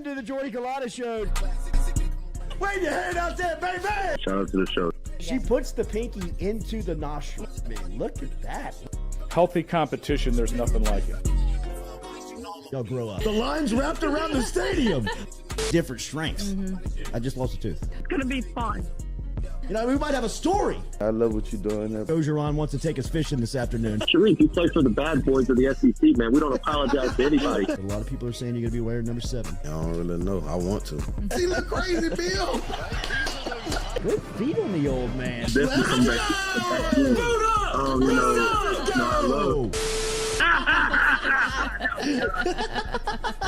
into the Jordy Culotta Show. Wave your hand out there, baby! Shout out to the show. She puts the pinky into the nostril. Man, look at that. Healthy competition, there's nothing like it. Y'all grow up. The line's wrapped around the stadium. Different strengths. I just lost a tooth. It's going to be fun. You know, we might have a story. I love what you're doing. Ogeron wants to take us fishing this afternoon. Sharif, you play for the bad boys of the SEC, man. We don't apologize to anybody. But a lot of people are saying you're going to be wearing number 7. I don't really know. I want to. He look crazy, Bill. Good feet on the old man. Definitely come back. You know, I love.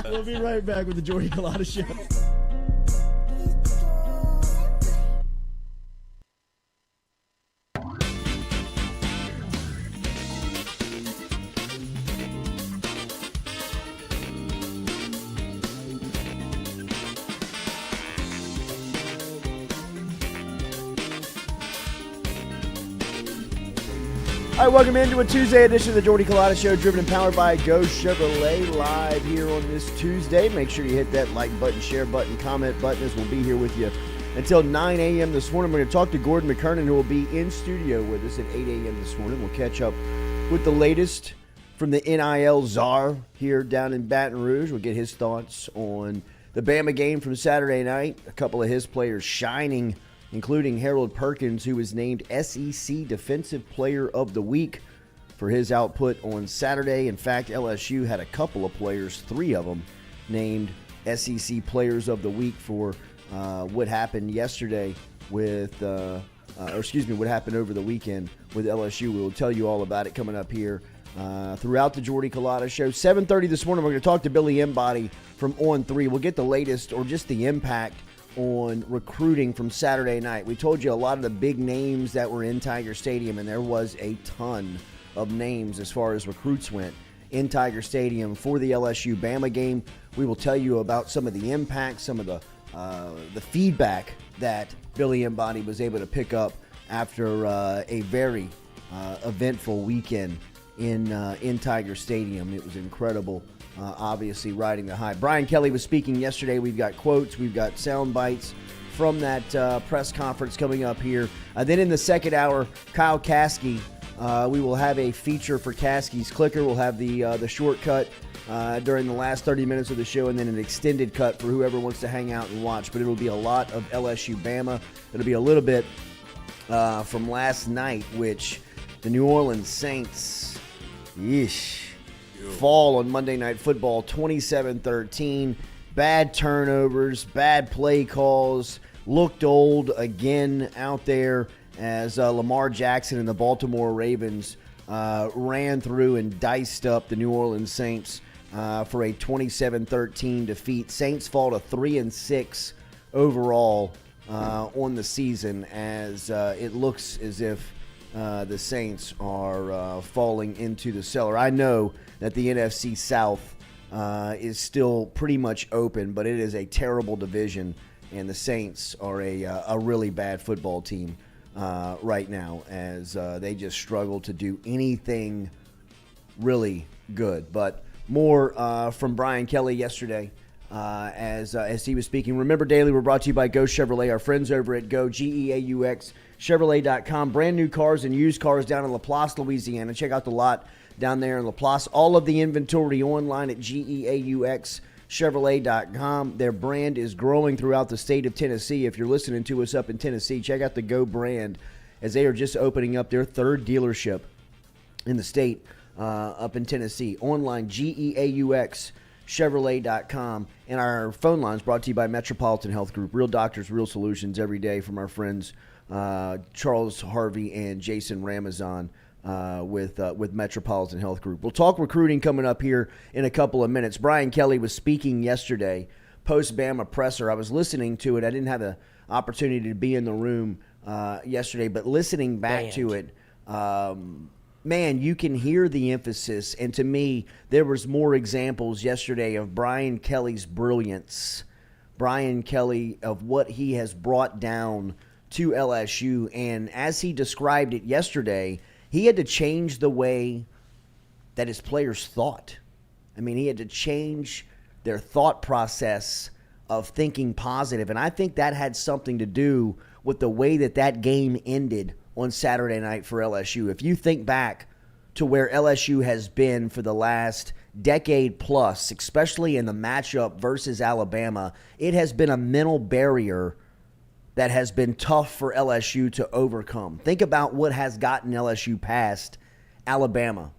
We'll be right back with the Jordy Culotta Show. All right, welcome into a Tuesday edition of the Jordy Culotta Show, driven and powered by Go Chevrolet, live here on this Tuesday. Make sure you hit that like button, share button, comment button, as we'll be here with you until 9 a.m. this morning. We're going to talk to Gordon McKernan, who will be in studio with us at 8 a.m. this morning. We'll catch up with the latest from the NIL czar here down in Baton Rouge. We'll get his thoughts on the Bama game from Saturday night, a couple of his players shining, including Harold Perkins, who was named SEC Defensive Player of the Week for his output on Saturday. In fact, LSU had a couple of players, 3 of them, named SEC Players of the Week for what happened yesterday with, what happened over the weekend with LSU. We will tell you all about it coming up here throughout the Jordy Culotta Show. 7:30 this morning, we're going to talk to Billy Embody from On3. We'll get the latest, or just the impact, on recruiting from Saturday night. We told you a lot of the big names that were in Tiger Stadium, and there was a ton of names as far as recruits went in Tiger Stadium for the LSU Bama game. We will tell you about some of the impact, some of the feedback that Billy Embody was able to pick up after a very eventful weekend in Tiger Stadium. It was incredible. Obviously riding the high. Brian Kelly was speaking yesterday. We've got quotes. We've got sound bites from that press conference coming up here. Then in the second hour, Kyle Caskey. We will have a feature for Caskey's Clicker. We'll have the shortcut during the last 30 minutes of the show, and then an extended cut for whoever wants to hang out and watch. But it'll be a lot of LSU Bama. It'll be a little bit from last night, which the New Orleans Saints, fall on Monday Night Football 27-13. Bad turnovers, bad play calls, looked old again out there as Lamar Jackson and the Baltimore Ravens ran through and diced up the New Orleans Saints for a 27-13 defeat. Saints fall to 3-6 overall on the season, as it looks as if the Saints are falling into the cellar. I know that the NFC South is still pretty much open, but it is a terrible division, and the Saints are a really bad football team right now, as they just struggle to do anything really good. But more from Brian Kelly yesterday as he was speaking. Remember, Daily, we're brought to you by Go Chevrolet, our friends over at Go, GEAUX, Chevrolet.com. Brand new cars and used cars down in Laplace, Louisiana. Check out the lot down there in Laplace. All of the inventory online at GEAUX.Chevrolet.com. Their brand is growing throughout the state of Tennessee. If you're listening to us up in Tennessee, check out the Go brand, as they are just opening up their 3rd dealership in the state up in Tennessee. Online, GEAUX.Chevrolet.com. And our phone lines brought to you by Metropolitan Health Group. Real doctors, real solutions every day, from our friends Charles Harvey and Jason Ramazan with Metropolitan Health Group. We'll talk recruiting coming up here in a couple of minutes. Brian Kelly was speaking yesterday, post-Bama presser. I was listening to it. I didn't have the opportunity to be in the room yesterday, but listening back to it, man, you can hear the emphasis. And to me, there was more examples yesterday of Brian Kelly's brilliance, Brian Kelly, of what he has brought down to LSU. And as he described it yesterday, he had to change the way that his players thought. I mean, he had to change their thought process of thinking positive. And I think that had something to do with the way that game ended on Saturday night for LSU. If you think back to where LSU has been for the last decade plus, especially in the matchup versus Alabama, it has been a mental barrier that has been tough for LSU to overcome. Think about what has gotten LSU past Alabama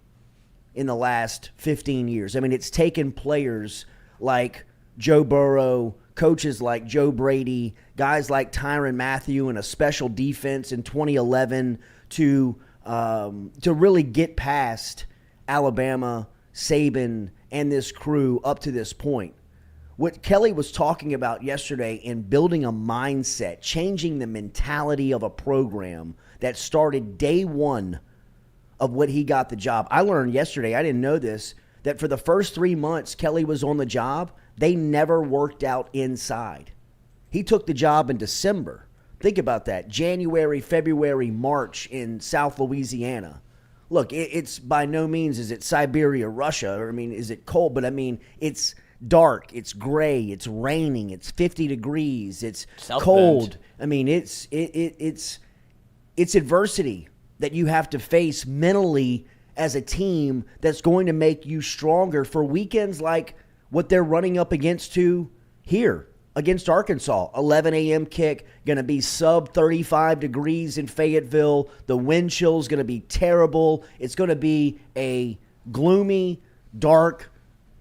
in the last 15 years. I mean, it's taken players like Joe Burrow, coaches like Joe Brady, guys like Tyrann Mathieu, and a special defense in 2011 to really get past Alabama, Saban, and this crew up to this point. What Kelly was talking about yesterday in building a mindset, changing the mentality of a program that started day one of what he got the job. I learned yesterday, I didn't know this, that for the first 3 months Kelly was on the job, they never worked out inside. He took the job in December. Think about that. January, February, March in South Louisiana. Look, it's by no means is it Siberia, Russia, or is it cold? But it's dark, it's gray, it's raining, it's 50 degrees, it's South cold. Bend. It's adversity that you have to face mentally as a team that's going to make you stronger for weekends like what they're running up against here against Arkansas. 11 a.m. kick, going to be sub 35 degrees in Fayetteville. The wind chill is going to be terrible. It's going to be a gloomy, dark,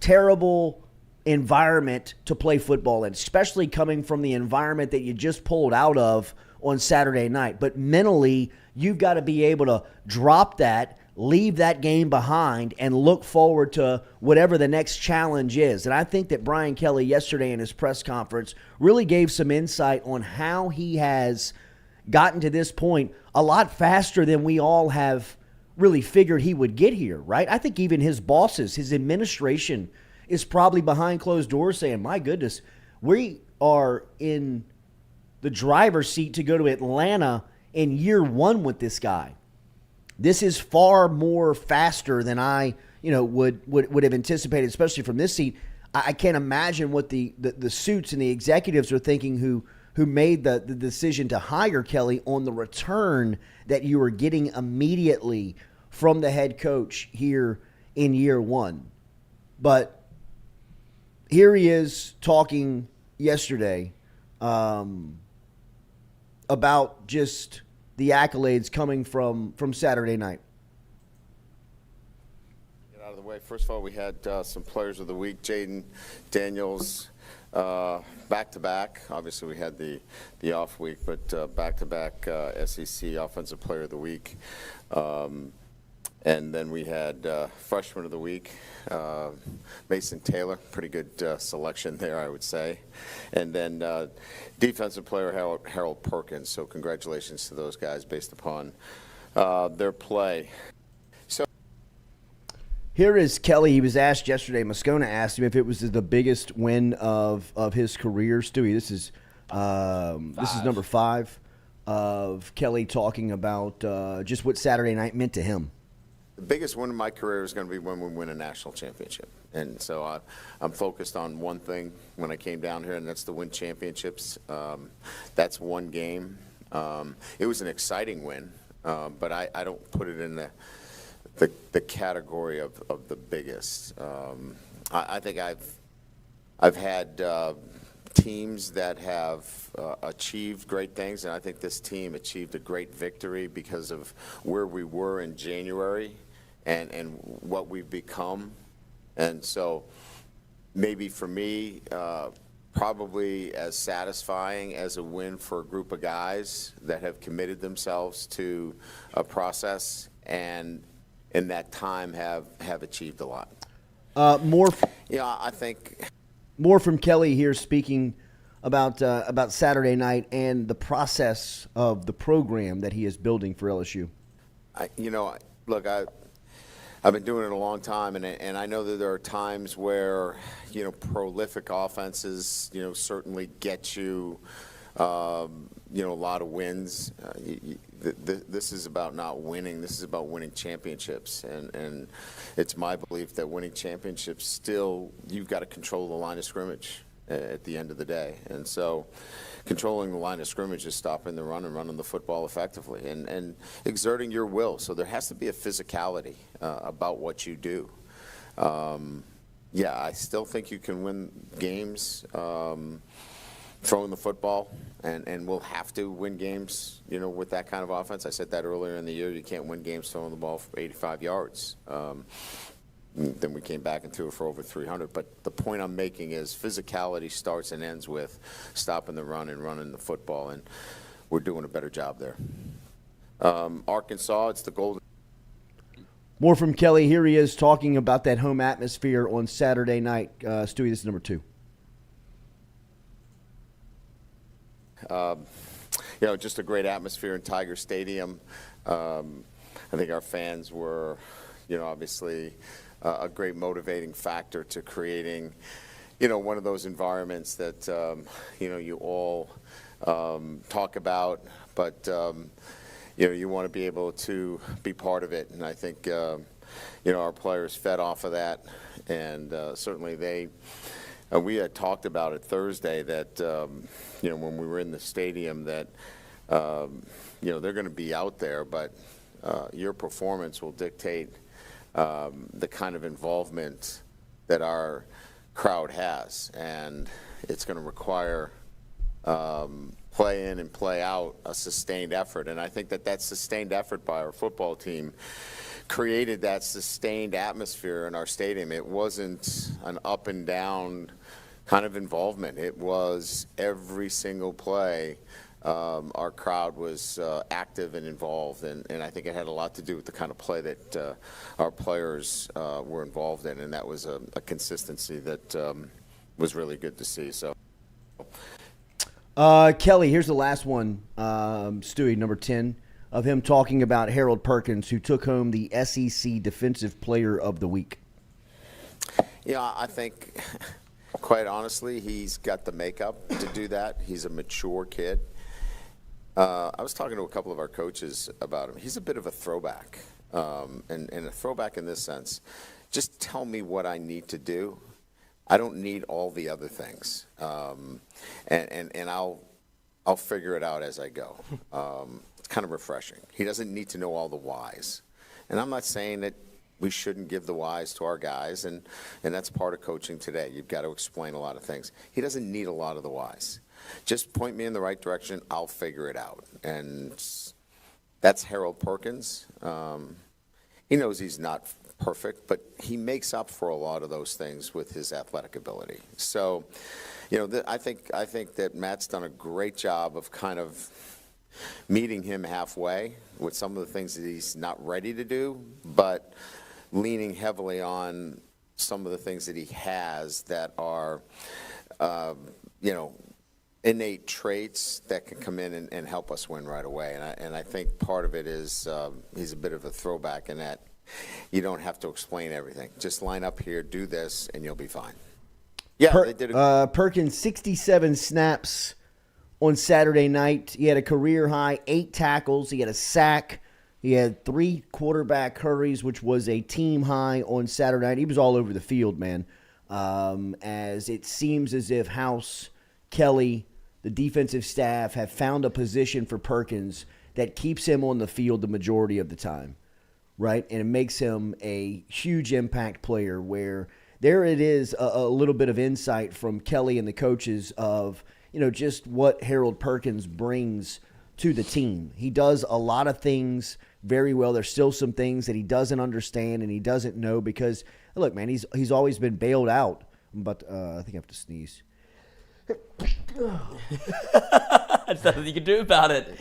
terrible environment to play football in, especially coming from the environment that you just pulled out of on Saturday night. But mentally, you've got to be able to drop that, leave that game behind, and look forward to whatever the next challenge is. And I think that Brian Kelly yesterday in his press conference really gave some insight on how he has gotten to this point a lot faster than we all have really figured he would get here, right? I think even his bosses, his administration is probably behind closed doors saying, my goodness, we are in the driver's seat to go to Atlanta in year one with this guy. This is far more faster than I, would have anticipated, especially from this seat. I can't imagine what the suits and the executives are thinking who made the decision to hire Kelly on the return that you were getting immediately from the head coach here in year one. But here he is talking yesterday about just the accolades coming from Saturday night. Get out of the way. First of all, we had some players of the week. Jaden Daniels, back-to-back. Obviously, we had the off week, but back-to-back SEC Offensive Player of the Week. And then we had Freshman of the Week, Mason Taylor. Pretty good selection there, I would say. And then Defensive Player Harold Perkins. So congratulations to those guys based upon their play. So here is Kelly. He was asked yesterday. Moscona asked him if it was the biggest win of his career. Stewie, this is number 5 of Kelly talking about just what Saturday night meant to him. The biggest win of my career is going to be when we win a national championship. And so I'm focused on one thing when I came down here, and that's to win championships. That's one game. It was an exciting win, but I don't put it in the category of the biggest. I think I've had teams that have achieved great things, and I think this team achieved a great victory because of where we were in January and what we've become. And so maybe for me, probably as satisfying as a win for a group of guys that have committed themselves to a process and in that time have achieved a lot. I think more from Kelly here speaking about Saturday night and the process of the program that he is building for LSU. Look, I've been doing it a long time, and I know that there are times where, prolific offenses, certainly get you, a lot of wins. This is about not winning. This is about winning championships, and it's my belief that winning championships still, you've got to control the line of scrimmage. at the end of the day. And so controlling the line of scrimmage is stopping the run and running the football effectively and exerting your will. So there has to be a physicality about what you do. Yeah, I still think you can win games throwing the football, and we'll have to win games, with that kind of offense. I said that earlier in the year. You can't win games throwing the ball for 85 yards. Then we came back and threw it for over 300. But the point I'm making is physicality starts and ends with stopping the run and running the football, and we're doing a better job there. Arkansas, it's the Golden. More from Kelly. Here he is talking about that home atmosphere on Saturday night. Stewie, this is number 2. Just a great atmosphere in Tiger Stadium. I think our fans were, obviously a great motivating factor to creating, one of those environments that, you all talk about, but, you want to be able to be part of it. And I think, our players fed off of that. And certainly we had talked about it Thursday that, when we were in the stadium that, they're going to be out there, but your performance will dictate the kind of involvement that our crowd has. And it's going to require play in and play out a sustained effort. And I think that sustained effort by our football team created that sustained atmosphere in our stadium. It wasn't an up and down kind of involvement. It was every single play. Our crowd was active and involved, and I think it had a lot to do with the kind of play that our players were involved in, and that was a consistency that was really good to see. So, Kelly, here's the last one, Stewie, number 10, of him talking about Harold Perkins, who took home the SEC Defensive Player of the Week. Yeah, I think, quite honestly, he's got the makeup to do that. He's a mature kid. I was talking to a couple of our coaches about him. He's a bit of a throwback, and a throwback in this sense. Just tell me what I need to do. I don't need all the other things, and I'll figure it out as I go. It's kind of refreshing. He doesn't need to know all the whys, and I'm not saying that we shouldn't give the whys to our guys, and that's part of coaching today. You've got to explain a lot of things. He doesn't need a lot of the whys. Just point me in the right direction. I'll figure it out. And that's Harold Perkins. He knows he's not perfect, but he makes up for a lot of those things with his athletic ability. So, I think that Matt's done a great job of kind of meeting him halfway with some of the things that he's not ready to do, but leaning heavily on some of the things that he has that are, innate traits that can come in and help us win right away. And I think part of it is he's a bit of a throwback in that you don't have to explain everything. Just line up here, do this, and you'll be fine. Yeah, they did Perkins, 67 snaps on Saturday night. He had a career high 8 tackles. He had a sack. He had 3 quarterback hurries, which was a team high on Saturday night. He was all over the field, man. As it seems as if House, Kelly, the defensive staff have found a position for Perkins that keeps him on the field the majority of the time, right? And it makes him a huge impact player where there it is a little bit of insight from Kelly and the coaches of, just what Harold Perkins brings to the team. He does a lot of things very well. There's still some things that he doesn't understand and he doesn't know because, look, man, he's always been bailed out. But I think I have to sneeze. There's nothing you can do about it.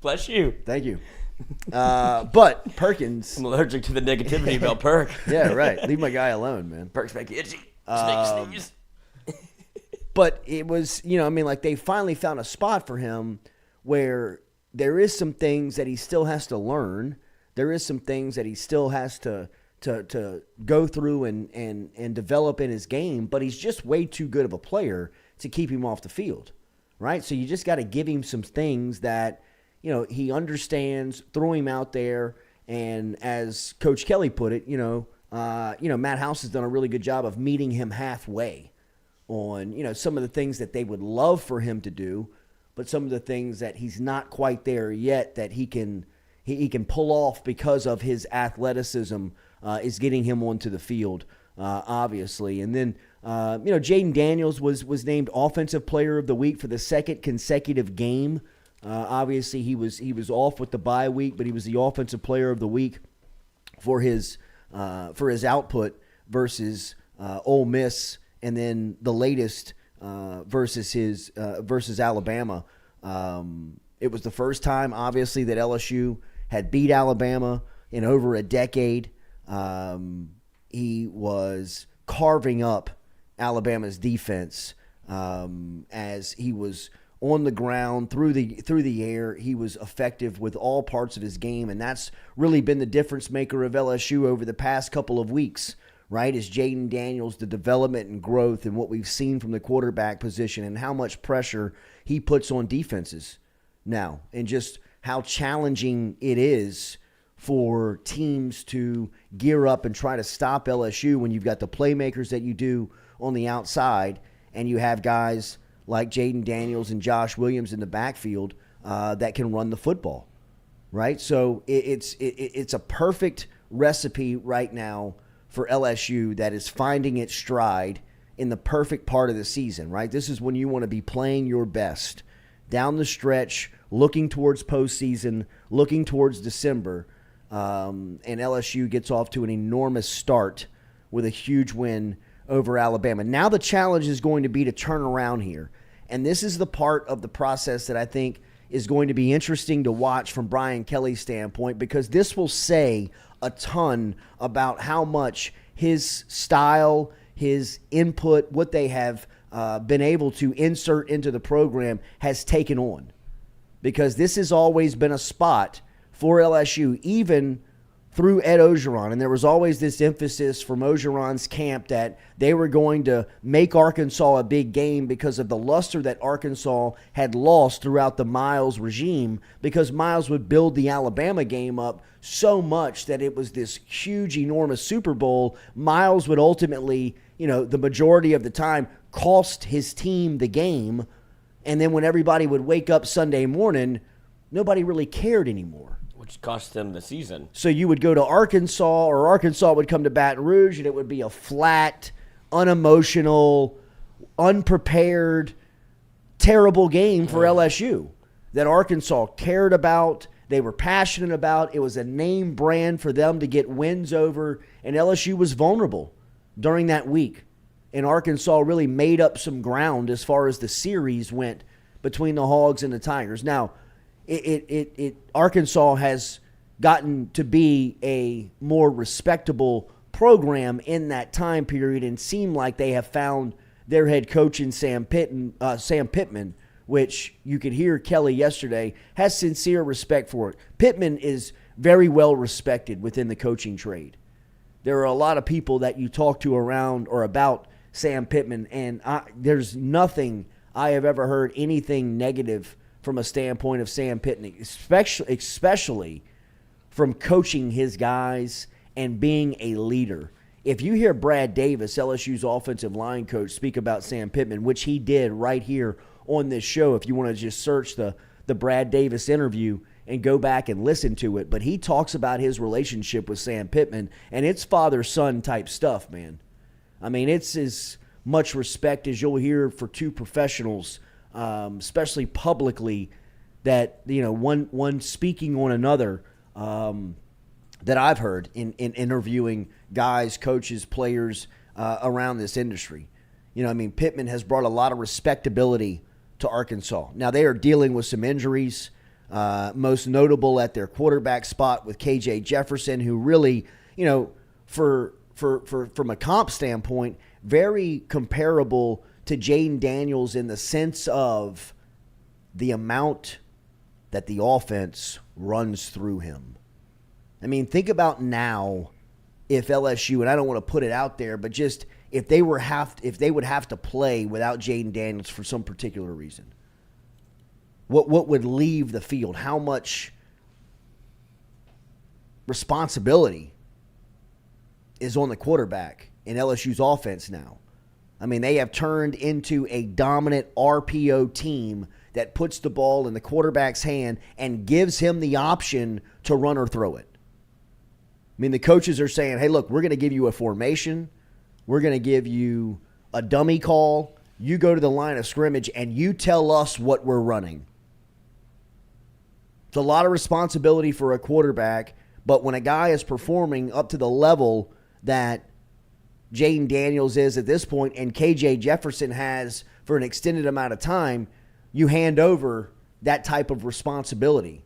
Bless you. Thank you. But Perkins. I'm allergic to the negativity about Perk. Yeah, right. Leave my guy alone, man. Perk's make you itchy. Sneeze. But it was, they finally found a spot for him where there is some things that he still has to learn. There is some things that he still has to go through and develop in his game, but he's just way too good of a player to keep him off the field, right? So you just got to give him some things that, he understands, throw him out there, and as Coach Kelly put it, Matt House has done a really good job of meeting him halfway, on, some of the things that they would love for him to do, but some of the things that he's not quite there yet that he can pull off because of his athleticism is getting him onto the field, obviously. And then, Jaden Daniels was named Offensive Player of the Week for the second consecutive game. Obviously, he was off with the bye week, but he was the Offensive Player of the Week for his output versus Ole Miss, and then the latest versus Alabama. It was the first time, obviously, that LSU had beat Alabama in over a decade. He was carving up Alabama's defense as he was on the ground, through the air. He was effective with all parts of his game, and that's really been the difference maker of LSU over the past couple of weeks, right? Is Jaden Daniels, the development and growth and what we've seen from the quarterback position and how much pressure he puts on defenses now, and just how challenging it is for teams to gear up and try to stop LSU when you've got the playmakers that you do on the outside, and you have guys like Jaden Daniels and Josh Williams in the backfield that can run the football, right? So it's a perfect recipe right now for LSU that is finding its stride in the perfect part of the season, right? This is when you want to be playing your best down the stretch, looking towards postseason, looking towards December, and LSU gets off to an enormous start with a huge win over Alabama. Now the challenge is going to be to turn around here. And this is the part of the process that I think is going to be interesting to watch from Brian Kelly's standpoint, because this will say a ton about how much his style, his input, what they have been able to insert into the program has taken on. Because this has always been a spot for LSU, even through Ed Orgeron. And there was always this emphasis from Orgeron's camp that they were going to make Arkansas a big game because of the luster that Arkansas had lost throughout the Miles regime, because Miles would build the Alabama game up so much that it was this huge, enormous Super Bowl. Miles would ultimately, the majority of the time, cost his team the game. And then when everybody would wake up Sunday morning, nobody really cared anymore. Which cost them the season. So you would go to Arkansas, or Arkansas would come to Baton Rouge, and it would be a flat, unemotional, unprepared, terrible game for LSU that Arkansas cared about, they were passionate about. It was a name brand for them to get wins over, and LSU was vulnerable during that week. And Arkansas really made up some ground as far as the series went between the Hogs and the Tigers. Now, Arkansas has gotten to be a more respectable program in that time period, and seem like they have found their head coach in Sam Pittman, which you could hear Kelly yesterday has sincere respect for it. Pittman is very well respected within the coaching trade. There are a lot of people that you talk to around or about Sam Pittman, and there's nothing I have ever heard anything negative from a standpoint of Sam Pittman, especially from coaching his guys and being a leader. If you hear Brad Davis, LSU's offensive line coach, speak about Sam Pittman, which he did right here on this show, if you want to just search the Brad Davis interview and go back and listen to it, but he talks about his relationship with Sam Pittman, and it's father-son type stuff, man. I mean, it's as much respect as you'll hear for two professionals, especially publicly, that one speaking on another, that I've heard in interviewing guys, coaches, players around this industry. Pittman has brought a lot of respectability to Arkansas. Now they are dealing with some injuries, most notable at their quarterback spot with KJ Jefferson, who really, from a comp standpoint, very comparable to Jaden Daniels in the sense of the amount that the offense runs through him. I mean, think about now if LSU, and I don't want to put it out there, but just if they would have to play without Jaden Daniels for some particular reason, what would leave the field? How much responsibility is on the quarterback in LSU's offense now? I mean, they have turned into a dominant RPO team that puts the ball in the quarterback's hand and gives him the option to run or throw it. I mean, the coaches are saying, hey, look, we're going to give you a formation. We're going to give you a dummy call. You go to the line of scrimmage and you tell us what we're running. It's a lot of responsibility for a quarterback, but when a guy is performing up to the level that Jayden Daniels is at this point and KJ Jefferson has for an extended amount of time, you hand over that type of responsibility.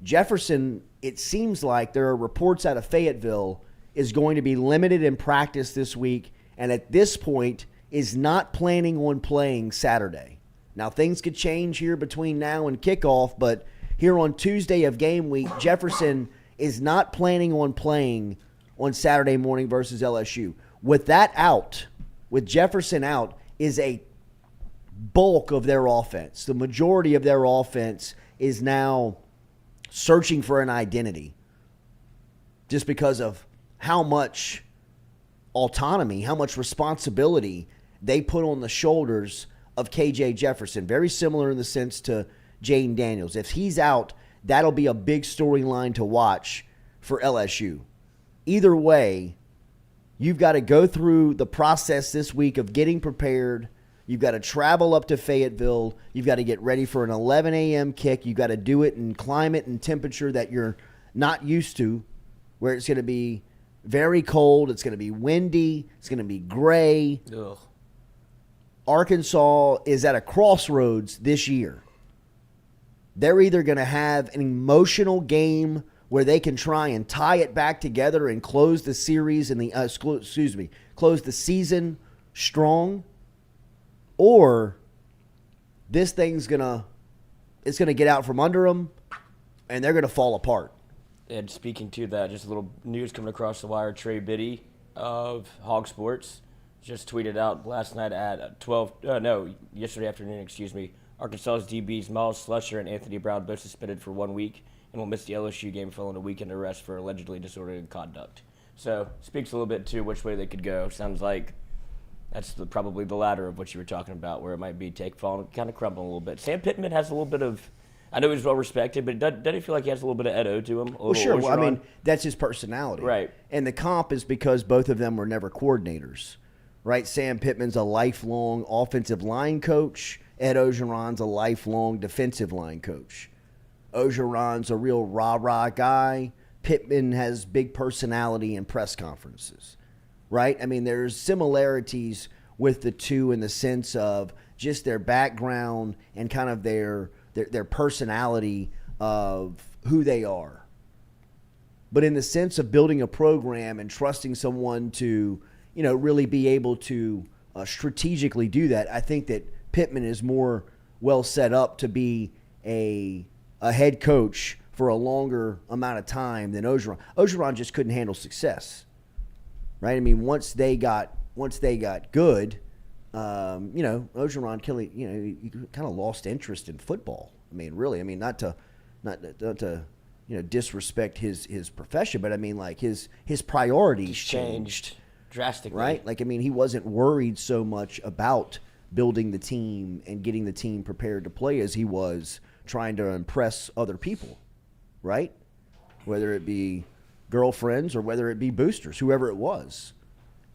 Jefferson, it seems like there are reports out of Fayetteville, is going to be limited in practice this week, and at this point is not planning on playing Saturday. Now, things could change here between now and kickoff, but here on Tuesday of game week, Jefferson is not planning on playing on Saturday morning versus LSU. With that out, with Jefferson out, is a bulk of their offense. The majority of their offense is now searching for an identity just because of how much autonomy, how much responsibility they put on the shoulders of KJ Jefferson. Very similar in the sense to Jayden Daniels. If he's out, that'll be a big storyline to watch for LSU. Either way, you've got to go through the process this week of getting prepared. You've got to travel up to Fayetteville. You've got to get ready for an 11 a.m. kick. You've got to do it in climate and temperature that you're not used to, where it's going to be very cold. It's going to be windy. It's going to be gray. Ugh. Arkansas is at a crossroads this year. They're either going to have an emotional game where they can try and tie it back together and close the series and close the season strong, or this thing's gonna get out from under them and they're gonna fall apart. And speaking to that, just a little news coming across the wire. Trey Biddy of Hog Sports just tweeted out last night at yesterday afternoon, Arkansas's DBs Miles Slusher and Anthony Brown both suspended for 1 week and will miss the LSU game following a weekend arrest for allegedly disorderly conduct. So, speaks a little bit to which way they could go. Sounds like that's probably the latter of what you were talking about, where it might be falling, kind of crumbling a little bit. Sam Pittman has a little bit of, I know he's well respected, but doesn't he feel like he has a little bit of Edo to him? Well, sure. Well, I mean, that's his personality. Right. And the comp is because both of them were never coordinators, right? Sam Pittman's a lifelong offensive line coach. Ed Ogeron's a lifelong defensive line coach. Ogeron's a real rah-rah guy. Pittman has big personality in press conferences, right? I mean, there's similarities with the two in the sense of just their background and kind of their personality of who they are. But in the sense of building a program and trusting someone to, really be able to strategically do that, I think that Pittman is more well set up to be a head coach for a longer amount of time than Ogeron. Ogeron just couldn't handle success, right? I mean, once they got good, Ogeron he kind of lost interest in football. I mean, really, I mean, not to disrespect his profession, but I mean, like his priorities changed drastically, right? Like, I mean, he wasn't worried so much about building the team and getting the team prepared to play as he was trying to impress other people, right? Whether it be girlfriends or whether it be boosters, whoever it was,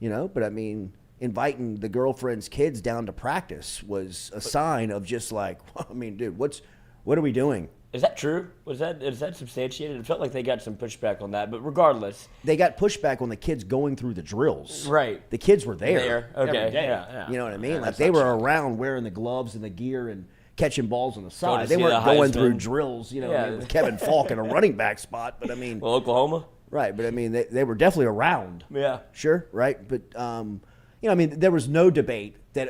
But I mean, inviting the girlfriend's kids down to practice was a sign of just like, I mean, dude, what are we doing? Is that true? Is that substantiated? It felt like they got some pushback on that, but regardless, they got pushback on the kids going through the drills. Right. The kids were there. Okay. Every day. Yeah. You know what I mean? Yeah, like they were around wearing the gloves and the gear and catching balls on the side. They see weren't the going through Heisman. drills, Yeah. with Kevin Falk in a running back spot. But I mean, Well, Oklahoma. right? But I mean, they were definitely around. Yeah. Sure, right? But I mean, there was no debate that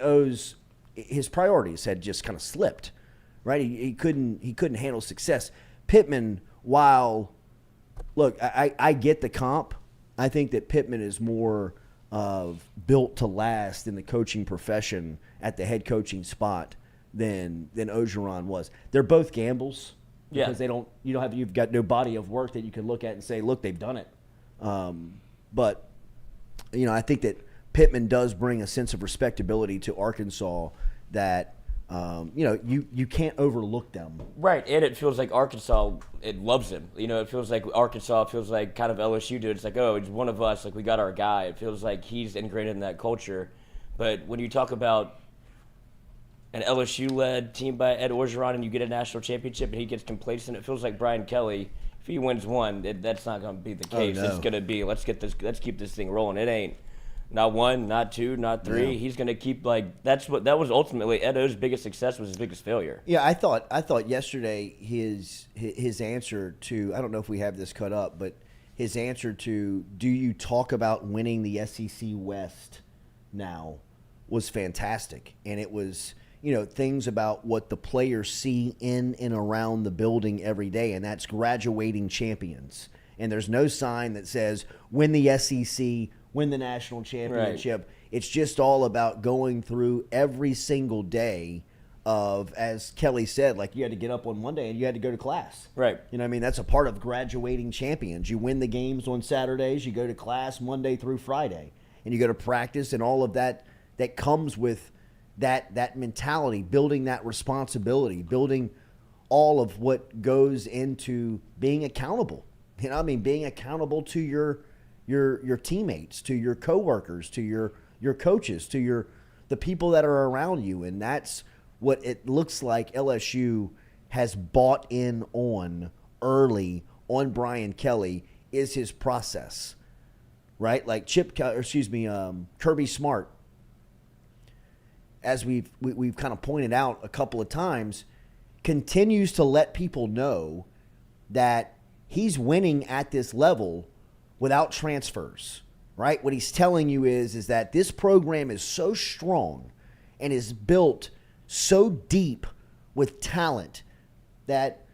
his priorities had just kind of slipped, right? He couldn't handle success. Pittman, while look, I get the comp. I think that Pittman is more built to last in the coaching profession at the head coaching spot than Ogeron was. They're both gambles because you've got no body of work that you can look at and say, look, they've done it. But I think that Pittman does bring a sense of respectability to Arkansas that you can't overlook them. Right, and it feels like Arkansas, it loves him. It feels like Arkansas feels like kind of LSU did. It's like, oh, he's one of us. Like, we got our guy. It feels like he's ingrained in that culture. But when you talk about an LSU-led team by Ed Orgeron and you get a national championship and he gets complacent, it feels like Brian Kelly, if he wins one, that's not going to be the case. Oh, no. It's going to be, let's keep this thing rolling. It ain't. Not one, not two, not three. Yeah. He's going to keep that was ultimately Ed O's biggest success was his biggest failure. Yeah, I thought yesterday his answer to, I don't know if we have this cut up, but his answer to, do you talk about winning the SEC West now, was fantastic. And it was, things about what the players see in and around the building every day, and that's graduating champions. And there's no sign that says win the SEC, win the national championship. Right. It's just all about going through every single day of, as Kelly said, like you had to get up on Monday and you had to go to class. Right. That's a part of graduating champions. You win the games on Saturdays, you go to class Monday through Friday, and you go to practice, and all of that comes with that mentality, building that responsibility, building all of what goes into being accountable. Being accountable to your teammates, to your coworkers, to your coaches, to the people that are around you. And that's what it looks like LSU has bought in on early on Brian Kelly is his process, right? Like Kirby Smart, as we've kind of pointed out a couple of times, continues to let people know that he's winning at this level without transfers, right? What he's telling you is that this program is so strong and is built so deep with talent that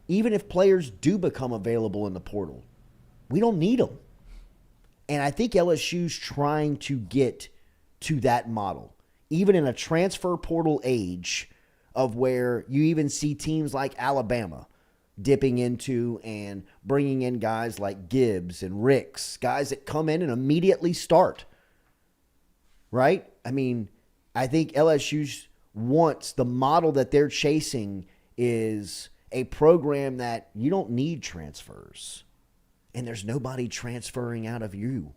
even if players do become available in the portal, we don't need them. And I think LSU's trying to get to that model, even in a transfer portal age of where you even see teams like Alabama dipping into and bringing in guys like Gibbs and Ricks, guys that come in and immediately start, right? I think LSU wants the model that they're chasing is a program that you don't need transfers, and there's nobody transferring out of you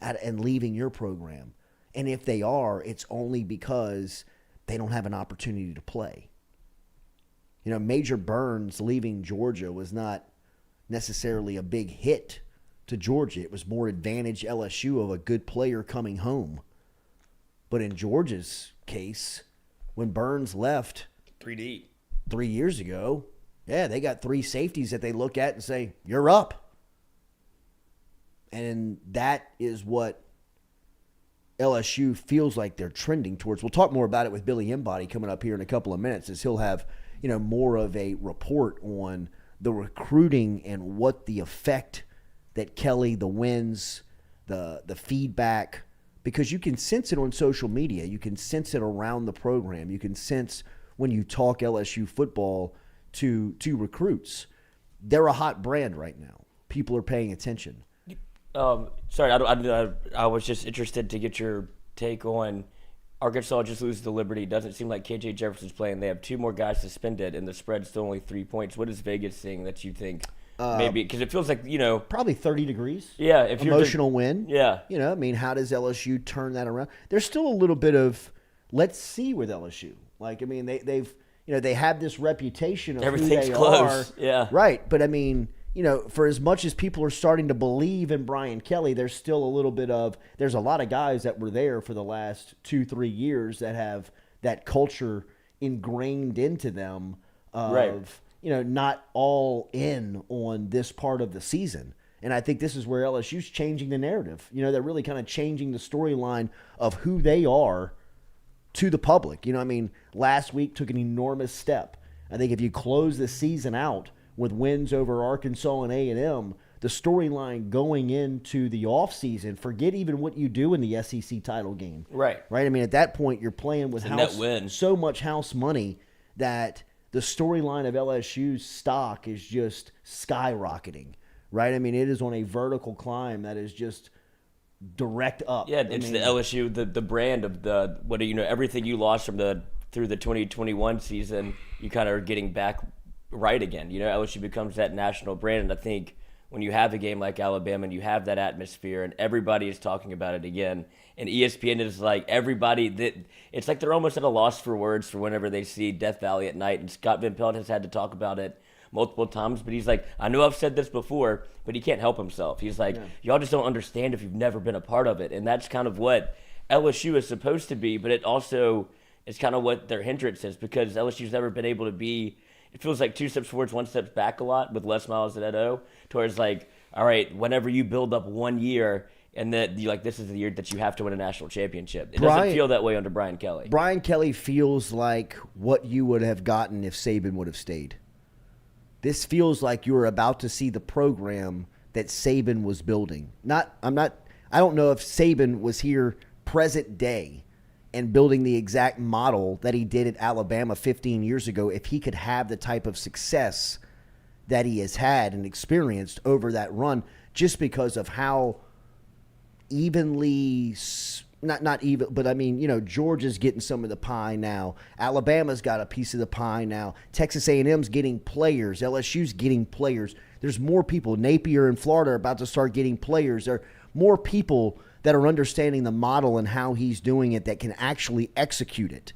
and leaving your program. And if they are, it's only because they don't have an opportunity to play. Major Burns leaving Georgia was not necessarily a big hit to Georgia. It was more advantage LSU of a good player coming home. But in Georgia's case, when Burns left 3 years ago, yeah, they got three safeties that they look at and say, you're up. And that is what LSU feels like they're trending towards. We'll talk more about it with Billy Embody coming up here in a couple of minutes, as he'll have more of a report on the recruiting and what the effect that Kelly, the wins, the feedback, because you can sense it on social media. You can sense it around the program. You can sense when you talk LSU football to recruits. They're a hot brand right now. People are paying attention. Sorry, I was just interested to get your take on Arkansas just loses to Liberty. Doesn't seem like KJ Jefferson's playing. They have two more guys suspended, and the spread's still only 3 points. What is Vegas seeing that you think maybe? Because it feels like, Probably 30 degrees. Yeah. If emotional win. Yeah. How does LSU turn that around? There's still a little bit of let's see with LSU. They have this reputation of everything's who they close. are. Yeah. Right. But for as much as people are starting to believe in Brian Kelly, there's still a little bit of, there's a lot of guys that were there for the last 2-3 years that have that culture ingrained into them of, right. Not all in on this part of the season. And I think this is where LSU's changing the narrative. They're really kind of changing the storyline of who they are to the public. Last week took an enormous step. I think if you close the season out with wins over Arkansas and A&M, the storyline going into the offseason, forget even what you do in the SEC title game. Right. Right? At that point, you're playing with net win. So much house money that the storyline of LSU's stock is just skyrocketing. Right? It is on a vertical climb that is just direct up. Yeah, it's the LSU, the brand of the everything you lost from through the 2021 season, you kind of are getting back right again. LSU becomes that national brand, and I think when you have a game like Alabama and you have that atmosphere and everybody is talking about it again, and ESPN is like it's like they're almost at a loss for words for whenever they see Death Valley at night, and Scott Van Pelt has had to talk about it multiple times, but he's like, I know I've said this before, but he can't help himself. He's like, y'all just don't understand if you've never been a part of it, and that's kind of what LSU is supposed to be, but it also is kind of what their hindrance is, because LSU's never been able to be, it feels like 2 steps forward, 1 step back a lot with Les Miles and Ed O, towards like, all right, whenever you build up 1 year and that you like, this is the year that you have to win a national championship. It doesn't feel that way under Brian Kelly. Brian Kelly feels like what you would have gotten if Saban would have stayed. This feels like you're about to see the program that Saban was building. I don't know if Saban was here present day and building the exact model that he did at Alabama 15 years ago, if he could have the type of success that he has had and experienced over that run, just because of how evenly, not even, but I mean, Georgia's getting some of the pie now. Alabama's got a piece of the pie now. Texas A&M's getting players. LSU's getting players. There's more people. Napier in Florida are about to start getting players. There are more people that are understanding the model and how he's doing it that can actually execute it,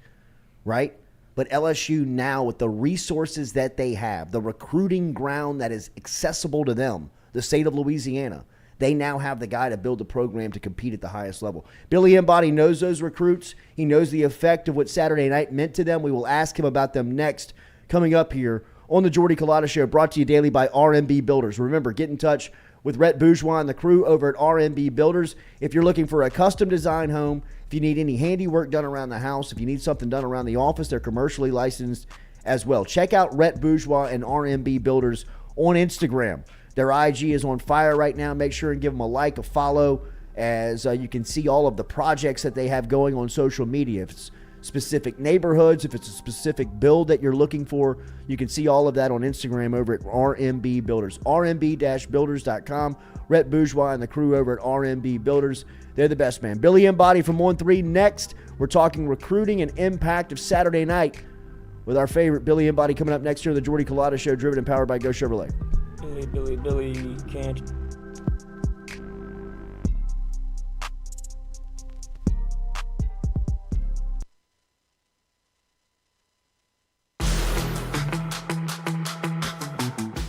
right? But LSU now, with the resources that they have, the recruiting ground that is accessible to them, the state of Louisiana, they now have the guy to build the program to compete at the highest level. Billy Embody knows those recruits. He knows the effect of what Saturday night meant to them. We will ask him about them next, coming up here on the Jordy Culotta Show, brought to you daily by RMB Builders. Remember, get in touch with Rhett Bourgeois and the crew over at RMB Builders. If you're looking for a custom design home, if you need any handiwork done around the house, if you need something done around the office, they're commercially licensed as well. Check out Rhett Bourgeois and RMB Builders on Instagram. Their IG is on fire right now. Make sure and give them a like, a follow, as you can see all of the projects that they have going on social media. If it's specific neighborhoods, if it's a specific build that you're looking for, you can see all of that on Instagram over at RMB Builders. RMB-Builders.com. Rhett Bourgeois and the crew over at RMB Builders. They're the best, man. Billy Embody from 1-3. Next, we're talking recruiting and impact of Saturday night with our favorite Billy Embody coming up next year on the Jordy Culotta Show, driven and powered by Go Chevrolet. Billy, can't.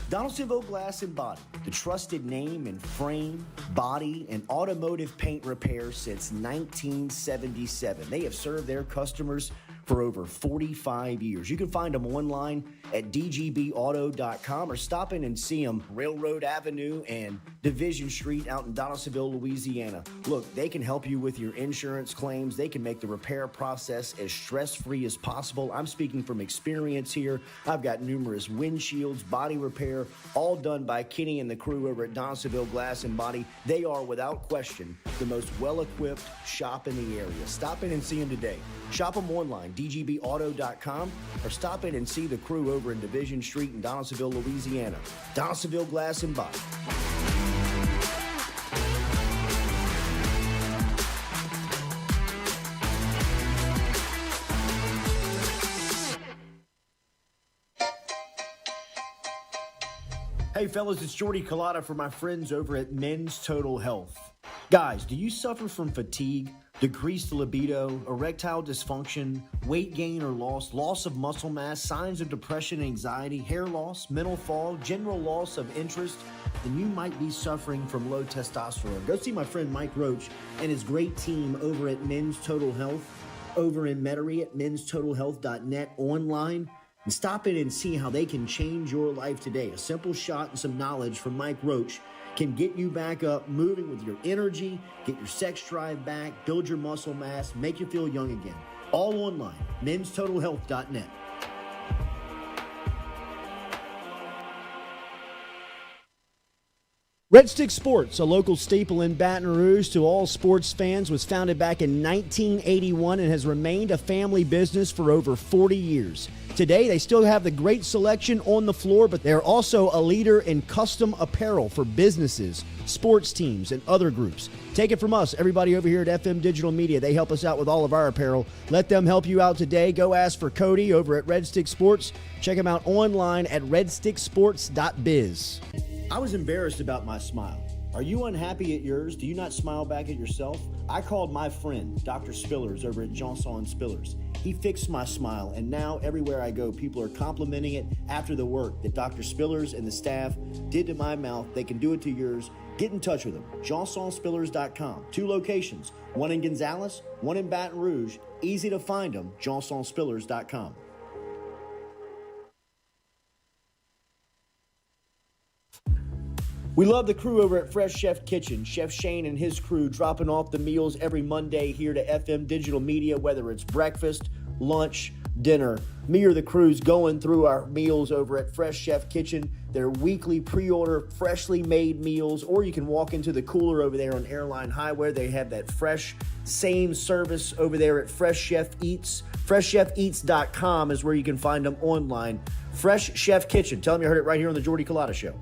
Donaldsonville Glass and Body, the trusted name in frame, body, and automotive paint repair since 1977. They have served their customers for over 45 years. You can find them online at dgbauto.com or stop in and see them Railroad Avenue and Division Street out in Donaldsonville, Louisiana. Look, they can help you with your insurance claims. They can make the repair process as stress-free as possible. I'm speaking from experience here. I've got numerous windshields, body repair, all done by Kenny and the crew over at Donaldsonville Glass and Body. They are, without question, the most well-equipped shop in the area. Stop in and see them today. Shop them online, dgbauto.com, or stop in and see the crew over in Division Street in Donaldsonville, Louisiana. Donaldsonville Glass and Body. Hey fellas, it's Jordy Culotta for my friends over at Men's Total Health. Guys, do you suffer from fatigue, decreased libido, erectile dysfunction, weight gain or loss of muscle mass, signs of depression, anxiety, hair loss, mental fog, general loss of interest? Then you might be suffering from low testosterone. Go see my friend Mike Roach and his great team over at Men's Total Health over in Metairie at menstotalhealth.net online. And stop in and see how they can change your life today. A simple shot and some knowledge from Mike Roach can get you back up, moving with your energy, get your sex drive back, build your muscle mass, make you feel young again. All online, menstotalhealth.net. Red Stick Sports, a local staple in Baton Rouge to all sports fans, was founded back in 1981 and has remained a family business for over 40 years. Today, they still have the great selection on the floor, but they're also a leader in custom apparel for businesses, sports teams, and other groups. Take it from us, everybody over here at FM Digital Media. They help us out with all of our apparel. Let them help you out today. Go ask for Cody over at Red Stick Sports. Check him out online at redsticksports.biz. I was embarrassed about my smile. Are you unhappy at yours? Do you not smile back at yourself? I called my friend, Dr. Spillers, over at Johnson Spillers. He fixed my smile, and now everywhere I go, people are complimenting it after the work that Dr. Spillers and the staff did to my mouth. They can do it to yours. Get in touch with them. JohnsonSpillers.com. 2 locations, one in Gonzales, one in Baton Rouge. Easy to find them, JohnsonSpillers.com. We love the crew over at Fresh Chef Kitchen. Chef Shane and his crew dropping off the meals every Monday here to FM Digital Media, whether it's breakfast, lunch, dinner. Me or the crew's going through our meals over at Fresh Chef Kitchen. Their weekly pre-order, freshly made meals, or you can walk into the cooler over there on Airline Highway. They have that fresh, same service over there at Fresh Chef Eats. FreshChefEats.com is where you can find them online. Fresh Chef Kitchen. Tell them you heard it right here on the Jordy Culotta Show.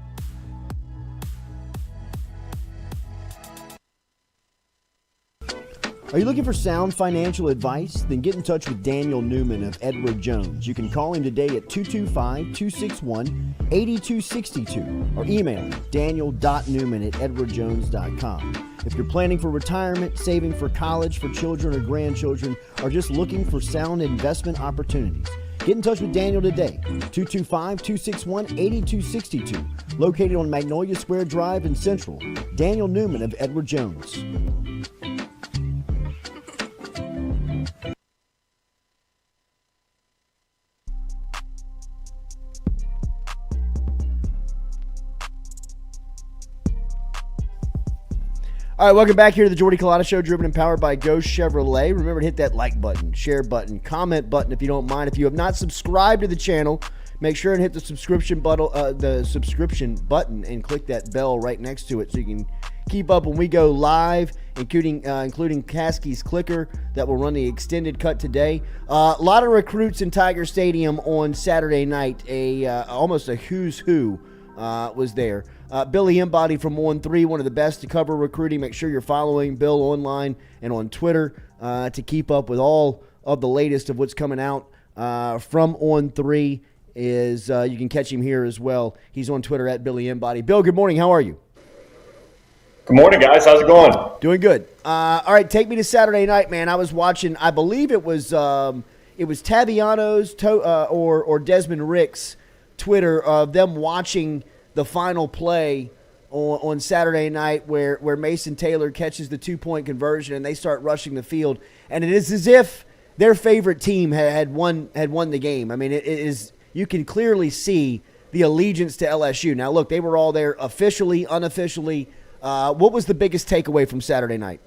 Are you looking for sound financial advice? Then get in touch with Daniel Newman of Edward Jones. You can call him today at 225-261-8262 or email him daniel.newman@edwardjones.com. If you're planning for retirement, saving for college for children or grandchildren, or just looking for sound investment opportunities, get in touch with Daniel today, 225-261-8262, located on Magnolia Square Drive in Central. Daniel Newman of Edward Jones. All right, welcome back here to the Jordy Culotta Show, driven and powered by Ghost Chevrolet. Remember to hit that like button, share button, comment button if you don't mind. If you have not subscribed to the channel, make sure and hit the subscription button, and click that bell right next to it so you can keep up when we go live, including Caskey's Clicker that will run the extended cut today. A lot of recruits in Tiger Stadium on Saturday night. Almost a who's who was there. Billy Embody from On3, one of the best to cover recruiting. Make sure you're following Bill online and on Twitter to keep up with all of the latest of what's coming out from On3. You can catch him here as well. He's on Twitter at Billy Embody. Bill, good morning. How are you? Good morning, guys. How's it going? Doing good. All right, take me to Saturday night, man. I was watching. I believe it was Taviano's or Desmond Rick's Twitter of them watching the final play on Saturday night where Mason Taylor catches the 2-point conversion and they start rushing the field. And it is as if their favorite team had won the game. I mean, it is, you can clearly see the allegiance to LSU. Now, look, they were all there officially, unofficially. What was the biggest takeaway from Saturday night?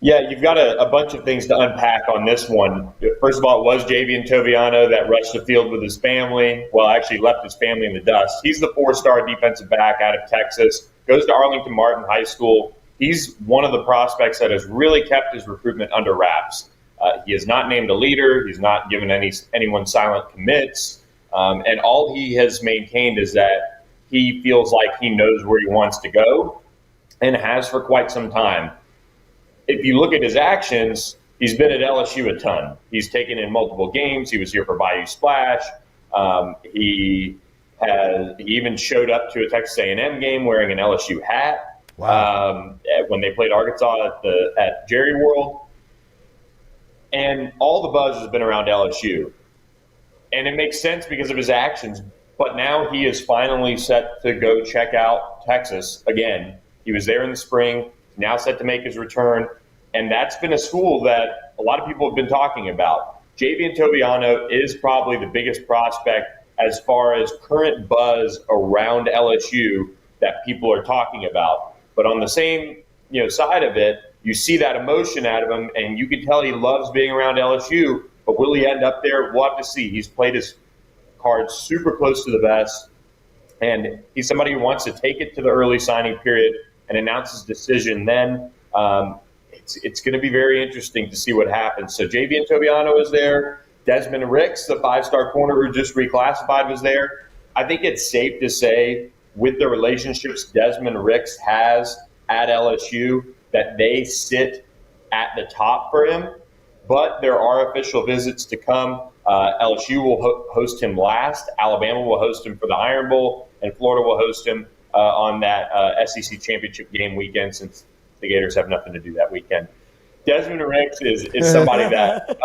Yeah, you've got a bunch of things to unpack on this one. First of all, it was Javian Toviano that rushed the field with his family. Well, actually left his family in the dust. He's the 4-star defensive back out of Texas, goes to Arlington Martin High School. He's one of the prospects that has really kept his recruitment under wraps. He is not named a leader. He's not given anyone silent commits. And all he has maintained is that he feels like he knows where he wants to go and has for quite some time. If you look at his actions, he's been at LSU a ton. He's taken in multiple games. He was here for Bayou Splash. He even showed up to a Texas A&M game wearing an LSU hat. Wow. When they played Arkansas at Jerry World. And all the buzz has been around LSU. And it makes sense because of his actions. But now he is finally set to go check out Texas again. He was there in the spring. Now set to make his return, and that's been a school that a lot of people have been talking about. Javian Toviano is probably the biggest prospect as far as current buzz around LSU that people are talking about. But on the same side of it, you see that emotion out of him, and you can tell he loves being around LSU, but will he end up there? We'll have to see. He's played his cards super close to the vest, And he's somebody who wants to take it to the early signing period and announce his decision then. It's going to be very interesting to see what happens. So Javian Toviano is there. Desmond Ricks, the 5-star corner who just reclassified, was there. I think it's safe to say, with the relationships Desmond Ricks has at LSU, that they sit at the top for him. But there are official visits to come. LSU will host him last. Alabama will host him for the Iron Bowl, and Florida will host him on that SEC championship game weekend, since the Gators have nothing to do that weekend. Desmond Ricks is somebody that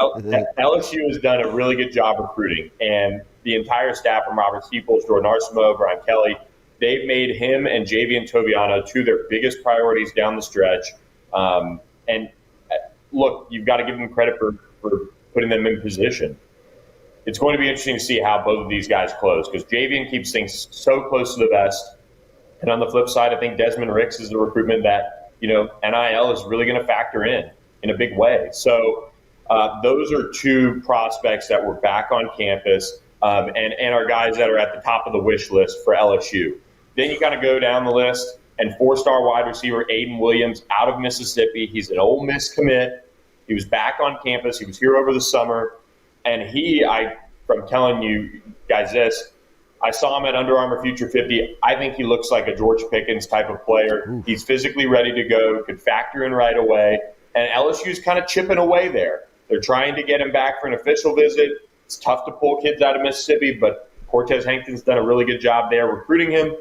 LSU has done a really good job recruiting, and the entire staff from Robert Steeples, Jordan Arcimo, Brian Kelly, they've made him and Javian Toviano two of their biggest priorities down the stretch. And look, you've got to give them credit for putting them in position. It's going to be interesting to see how both of these guys close, because Javian keeps things so close to the vest. And on the flip side, I think Desmond Ricks is a recruitment that, NIL is really going to factor in a big way. So those are two prospects that were back on campus and are guys that are at the top of the wish list for LSU. Then you got to go down the list, and 4-star wide receiver Aiden Williams out of Mississippi. He's an Ole Miss commit. He was back on campus. He was here over the summer. And from telling you guys this, I saw him at Under Armour Future 50. I think he looks like a George Pickens type of player. Ooh. He's physically ready to go, could factor in right away. And LSU's kind of chipping away there. They're trying to get him back for an official visit. It's tough to pull kids out of Mississippi, but Cortez Hankton's done a really good job there recruiting him.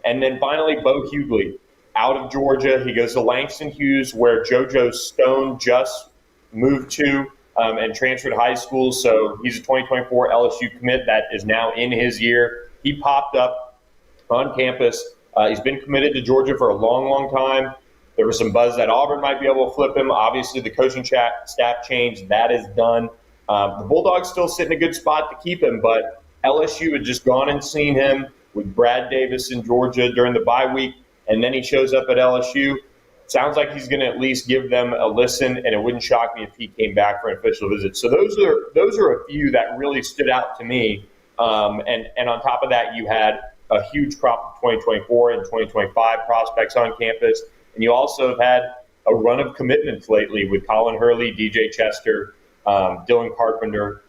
And then finally, Bo Hughley out of Georgia. He goes to Langston Hughes, where JoJo Stone just moved to and transferred high school. So he's a 2024 LSU commit that is now in his year. He popped up on campus. He's been committed to Georgia for a long, long time. There was some buzz that Auburn might be able to flip him. Obviously, the coaching staff changed. That is done. The Bulldogs still sit in a good spot to keep him, but LSU had just gone and seen him with Brad Davis in Georgia during the bye week, and then he shows up at LSU. Sounds like he's going to at least give them a listen, and it wouldn't shock me if he came back for an official visit. So those are a few that really stood out to me. And on top of that, you had a huge crop of 2024 and 2025 prospects on campus, and you also have had a run of commitments lately with Colin Hurley, DJ Chester, Dylan Carpenter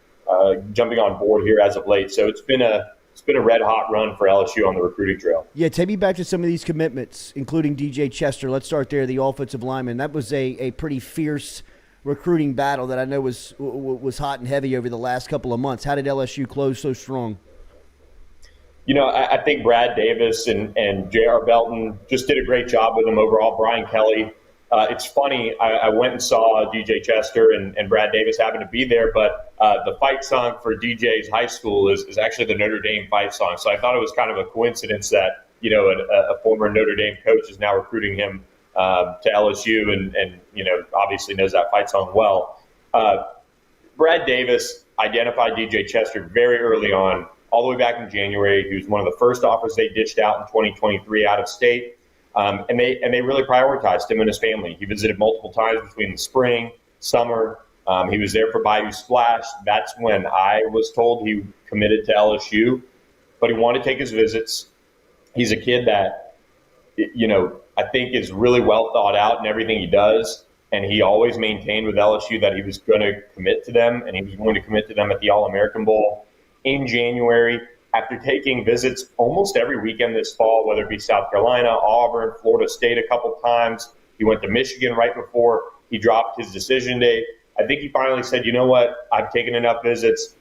jumping on board here as of late. So it's been a red-hot run for LSU on the recruiting trail. Yeah, take me back to some of these commitments, including DJ Chester. Let's start there, the offensive lineman. That was a pretty fierce recruiting battle that I know was hot and heavy over the last couple of months. How did LSU close so strong? I think Brad Davis and J.R. Belton just did a great job with him overall. Brian Kelly. It's funny, I went and saw DJ Chester and Brad Davis happened to be there, but the fight song for DJ's high school is actually the Notre Dame fight song. So I thought it was kind of a coincidence that, a former Notre Dame coach is now recruiting him to LSU and obviously knows that fight song well. Brad Davis identified DJ Chester very early on, all the way back in January. He was one of the first offers they ditched out in 2023 out of state. And they really prioritized him and his family. He visited multiple times between the spring, summer. He was there for Bayou Splash. That's when I was told he committed to LSU. But he wanted to take his visits. He's a kid that, I think is really well thought out in everything he does. And he always maintained with LSU that he was going to commit to them, and he was going to commit to them at the All-American Bowl in January. After taking visits almost every weekend this fall, whether it be South Carolina, Auburn, Florida State a couple times. He went to Michigan right before he dropped his decision date. I think he finally said, you know what, I've taken enough visits.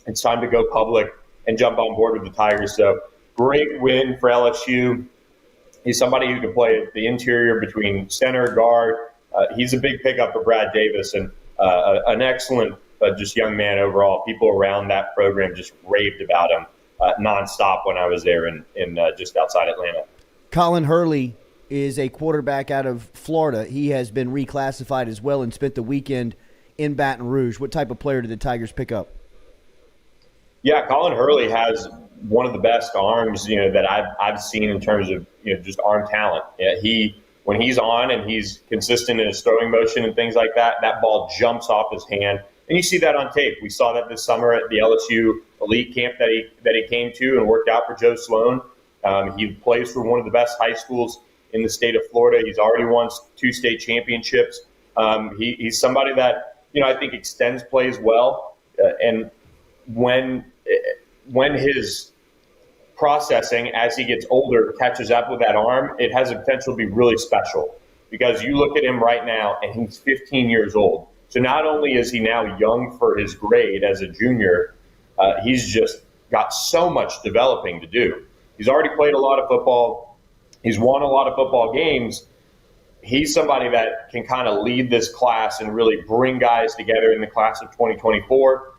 It's time to go public and jump on board with the Tigers. So great win for LSU. He's somebody who can play the interior between center, guard. He's a big pickup for Brad Davis and an excellent just young man overall. People around that program just raved about him nonstop when I was there in just outside Atlanta. Colin Hurley is a quarterback out of Florida. He has been reclassified as well and spent the weekend in Baton Rouge. What type of player did the Tigers pick up? Yeah, Colin Hurley has one of the best arms, that I've seen in terms of just arm talent. Yeah, when he's on and he's consistent in his throwing motion and things like that, that ball jumps off his hand. And you see that on tape. We saw that this summer at the LSU elite camp that he came to and worked out for Joe Sloan. He plays for one of the best high schools in the state of Florida. He's already won 2 state championships. He's somebody that, I think extends plays well. And when his processing as he gets older catches up with that arm, it has the potential to be really special, because you look at him right now and he's 15 years old. So not only is he now young for his grade as a junior, he's just got so much developing to do. He's already played a lot of football. He's won a lot of football games. He's somebody that can kind of lead this class and really bring guys together in the class of 2024.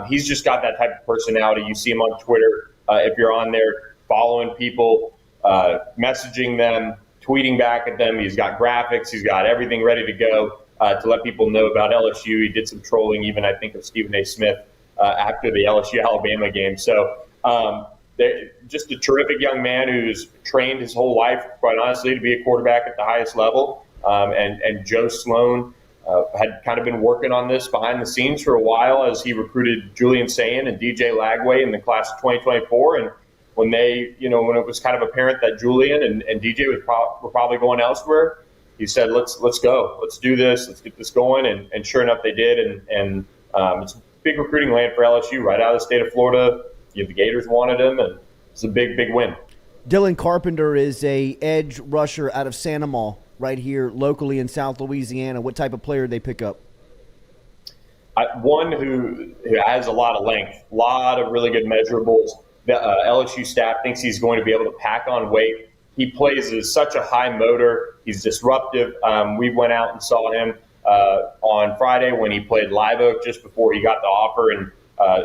He's just got that type of personality. You see him on Twitter. If you're on there following people, messaging them, tweeting back at them, he's got graphics. He's got everything ready to go to let people know about LSU. He did some trolling, even I think, of Stephen A. Smith after the LSU-Alabama game. So just a terrific young man who's trained his whole life, quite honestly, to be a quarterback at the highest level. And Joe Sloan had kind of been working on this behind the scenes for a while as he recruited Julian Sayin and DJ Lagway in the class of 2024. And when when it was kind of apparent that Julian and DJ were probably going elsewhere, he said, let's go. Let's do this. Let's get this going. And sure enough, they did. And it's big recruiting land for LSU right out of the state of Florida. The Gators wanted him, and it's a big, big win. Dylan Carpenter is a edge rusher out of Santa Maria right here locally in South Louisiana. What type of player did they pick up? One who has a lot of length, a lot of really good measurables. The LSU staff thinks he's going to be able to pack on weight. He plays as such a high motor. He's disruptive. We went out and saw him on Friday when he played Live Oak just before he got the offer, and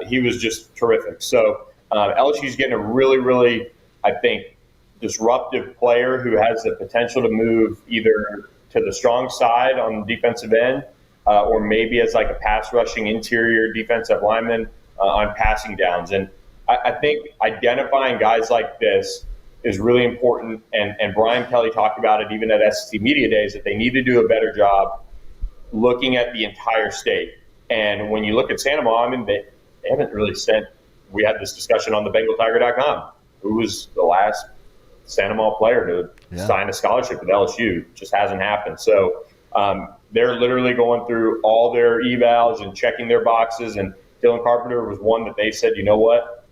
he was just terrific. So LSU's getting a really, really, I think, disruptive player who has the potential to move either to the strong side on the defensive end or maybe as like a pass rushing interior defensive lineman on passing downs. And I think identifying guys like this is really important. And Brian Kelly talked about it even at SEC Media Days, that they need to do a better job looking at the entire state. And when you look at Santa Maria, I mean, they haven't really sent – we had this discussion on the BengalTiger.com. Who was the last Santa Maria player to sign a scholarship with LSU? It just hasn't happened. So they're literally going through all their evals and checking their boxes. And Dylan Carpenter was one that they said, you know what?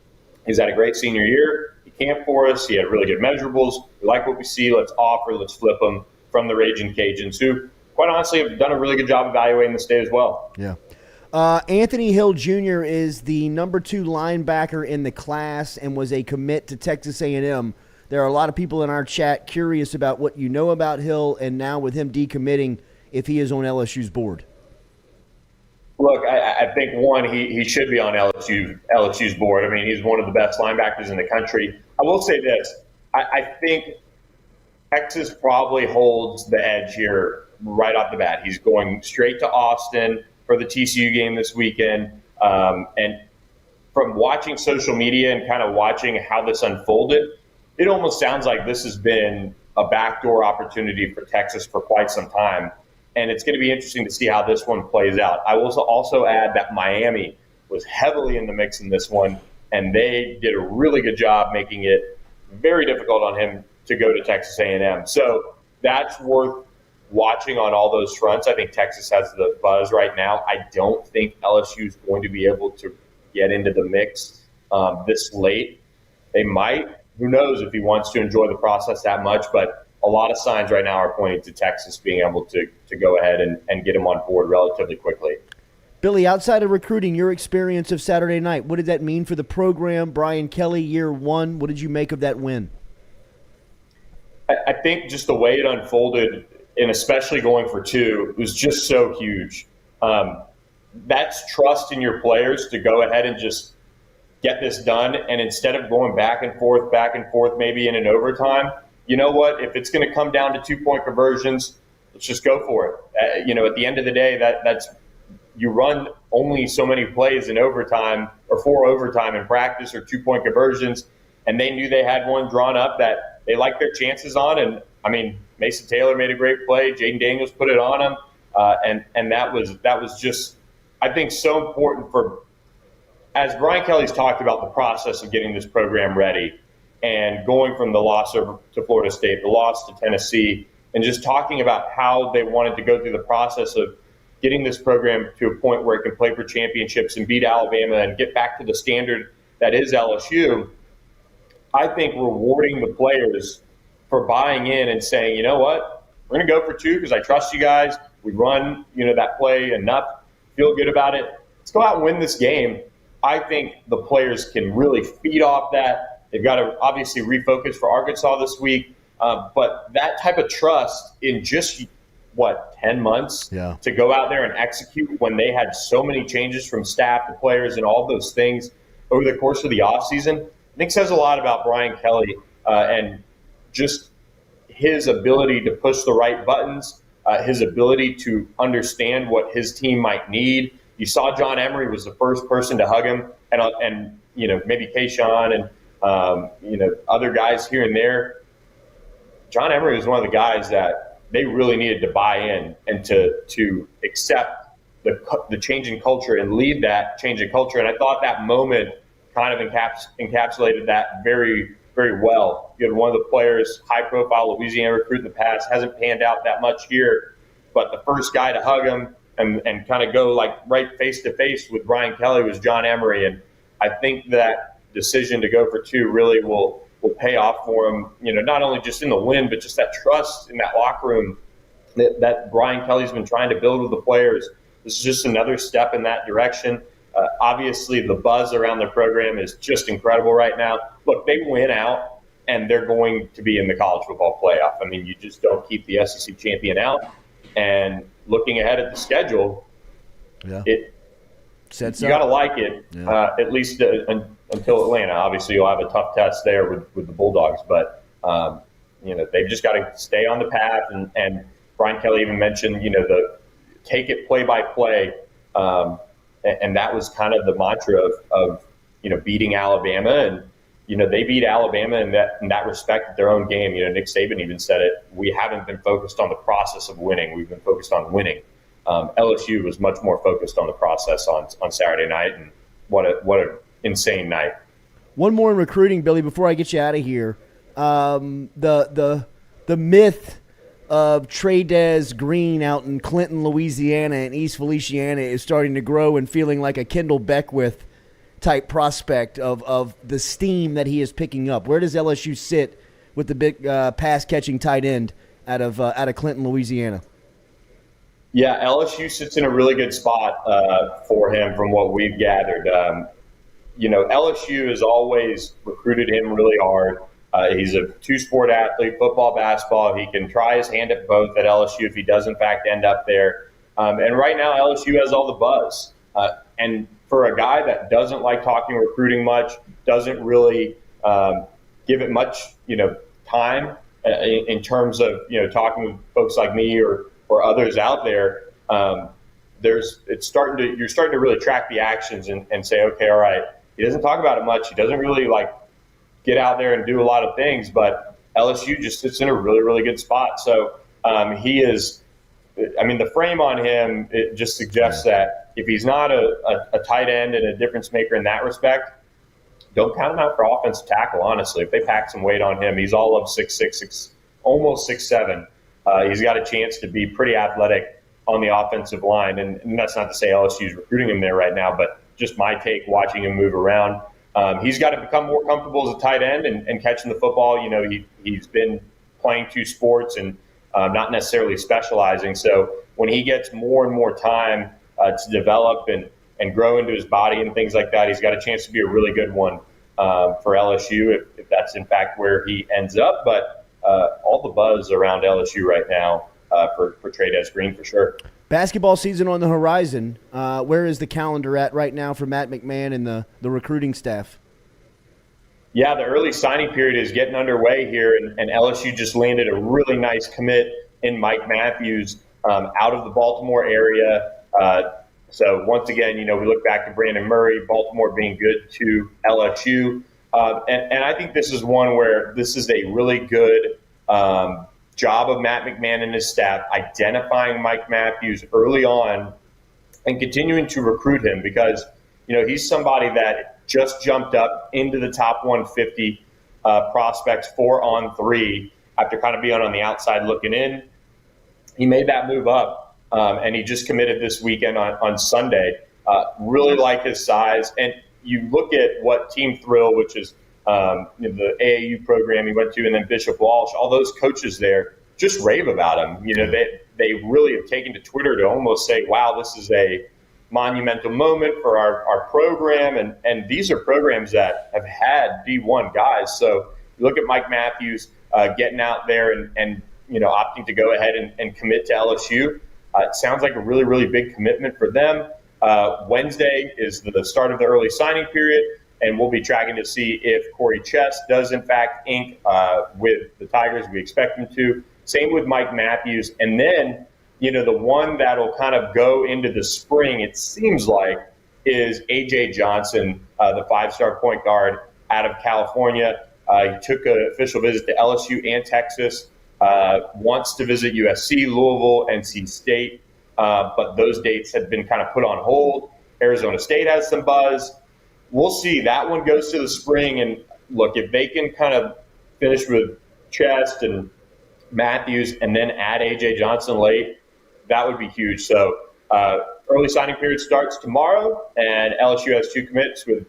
He's had a great senior year. He camped for us. He had really good measurables. We like what we see. Let's offer. Let's flip him from the Raging Cajuns, who, quite honestly, have done a really good job evaluating the state as well. Yeah. Anthony Hill Jr. is the number 2 linebacker in the class and was a commit to Texas A&M. There are a lot of people in our chat curious about what you know about Hill, and now with him decommitting, if he is on LSU's board. Look, I think, one, he should be on LSU's board. I mean, he's one of the best linebackers in the country. I will say this. I think Texas probably holds the edge here right off the bat. He's going straight to Austin for the TCU game this weekend. And from watching social media and kind of watching how this unfolded, it almost sounds like this has been a backdoor opportunity for Texas for quite some time. And it's going to be interesting to see how this one plays out. I will also add that Miami was heavily in the mix in this one, and they did a really good job making it very difficult on him to go to Texas A&M. So that's worth watching on all those fronts. I think Texas has the buzz right now. I don't think LSU is going to be able to get into the mix this late. They might. Who knows if he wants to enjoy the process that much, but a lot of signs right now are pointing to Texas being able to go ahead and get him on board relatively quickly. Billy, outside of recruiting, your experience of Saturday night, what did that mean for the program? Brian Kelly, year 1, what did you make of that win? I think just the way it unfolded, and especially going for 2, was just so huge. That's trust in your players to go ahead and just get this done. And instead of going back and forth, maybe in an overtime, you know what? If it's going to come down to 2-point conversions, let's just go for it. At the end of the day, that's you run only so many plays in overtime or for overtime in practice or 2-point conversions. And they knew they had one drawn up that they liked their chances on. And I mean, Mason Taylor made a great play. Jaden Daniels put it on him. And that was just, I think, so important for, as Brian Kelly's talked about the process of getting this program ready, and going from the loss to Florida State, the loss to Tennessee, and just talking about how they wanted to go through the process of getting this program to a point where it can play for championships and beat Alabama and get back to the standard that is LSU. I think rewarding the players for buying in and saying, you know what, we're going to go for 2 because I trust you guys. We run, that play enough, feel good about it. Let's go out and win this game. I think the players can really feed off that. They've got to obviously refocus for Arkansas this week. But that type of trust in just, 10 months to go out there and execute when they had so many changes from staff to players and all those things over the course of the offseason, I think says a lot about Brian Kelly and just his ability to push the right buttons, his ability to understand what his team might need. You saw John Emery was the first person to hug him, and maybe Kayshawn and other guys here and there. John Emery was one of the guys that they really needed to buy in and to accept the change in culture and lead that change in culture. And I thought that moment kind of encapsulated that very, very well. You had one of the players, high-profile Louisiana recruit in the past, hasn't panned out that much here, but the first guy to hug him and kind of go like right face-to-face with Brian Kelly was John Emery. And I think that decision to go for 2 really will pay off for him, not only just in the win, but just that trust in that locker room that Brian Kelly's been trying to build with the players. This is just another step in that direction. Obviously, the buzz around the program is just incredible right now. Look, they win out, and they're going to be in the college football playoff. I mean, you just don't keep the SEC champion out. And looking ahead at the schedule, you got to like it, at least until Atlanta. Obviously, you'll have a tough test there with the Bulldogs, but they've just got to stay on the path. And Brian Kelly even mentioned, the take it play by play, and that was kind of the mantra of beating Alabama. And they beat Alabama in that respect at their own game. Nick Saban even said it. We haven't been focused on the process of winning. We've been focused on winning. LSU was much more focused on the process on Saturday night, and what an insane night. One more in recruiting, Billy, before I get you out of here. The myth of Trey'Dez Green out in Clinton, Louisiana, and East Feliciana is starting to grow and feeling like a Kendall Beckwith type prospect of the steam that he is picking up. Where does LSU sit with the big pass-catching tight end out of Clinton, Louisiana? Yeah, LSU sits in a really good spot for him from what we've gathered. LSU has always recruited him really hard. He's a 2-sport athlete, football, basketball. He can try his hand at both at LSU if he does, in fact, end up there. And right now, LSU has all the buzz. And for a guy that doesn't like talking recruiting much, doesn't really give it much, time in terms of, talking with folks like me or others out there, you're starting to really track the actions and say, okay, all right, he doesn't talk about it much. He doesn't really get out there and do a lot of things, but LSU just sits in a really, really good spot. So he is, the frame on him, it just suggests that if he's not a tight end and a difference maker in that respect, don't count him out for offensive tackle, honestly. If they pack some weight on him, he's all of 6'6", almost 6'7". He's got a chance to be pretty athletic on the offensive line. And that's not to say LSU is recruiting him there right now, but just my take watching him move around. He's got to become more comfortable as a tight end and catching the football. He's been playing 2 sports and not necessarily specializing. So when he gets more and more time to develop and grow into his body and things like that, he's got a chance to be a really good one for LSU if that's in fact where he ends up. But all the buzz around LSU right now for Trey'Dez Green for sure. Basketball season on the horizon. Where is the calendar at right now for Matt McMahon and the recruiting staff? Yeah, the early signing period is getting underway here, and LSU just landed a really nice commit in Mike Matthews out of the Baltimore area. So once again, we look back to Brandon Murray, Baltimore being good to LSU. And I think this is one where this is a really good job of Matt McMahon and his staff identifying Mike Matthews early on and continuing to recruit him because, he's somebody that just jumped up into the top 150 prospects 4-on-3 after kind of being on the outside looking in. He made that move up, and he just committed this weekend on Sunday. Really like his size. And you look at what Team Thrill, which is the AAU program he went to, and then Bishop Walsh, all those coaches there just rave about him. They really have taken to Twitter to almost say, wow, this is a monumental moment for our program. And these are programs that have had D1 guys. So you look at Mike Matthews getting out there and opting to go ahead and commit to LSU. It sounds like a really, really big commitment for them. Wednesday is the start of the early signing period, and we'll be tracking to see if Corey Chess does, in fact, ink with the Tigers. We expect him to. Same with Mike Matthews. And then, the one that'll kind of go into the spring, it seems like, is A.J. Johnson, the 5-star point guard out of California. He took an official visit to LSU and Texas, wants to visit USC, Louisville, NC State, but those dates have been kind of put on hold. Arizona State has some buzz. We'll see. That one goes to the spring, and look, if they can kind of finish with Chest and Matthews and then add A.J. Johnson late, that would be huge. So early signing period starts tomorrow, and LSU has 2 commits with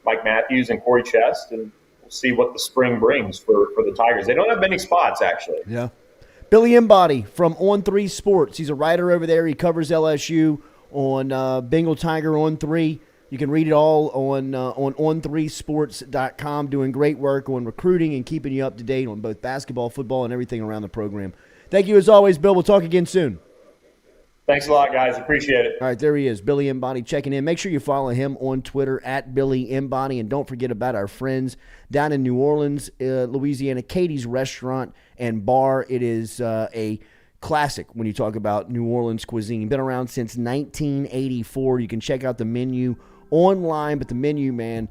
Mike Matthews and Corey Chest, and we'll see what the spring brings for the Tigers. They don't have many spots, actually. Yeah. Billy Embody from On3 Sports. He's a writer over there. He covers LSU on Bengal Tiger On 3. You can read it all on on3sports.com, doing great work on recruiting and keeping you up to date on both basketball, football, and everything around the program. Thank you as always, Bill. We'll talk again soon. Thanks a lot, guys. Appreciate it. All right, there he is, Billy Embody checking in. Make sure you follow him on Twitter at Billy Embody, and don't forget about our friends down in New Orleans, Louisiana, Katie's Restaurant and Bar. It is a classic when you talk about New Orleans cuisine. Been around since 1984. You can check out the menu online, but the menu, man,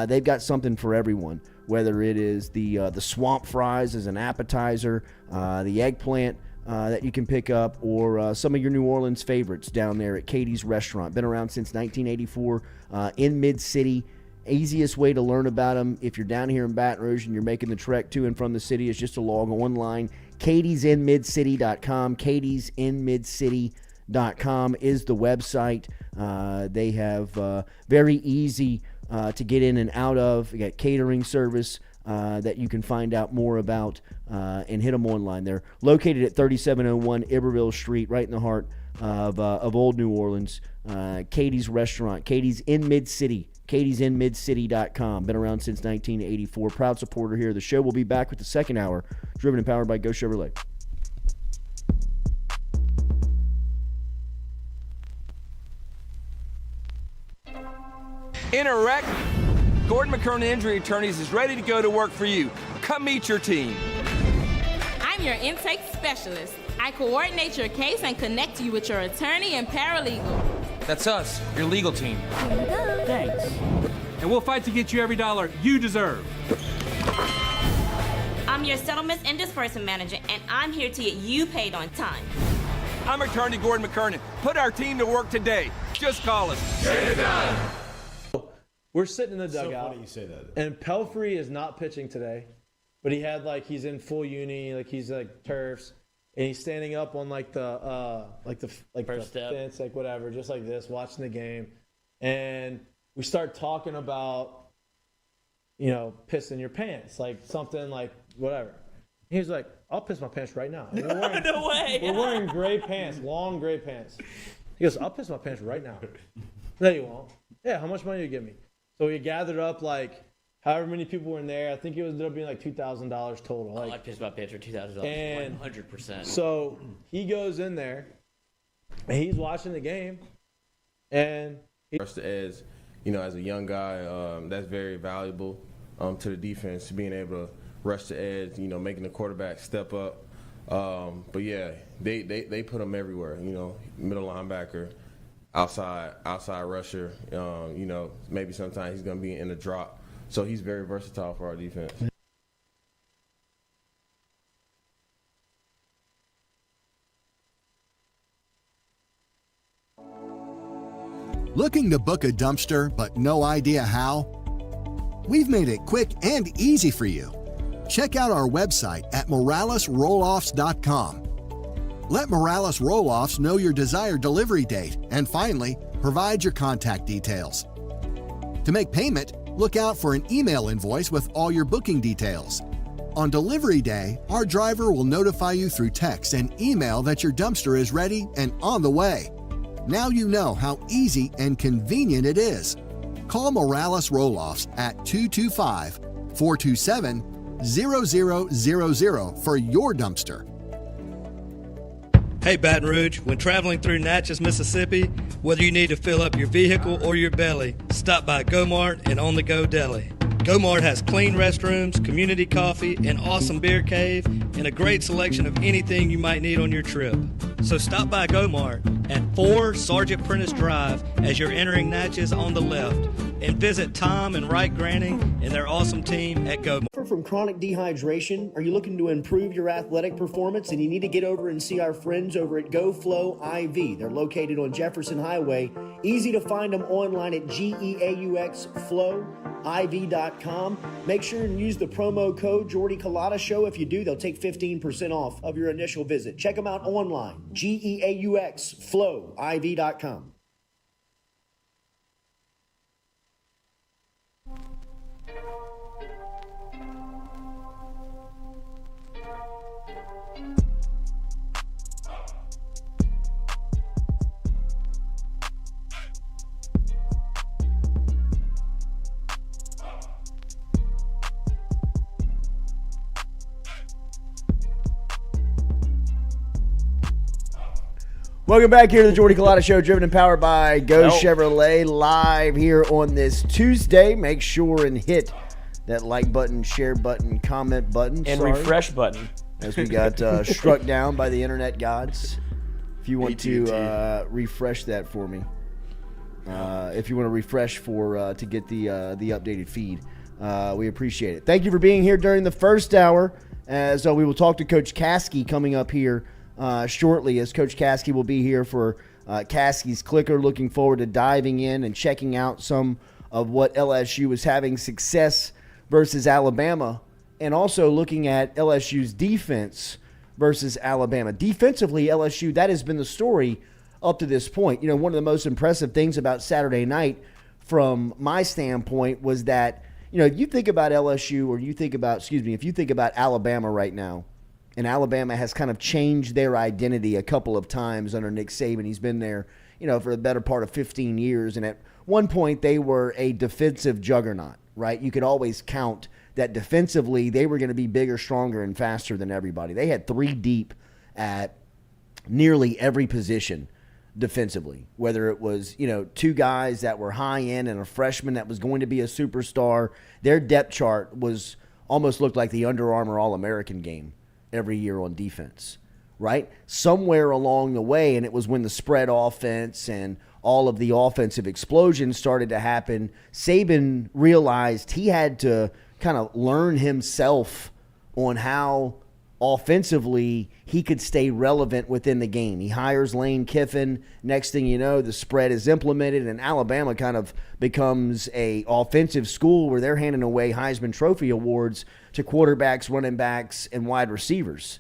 they've got something for everyone. Whether it is the swamp fries as an appetizer, the eggplant that you can pick up, or some of your New Orleans favorites down there at Katie's Restaurant. Been around since 1984 in Mid-City. Easiest way to learn about them if you're down here in Baton Rouge and you're making the trek to and from the city is just to log online. katiesinmidcity.com. katiesinmidcity.com is the website. They have very easy to get in and out of. You got catering service that you can find out more about and hit them online. They're located at 3701 Iberville Street, right in the heart of Old New Orleans. Katie's Restaurant, Katie's in Mid-City, katiesinmidcity.com. Been around since 1984. Proud supporter here. The show will be back with the second hour, driven and powered by Go Chevrolet. In a wreck, Gordon McKernan Injury Attorneys is ready to go to work for you. Come meet your team. I'm your intake specialist. I coordinate your case and connect you with your attorney and paralegal. That's us, your legal team. Thanks. And we'll fight to get you every dollar you deserve. I'm your settlements and disbursement manager, and I'm here to get you paid on time. I'm attorney Gordon McKernan. Put our team to work today. Just call us. Get it done. We're sitting in the dugout. So funny you say that. And Pelfrey is not pitching today, but he's in full uni, he's turfs, and he's standing up on the fence, whatever, just like this, watching the game. And we start talking about, pissing your pants, something whatever. He's like, I'll piss my pants right now. No way. We're wearing gray pants, long gray pants. He goes, I'll piss my pants right now. No, you won't. Yeah, how much money do you give me? So we gathered up however many people were in there. I think it ended up being $2,000 total. I pissed my pants for $2,000. 100%. So he goes in there and he's watching the game, and rush the edge, as a young guy, that's very valuable to the defense, being able to rush the edge, making the quarterback step up. But yeah, they put him everywhere. Middle linebacker, outside rusher. Maybe sometimes he's going to be in the drop. So he's very versatile for our defense. Looking to book a dumpster but no idea how? We've made it quick and easy for you. Check out our website at moralesrolloffs.com. Let Morales Roll-Offs know your desired delivery date, and finally, provide your contact details. To make payment, look out for an email invoice with all your booking details. On delivery day, our driver will notify you through text and email that your dumpster is ready and on the way. Now you know how easy and convenient it is. Call Morales Roll-Offs at 225-427-0000 for your dumpster. Hey Baton Rouge, when traveling through Natchez, Mississippi, whether you need to fill up your vehicle or your belly, stop by Go-Mart and On The Go Deli. Go-Mart has clean restrooms, community coffee, an awesome beer cave, and a great selection of anything you might need on your trip. So stop by Go-Mart at 4 Sergeant Prentice Drive as you're entering Natchez on the left, and visit Tom and Wright Granning and their awesome team at Go-Mart. From chronic dehydration? Are you looking to improve your athletic performance and you need to get over and see our friends over at GoFlow IV? They're located on Jefferson Highway. Easy to find them online at GEAUXFlowIV.com. Make sure and use the promo code Jordy Culotta Show. If you do, they'll take 15% off of your initial visit. Check them out online, GEAUXFlowIV.com. Welcome back here to the Jordy Culotta Show, driven and powered by Go Chevrolet, live here on this Tuesday. Make sure and hit that like button, share button, comment button. And refresh button. As we got struck down by the internet gods. If you want to refresh that for me. If you want to refresh to get the updated feed, we appreciate it. Thank you for being here during the first hour, as we will talk to Coach Caskey coming up here shortly, as Coach Caskey will be here for Caskey's Clicker. Looking forward to diving in and checking out some of what LSU is having success versus Alabama, and also looking at LSU's defense versus Alabama. Defensively, LSU, that has been the story up to this point. You know, one of the most impressive things about Saturday night from my standpoint was that, you know, you think about LSU, or if you think about Alabama right now, and Alabama has kind of changed their identity a couple of times under Nick Saban. He's been there, you know, for the better part of 15 years. And at one point, they were a defensive juggernaut, right? You could always count that defensively they were going to be bigger, stronger, and faster than everybody. They had 3 deep at nearly every position defensively, whether it was, you know, 2 guys that were high end and a freshman that was going to be a superstar. Their depth chart was almost looked like the Under Armour All-American game every year on defense, right? Somewhere along the way, and it was when the spread offense and all of the offensive explosions started to happen, Saban realized he had to kind of learn himself on how offensively he could stay relevant within the game. He hires Lane Kiffin. Next thing you know, the spread is implemented, and Alabama kind of becomes a offensive school where they're handing away Heisman Trophy awards to quarterbacks, running backs, and wide receivers.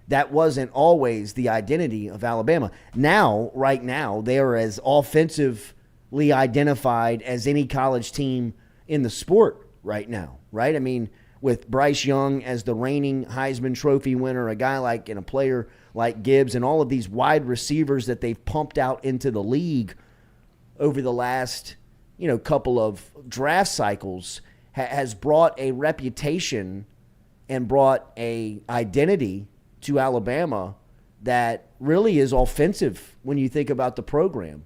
That wasn't always the identity of Alabama. Now, right now, they are as offensively identified as any college team in the sport right now, right? I mean, with Bryce Young as the reigning Heisman Trophy winner, a guy like, and a player like Gibbs, and all of these wide receivers that they've pumped out into the league over the last, you know, couple of draft cycles, has brought a reputation and brought a identity to Alabama that really is offensive when you think about the program.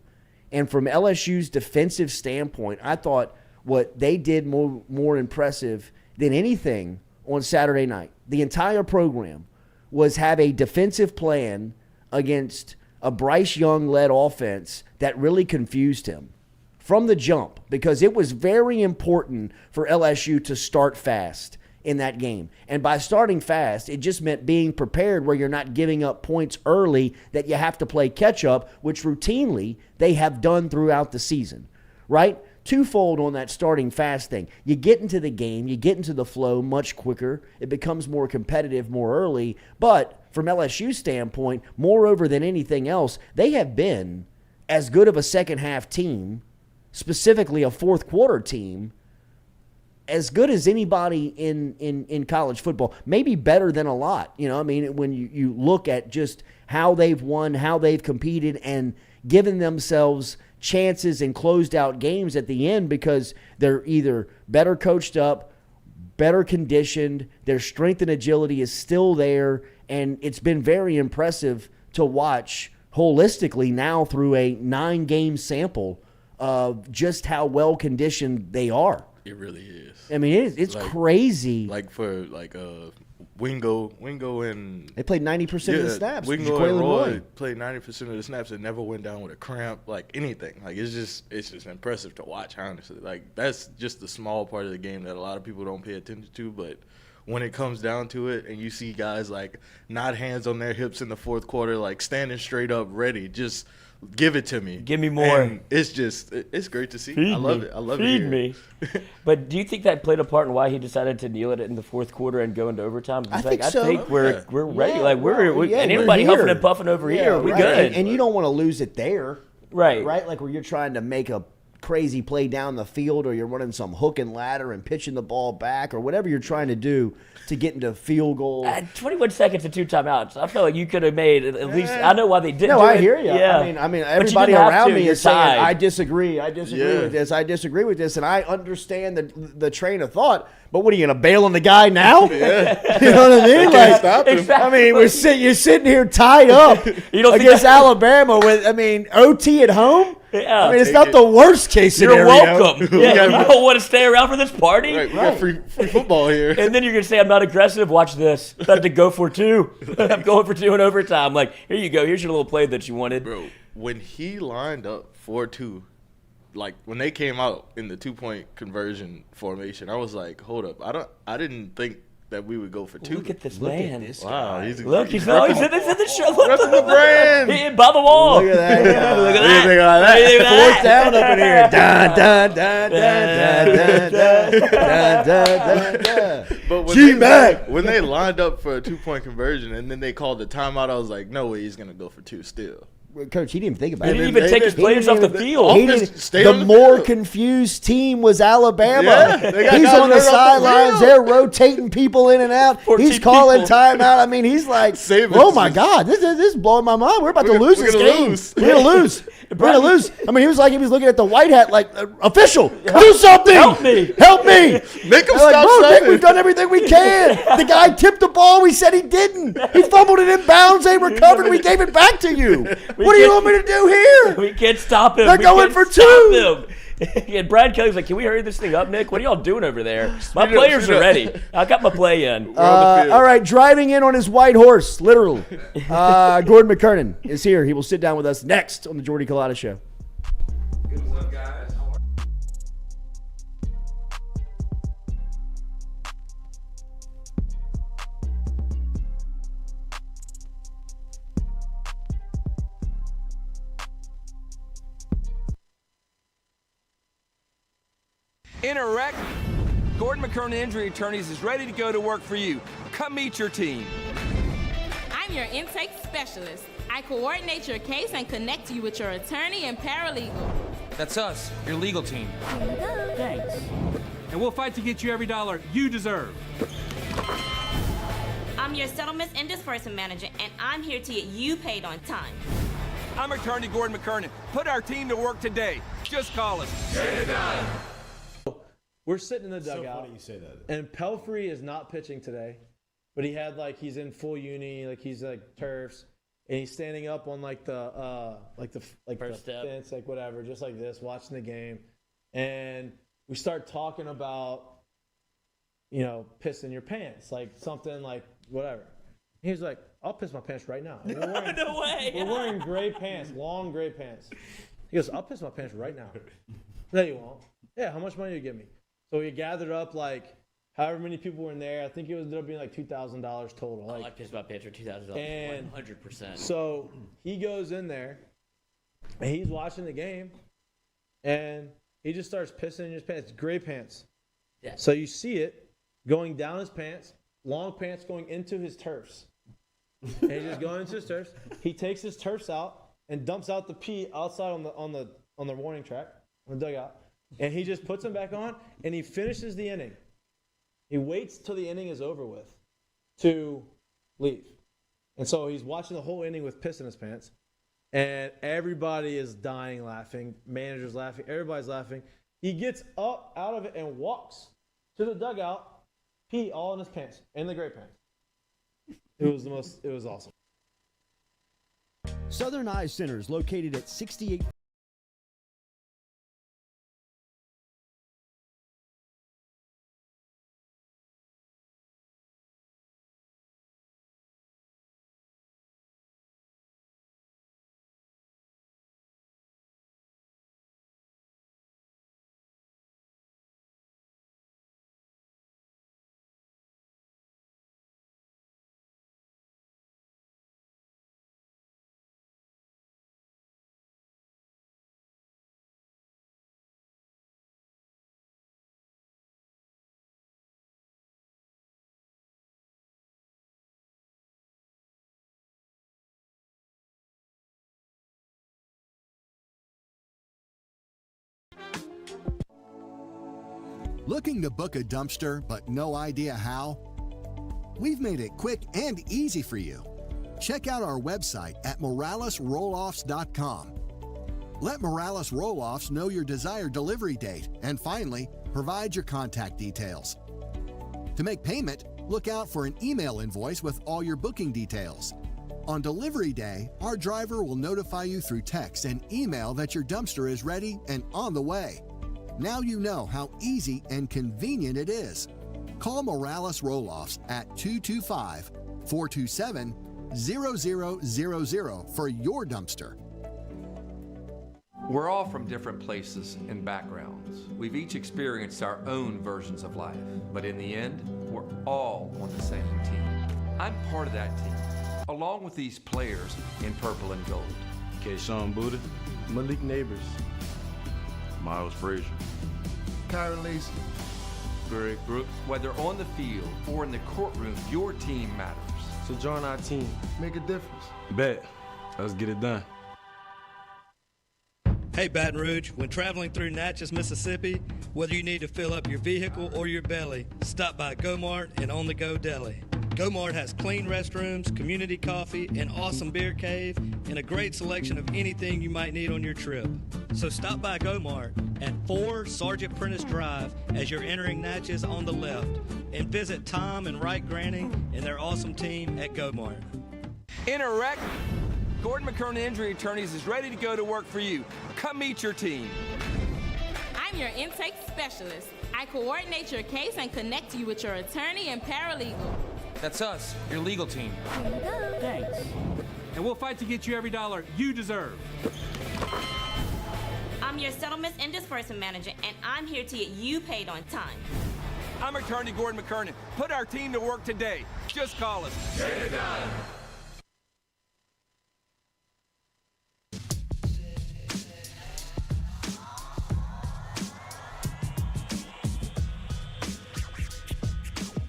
And from LSU's defensive standpoint, I thought what they did more impressive than anything on Saturday night, the entire program, was have a defensive plan against a Bryce Young-led offense that really confused him from the jump, because it was very important for LSU to start fast in that game. And by starting fast, it just meant being prepared where you're not giving up points early that you have to play catch-up, which routinely they have done throughout the season, right? twofold on that starting fast thing. You get into the game, you get into the flow much quicker. It becomes more competitive more early. But from LSU's standpoint, moreover than anything else, they have been as good of a second half team, specifically a fourth quarter team, as good as anybody in college football, maybe better than a lot. You know, I mean, when you look at just how they've won, how they've competed, and given themselves chances and closed out games at the end because they're either better coached up, better conditioned, their strength and agility is still there, and it's been very impressive to watch holistically now through a 9-game sample of just how well conditioned they are. It really is. I mean, it's like, crazy. Like for Wingo and they played 90% of the snaps. Wingo and Roy played 90% of the snaps and never went down with a cramp, like anything. Like it's just impressive to watch, honestly. Like that's just the small part of the game that a lot of people don't pay attention to, but when it comes down to it and you see guys like not hands on their hips in the fourth quarter, like standing straight up ready, just give it to me. Give me more. And it's great to see. I love it. I love it. Feed me. But do you think that played a part in why he decided to kneel it in the fourth quarter and go into overtime? I think so. I think we're ready. Yeah, like we're and anybody huffing and puffing over here, we right. good. And you don't want to lose it there. Right. Right? Like where you're trying to make a crazy play down the field or you're running some hook and ladder and pitching the ball back or whatever you're trying to do to get into field goal. 21 seconds and 2 timeouts. I feel like you could have made at least. I know why they didn't. No, do I it. hear you. Yeah. I mean, everybody around me is saying, I disagree. I disagree Yeah. with this. I disagree with this, and I understand the train of thought. But what are you gonna bail on the guy now? Yeah. You know what I mean? Can't stop him. Exactly. I mean, you're sitting here tied up You don't think against that- Alabama with, OT at home. Yeah. I mean, it's Take not it. the worst case You're scenario. welcome. Yeah, you don't want to stay around for this party. Right, we got free football here. And then you're gonna say I'm not aggressive. Watch this. I'm about to go for 2. I'm going for 2 in overtime. Like, here you go. Here's your little play that you wanted. Bro, when he lined up 4-2, like when they came out in the 2-point conversion formation, I was like, hold up. I didn't think that we would go for 2. Look at this man. Wow, Look, he's in repping the show. Look repping the brand. He by the wall. Look at that. Yeah. Look at What do you think that. about What do you think about Fourth down up in here. Dun, dun, dun, dun, dun, dun, dun, dun, dun. But G-Mac. when they lined up for a 2-point conversion and then they called the timeout, I was like, no way he's going to go for 2 still. Coach, he didn't even think about He it. didn't even take his players off the field. He didn't, Stay the on the more field. confused team was Alabama. Yeah, they got He's guys on the right off the sidelines. field. They're rotating people in and out. 14 He's calling people. timeout. I mean, he's like, Save it. oh, my God, this is blowing my mind. We're about to lose we're this gonna game. lose. We're going to lose. We're going to lose. I mean, he was looking at the white hat like, official, do something. Help me. Help me. Make him They're stop like, bro, Nick, something. we've done everything we can. The guy tipped the ball. We said he didn't. He fumbled it in bounds. They recovered. We gave it back to you. What do you want me to do here? We can't stop him. They're We going can't for stop him. And Brad Kelly's like, can we hurry this thing up, Nick? What are y'all doing over there? My players are ready. I got my play in. All right, driving in on his white horse, literally. Gordon McKernan is here. He will sit down with us next on the Jordy Culotta Show. What's up, guys? In a wreck, Gordon McKernan Injury Attorneys is ready to go to work for you. Come meet your team. I'm your intake specialist. I coordinate your case and connect you with your attorney and paralegal. That's us, your legal team. Thanks. And we'll fight to get you every dollar you deserve. I'm your settlements and disbursement manager, and I'm here to get you paid on time. I'm attorney Gordon McKernan. Put our team to work today. Just call us. Get it done. We're sitting in the dugout. So funny you say that. And Pelfrey is not pitching today, but he's in full uni, he's turfs, and he's standing up on the First step. fence, whatever, just like this, watching the game. And we start talking about, pissing your pants, something whatever. He was like, I'll piss my pants right now. We're wearing, No way. We're wearing gray pants, long gray pants. He goes, I'll piss my pants right now. No, you won't. Yeah, how much money do you give me? So we gathered up however many people were in there. I think it ended up being $2,000 total. I pissed my pants for $2,000. And 100%. So he goes in there and he's watching the game, and he just starts pissing in his pants. Gray pants. Yeah. So you see it going down his pants, long pants going into his turfs. And he's just going into his turfs. He takes his turfs out and dumps out the pee outside on the warning track, on the dugout. And he just puts them back on, and he finishes the inning. He waits till the inning is over with to leave. And so he's watching the whole inning with piss in his pants. And everybody is dying laughing. Manager's laughing. Everybody's laughing. He gets up out of it and walks to the dugout, pee all in his pants, in the gray pants. It was awesome. Southern Eye Center is located at 68. Looking to book a dumpster but no idea how? We've made it quick and easy for you. Check out our website at moralesrolloffs.com. Let Morales Roll-Offs know your desired delivery date, and finally, provide your contact details. To make payment, look out for an email invoice with all your booking details. On delivery day, our driver will notify you through text and email that your dumpster is ready and on the way. Now you know how easy and convenient it is. Call Morales Roll-Offs at 225-427-0000 for your dumpster. We're all from different places and backgrounds. We've each experienced our own versions of life, but in the end, we're all on the same team. I'm part of that team, along with these players in purple and gold. Kayshawn Buddha, Malik Neighbors, Miles Frazier, Kyron Lacy, Greg Brooks. Whether on the field or in the courtroom, your team matters. So join our team. Make a difference. Bet. Let's get it done. Hey Baton Rouge, when traveling through Natchez, Mississippi, whether you need to fill up your vehicle or your belly, stop by Go-Mart and On The Go Deli. Go-Mart has clean restrooms, community coffee, an awesome beer cave, and a great selection of anything you might need on your trip. So stop by Go-Mart at 4 Sergeant Prentice Drive as you're entering Natchez on the left, and visit Tom and Wright Granning and their awesome team at Go-Mart. In a wreck, Gordon McKernan Injury Attorneys is ready to go to work for you. Come meet your team. I'm your intake specialist. I coordinate your case and connect you with your attorney and paralegal. That's us, your legal team. Thanks. And we'll fight to get you every dollar you deserve. I'm your settlements and disbursement manager, and I'm here to get you paid on time. I'm attorney Gordon McKernan. Put our team to work today. Just call us. Get it done.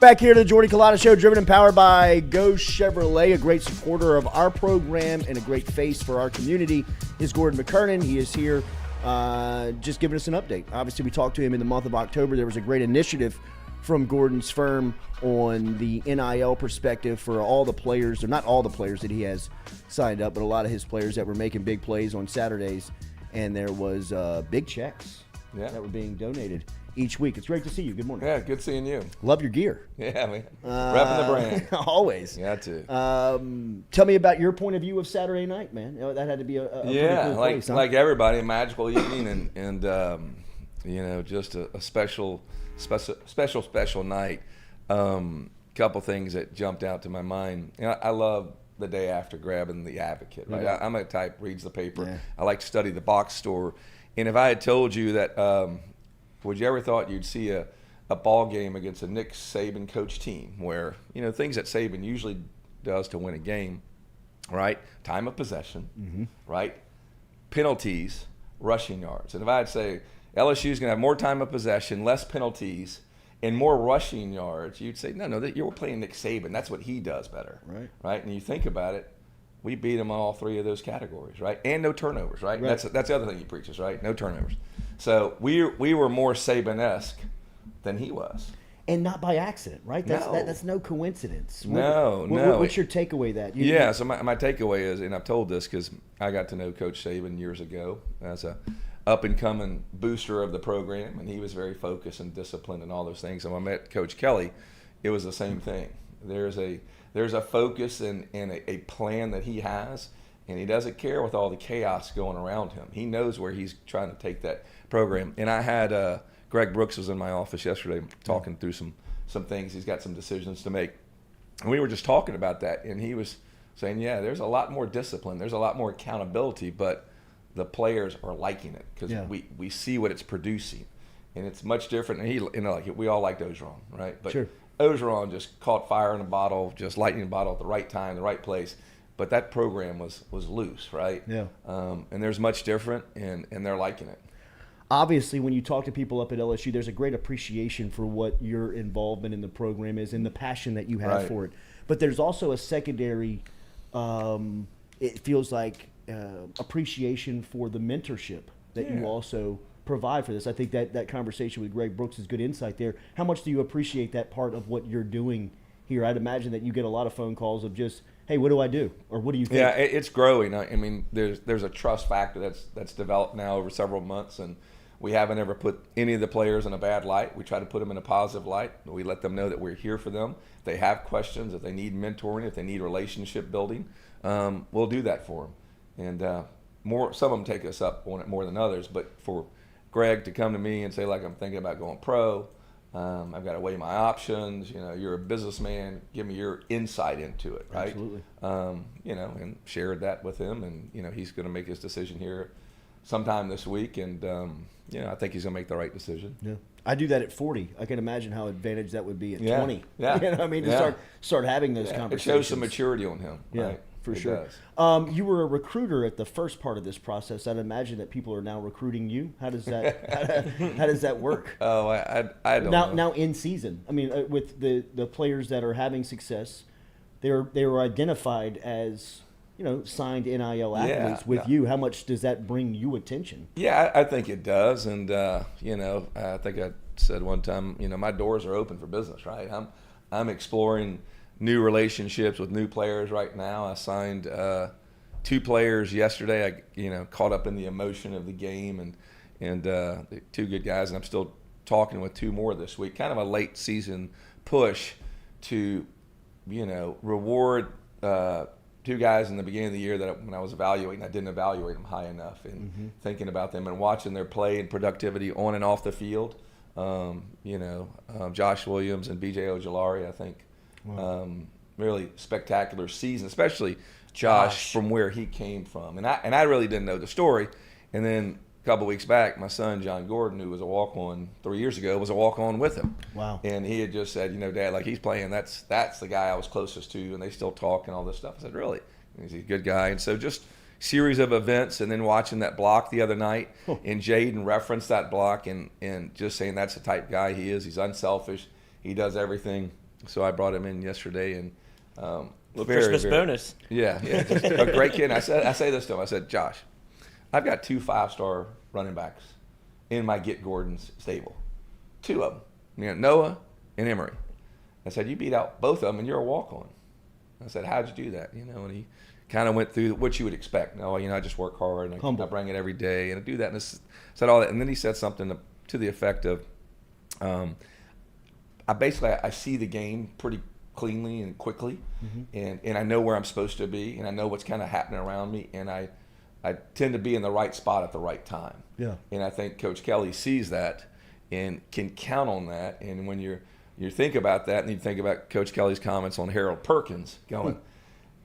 Back here to the Jordy Culotta Show, driven and powered by Go Chevrolet, a great supporter of our program and a great face for our community is Gordon McKernan. He is here just giving us an update. Obviously, we talked to him in the month of October. There was a great initiative from Gordon's firm on the NIL perspective for all the players, or not all the players that he has signed up, but a lot of his players that were making big plays on Saturdays. And there was big checks that were being donated each week. It's great to see you. Good morning. Yeah, good seeing you. Love your gear. Yeah, man. Repping the brand. Always. Got to. Tell me about your point of view of Saturday night, man. That had to be a pretty cool place, huh? Like everybody, a magical evening and you know, just a special night. Couple things that jumped out to my mind. You know, I love the day after grabbing the Advocate. Right? Yeah. I'm a type reads the paper. Yeah. I like to study the box score. And if I had told you that, would you ever thought you'd see a ball game against a Nick Saban coach team where, you know, things that Saban usually does to win a game, right? Time of possession, right? Penalties, rushing yards. And if I'd say, LSU is going to have more time of possession, less penalties, and more rushing yards. You'd say, no, you're playing Nick Saban. That's what he does better. Right? And you think about it, we beat him on all three of those categories, right? And no turnovers, right? That's the other thing he preaches, right? No turnovers. So we were more Saban-esque than he was. And not by accident, right? That's no coincidence. No. What's your takeaway that? So my takeaway is, and I've told this because I got to know Coach Saban years ago as a up-and-coming booster of the program, and he was very focused and disciplined and all those things. And when I met Coach Kelly, it was the same thing. There's a focus and a plan that he has, and he doesn't care with all the chaos going around him. He knows where he's trying to take that program. And I had Greg Brooks was in my office yesterday talking through some things. He's got some decisions to make. And we were just talking about that, and he was saying, yeah, there's a lot more discipline. There's a lot more accountability, but the players are liking it because we see what it's producing. And it's much different. And we all liked Ogeron, right? But sure. Ogeron just caught fire in a bottle, just lightning in a bottle at the right time, the right place. But that program was loose, right? Yeah. And there's much different, and they're liking it. Obviously, when you talk to people up at LSU, there's a great appreciation for what your involvement in the program is and the passion that you have for it. But there's also a secondary, it feels like, appreciation for the mentorship that you also provide for this. I think that conversation with Greg Brooks is good insight there. How much do you appreciate that part of what you're doing here? I'd imagine that you get a lot of phone calls of just, hey, what do I do? Or what do you think? Yeah, it's growing. I mean, there's a trust factor that's developed now over several months, and we haven't ever put any of the players in a bad light. We try to put them in a positive light. We let them know that we're here for them. If they have questions, if they need mentoring, if they need relationship building, we'll do that for them. And some of them take us up on it more than others. But for Greg to come to me and say, like, I'm thinking about going pro, I've got to weigh my options. You're a businessman. Give me your insight into it, right? Absolutely. And shared that with him, and he's going to make his decision here sometime this week, and I think he's going to make the right decision. Yeah, I do that at 40. I can imagine how advantage that would be at 20. Yeah, you know what I mean, to start having those conversations. It shows some maturity on him. Yeah, right? for It sure. does. You were a recruiter at the first part of this process. I'd imagine that people are now recruiting you. How does that how does that work? Oh, I don't know. Now in season. I mean, with the players that are having success, they were identified as signed NIL athletes with you. How much does that bring you attention? Yeah, I think it does, and I think I said one time, my doors are open for business. Right, I'm exploring new relationships with new players right now. I signed 2 players yesterday. I caught up in the emotion of the game, and 2 good guys, and I'm still talking with 2 more this week. Kind of a late season push to reward 2 guys in the beginning of the year that when I was evaluating, I didn't evaluate them high enough, and thinking about them and watching their play and productivity on and off the field. Josh Williams and B.J. Ojolari, I think. Wow. Really spectacular season, especially Josh from where he came from. And I really didn't know the story. And then a couple weeks back, my son, John Gordon, who was a walk-on 3 years ago, was a walk-on with him. Wow. And he had just said, Dad, like he's playing, that's the guy I was closest to, and they still talk and all this stuff. I said, really? And he's a good guy. And so just series of events, and then watching that block the other night, and Jaden referenced that block and just saying that's the type of guy he is. He's unselfish. He does everything. So I brought him in yesterday, and Christmas bonus. Yeah, just a great kid. And I say this to him. I said, Josh, I've got 2 5-star running backs in my Get Gordon's stable. 2 of them, Noah and Emory. I said, you beat out both of them, and you're a walk-on. I said, how'd you do that? And he kind of went through what you would expect. No, I just work hard, and I bring it every day, and I do that. And I said all that, and then he said something to the effect of, I see the game pretty cleanly and quickly, and I know where I'm supposed to be, and I know what's kind of happening around me, and I tend to be in the right spot at the right time. Yeah. And I think Coach Kelly sees that and can count on that. And when you think about that, and you think about Coach Kelly's comments on Harold Perkins, going,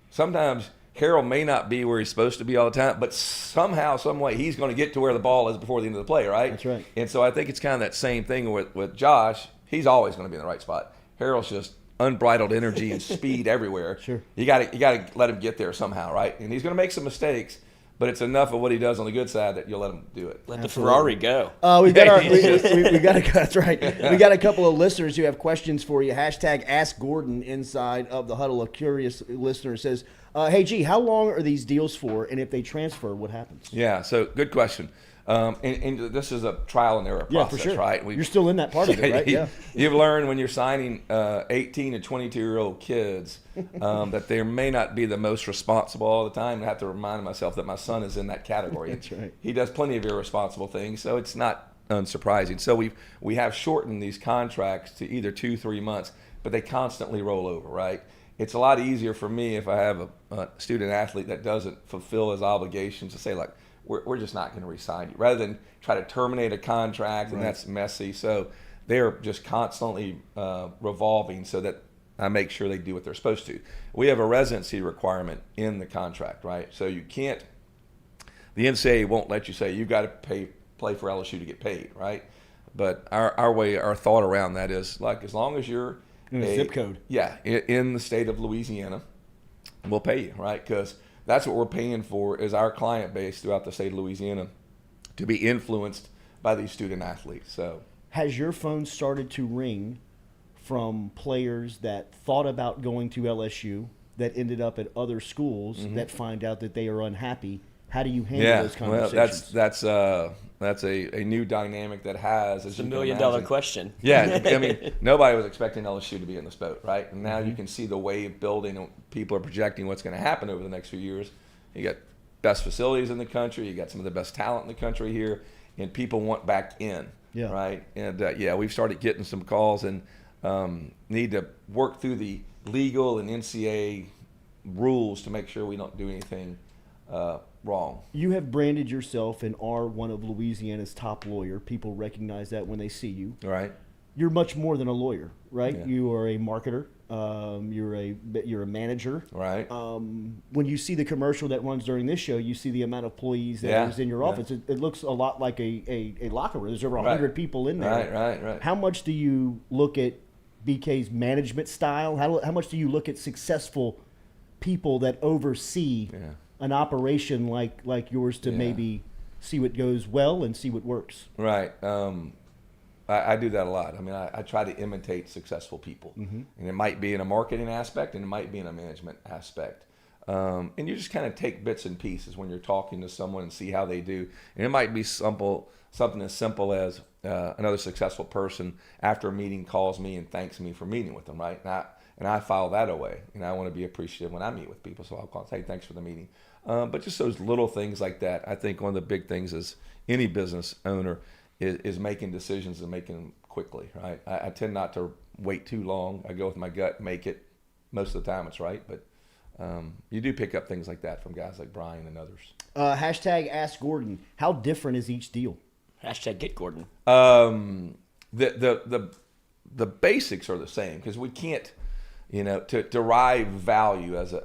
sometimes Harold may not be where he's supposed to be all the time, but somehow, some way, he's going to get to where the ball is before the end of the play, right? That's right. And so I think it's kind of that same thing with Josh. He's always going to be in the right spot. Harold's just unbridled energy and speed everywhere. Sure. You got to let him get there somehow, right? And he's going to make some mistakes, but it's enough of what he does on the good side that you'll let him do it. Let the Ferrari go. We've got we got that's right. We got a couple of listeners who have questions for you. Hashtag Ask Gordon inside of the huddle. A curious listener says, "Hey G, how long are these deals for? And if they transfer, what happens?" Yeah, so good question. And this is a trial and error process, Yeah, for sure. right? You're still in that part of it, right? Yeah. You've learned when you're signing 18 and 22-year-old kids that they may not be the most responsible all the time. I have to remind myself that my son is in that category. That's right. He does plenty of irresponsible things, so it's not unsurprising. So we have shortened these contracts to either 2-3 months, but they constantly roll over, right? It's a lot easier for me if I have a student athlete that doesn't fulfill his obligations to say, like, we're just not going to re-sign you, rather than try to terminate a contract, and that's messy. So they're just constantly revolving so that I make sure they do what they're supposed to. We have a residency requirement in the contract, right? So you can't, the NCAA won't let you say you've got to play for LSU to get paid, right? But our thought around that is, like, as long as you're in a zip code. Yeah, in the state of Louisiana, we'll pay you, right? Because that's what we're paying for, is our client base throughout the state of Louisiana to be influenced by these student athletes. So, has your phone started to ring from players that thought about going to LSU that ended up at other schools that find out that they are unhappy? How do you handle those conversations? Well, that's a new dynamic that has. It's a $1 million question. Yeah, I mean, nobody was expecting LSU to be in this boat, right? And now you can see the wave building, and people are projecting what's going to happen over the next few years. You got best facilities in the country, you got some of the best talent in the country here, and people want back in, right? And we've started getting some calls and need to work through the legal and NCAA rules to make sure we don't do anything wrong. You have branded yourself and are one of Louisiana's top lawyer. People recognize that when they see you. Right. You're much more than a lawyer, right? Yeah. You are a marketer. You're a manager. Right. When you see the commercial that runs during this show, you see the amount of employees that is in your office. It looks a lot like a locker room. There's over 100 people in there. Right. How much do you look at BK's management style? How much do you look at successful people that oversee an operation like yours to maybe see what goes well and see what works? Right. I do that a lot. I mean, I try to imitate successful people. And it might be in a marketing aspect, and it might be in a management aspect. And you just kind of take bits and pieces when you're talking to someone and see how they do. And it might be something as simple as another successful person after a meeting calls me and thanks me for meeting with them, right? And I file that away. And I want to be appreciative when I meet with people. So I'll call and say, thanks for the meeting. But just those little things like that. I think one of the big things is any business owner is making decisions and making them quickly, right? I tend not to wait too long. I go with my gut, make it. Most of the time it's right, but you do pick up things like that from guys like Brian and others. Hashtag Ask Gordon. How different is each deal? Hashtag Get Gordon. The basics are the same, because we can't, to derive value as a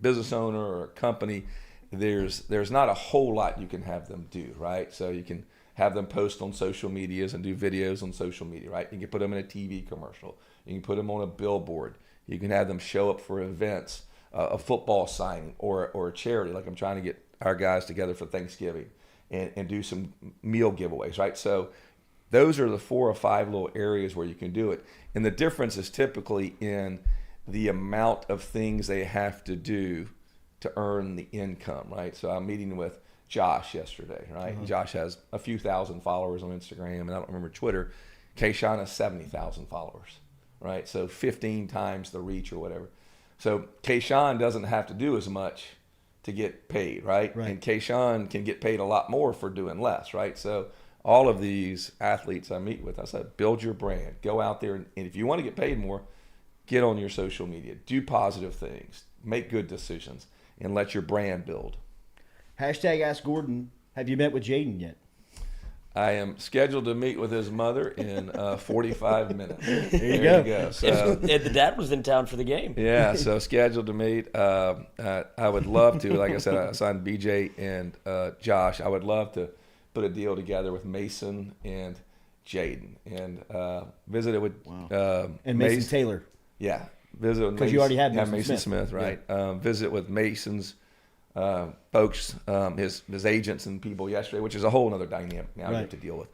business owner or a company. There's not a whole lot you can have them do, right? So you can have them post on social medias and do videos on social media, right? You can put them in a TV commercial. You can put them on a billboard. You can have them show up for events, a football signing or a charity. Like I'm trying to get our guys together for Thanksgiving and do some meal giveaways, right? So those are the 4 or 5 little areas where you can do it. And the difference is typically in the amount of things they have to do to earn the income, right? So I'm meeting with Josh yesterday, right? Josh has a few thousand followers on Instagram, and I don't remember Twitter. Kayshawn has 70,000 followers, right? So 15 times the reach or whatever. So Kayshawn doesn't have to do as much to get paid, right? And Kayshawn can get paid a lot more for doing less, right? So all of these athletes I meet with, I said, build your brand. Go out there, and if you want to get paid more, get on your social media. Do positive things. Make good decisions. And let your brand build. Hashtag Ask Gordon. Have you met with Jaden yet? I am scheduled to meet with his mother in 45 minutes. There you go. So, and the dad was in town for the game. Yeah, so scheduled to meet. I would love to. Like I said, I signed BJ and Josh. I would love to put a deal together with Mason and Jaden and visited with and Mason Taylor. Yeah. Visit with because you already had Mason Smith, right? Yeah. Visit with Mason's folks, his agents and people yesterday, which is a whole other dynamic now you have to deal with.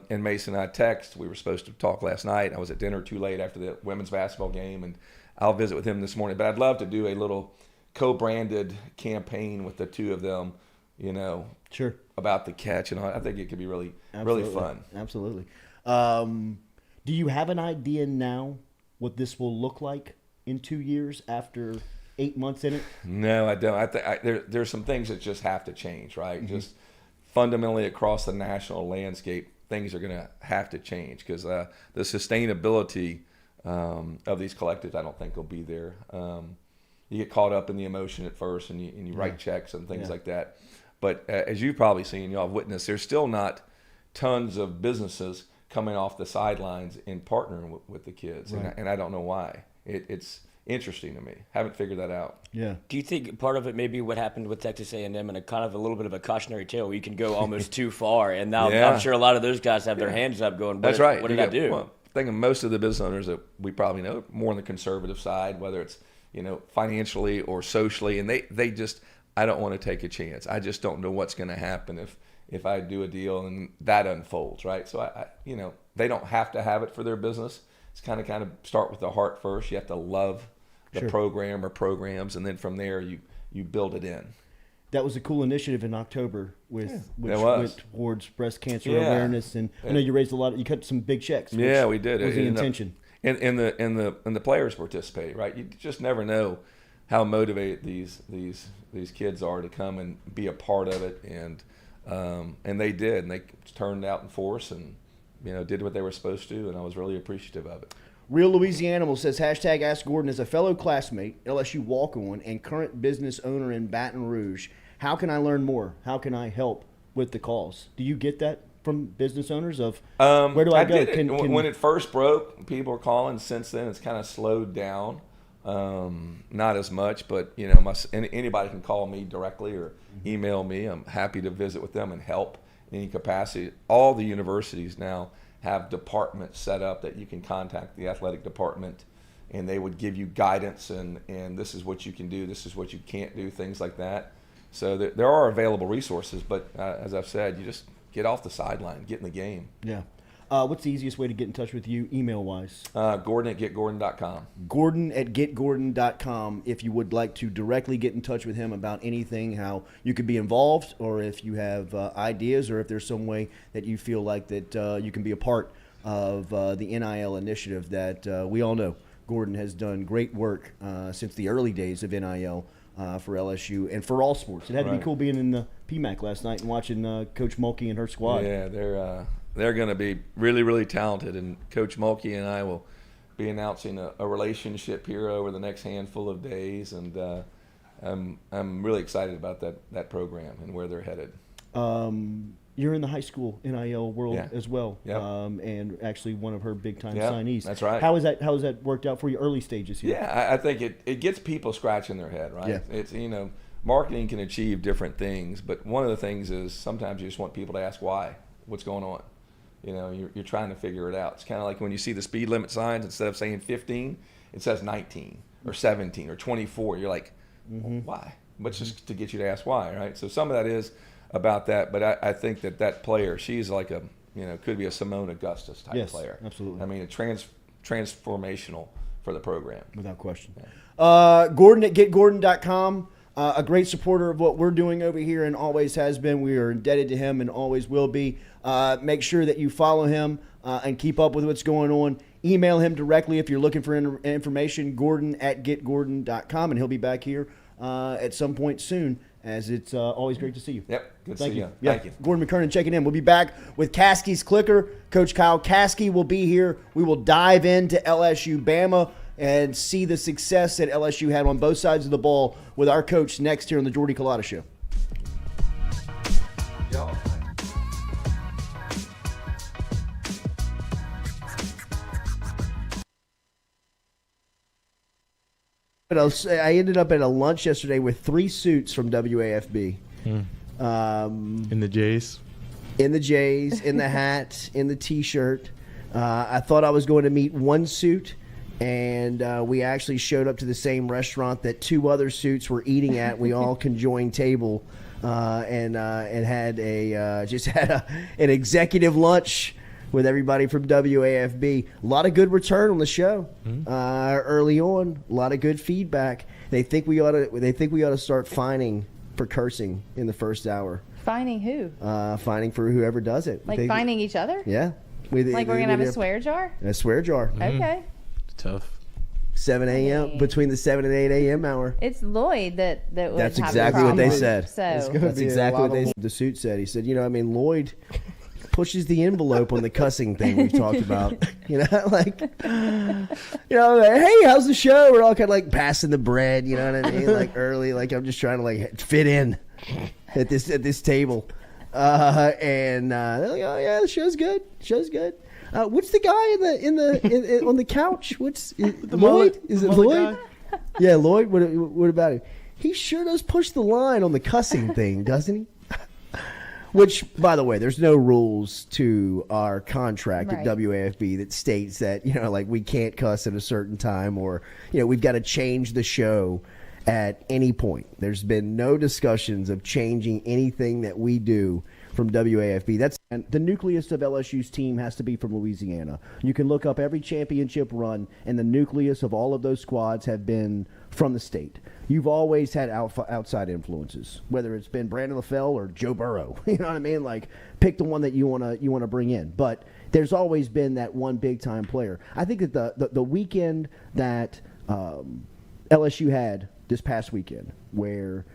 And Mason and I text. We were supposed to talk last night. I was at dinner too late after the women's basketball game, and I'll visit with him this morning. But I'd love to do a little co-branded campaign with the two of them, sure, about the catch. And I think it could be really fun. Absolutely. Do you have an idea now what this will look like in 2 years after 8 months in it? No, I don't. I think there's some things that just have to change, right? Mm-hmm. Just fundamentally across the national landscape, things are going to have to change because the sustainability of these collectives, I don't think will be there. You get caught up in the emotion at first, and you write checks and things like that. But as you've probably seen, y'all have witnessed, there's still not tons of businesses coming off the sidelines and partnering with the kids, and I don't know why. It's interesting to me. Haven't figured that out. Yeah. Do you think part of it may be what happened with Texas A&M and a kind of a little bit of a cautionary tale where you can go almost too far, and now I'm sure a lot of those guys have their hands up going, That's right. What did I do? Well, I think most of the business owners that we probably know more on the conservative side, whether it's financially or socially, and they just, I don't want to take a chance. I just don't know what's going to happen if I do a deal and that unfolds, right? So I they don't have to have it for their business. It's kind of start with the heart first. You have to love the program or programs, and then from there you build it in. That was a cool initiative in October which went towards breast cancer awareness, and I know you raised you cut some big checks. Yeah, we did. What was the intention? And the players participated, right? You just never know how motivated these kids are to come and be a part of it, and they did, and they turned out in force and did what they were supposed to, and I was really appreciative of it. Real Louisianimal says, hashtag Ask Gordon as a fellow classmate, LSU walk-on, and current business owner in Baton Rouge. How can I learn more? How can I help with the cause? Do you get that from business owners of where do I go? When it first broke, people were calling. Since then, it's kind of slowed down. Not as much, but anybody can call me directly or email me. I'm happy to visit with them and help in any capacity. All the universities now have departments set up that you can contact the athletic department, and they would give you guidance and this is what you can do, this is what you can't do, things like that. So there are available resources, but as I've said, you just get off the sideline, get in the game. Yeah. What's the easiest way to get in touch with you email-wise? Gordon@getgordon.com. Gordon@getgordon.com if you would like to directly get in touch with him about anything, how you could be involved, or if you have ideas, or if there's some way that you feel like that you can be a part of the NIL initiative that we all know Gordon has done great work since the early days of NIL for LSU and for all sports. It had to be cool being in the PMAC last night and watching Coach Mulkey and her squad. Yeah, they're going to be really, really talented, and Coach Mulkey and I will be announcing a relationship here over the next handful of days, and I'm really excited about that program and where they're headed. You're in the high school NIL world as well, and actually one of her big-time signees. That's right. How has that worked out for you early stages here? Yeah, I think it gets people scratching their head, right? Yeah. It's marketing can achieve different things, but one of the things is sometimes you just want people to ask why, what's going on. You're trying to figure it out. It's kind of like when you see the speed limit signs, instead of saying 15, it says 19 or 17 or 24. You're like, well, why? But it's just to get you to ask why, right? So some of that is about that, but I think that player, she's like could be a Simone Augustus type player. Absolutely. I mean, transformational for the program. Without question. Yeah. Gordon@getgordon.com. A great supporter of what we're doing over here and always has been. We are indebted to him and always will be. Make sure that you follow him and keep up with what's going on. Email him directly if you're looking for information, Gordon@getgordon.com, and he'll be back here at some point soon, as it's always great to see you. Yep, good to see you. Yeah. Thank you. Gordon McKernan checking in. We'll be back with Caskey's Clicker. Coach Kyle Caskey will be here. We will dive into LSU Bama and see the success that LSU had on both sides of the ball with our coach next here on the Jordy Culotta Show. I ended up at a lunch yesterday with 3 suits from WAFB. In the J's? In the J's, in the hat, in the T-shirt. I thought I was going to meet one suit, and we actually showed up to the same restaurant that 2 other suits were eating at. We all conjoined table and had an executive lunch with everybody from WAFB. A lot of good return on the show early on. A lot of good feedback. They think we ought to start fining for cursing in the first hour. Fining who? Fining for whoever does it. Like fining each other? Yeah. Like we're going to have a swear jar? A swear jar. Okay. Tough. 7 a.m. between the 7 and 8 a.m. hour. It's Lloyd that would That's have exactly the what they problem. said. So That's exactly what they said. The suit said. He said, Lloyd pushes the envelope on the cussing thing we've talked about. Hey, how's the show? We're all kind of like passing the bread, you know what I mean? Like early, like I'm just trying to like fit in at this table. And they're like, oh yeah, the show's good. What's the guy in on the couch? What's Lloyd? Is it Lloyd? Yeah, Lloyd. What about him? He sure does push the line on the cussing thing, doesn't he? Which, by the way, there's no rules to our contract at WAFB that states that we can't cuss at a certain time, or we've got to change the show at any point. There's been no discussions of changing anything that we do from WAFB. And the nucleus of LSU's team has to be from Louisiana. You can look up every championship run, and the nucleus of all of those squads have been from the state. You've always had outside influences, whether it's been Brandon LaFell or Joe Burrow. You know what I mean? Like, pick the one that you want to bring in. But there's always been that one big time player. I think that the weekend that LSU had this past weekend, where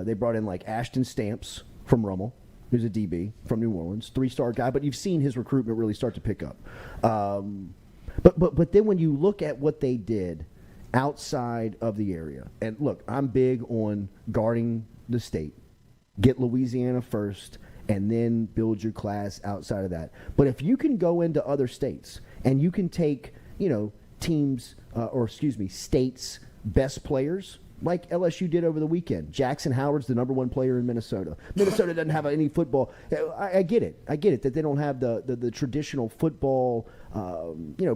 they brought in like Ashton Stamps from Rummel, who's a DB from New Orleans, 3-star guy, but you've seen his recruitment really start to pick up. But then when you look at what they did outside of the area, and look, I'm big on guarding the state. Get Louisiana first, and then build your class outside of that. But if you can go into other states and you can take, teams, states' best players, like LSU did over the weekend. Jackson Howard's the number 1 player in Minnesota. Minnesota doesn't have any football. I get it. I get it that they don't have the traditional football,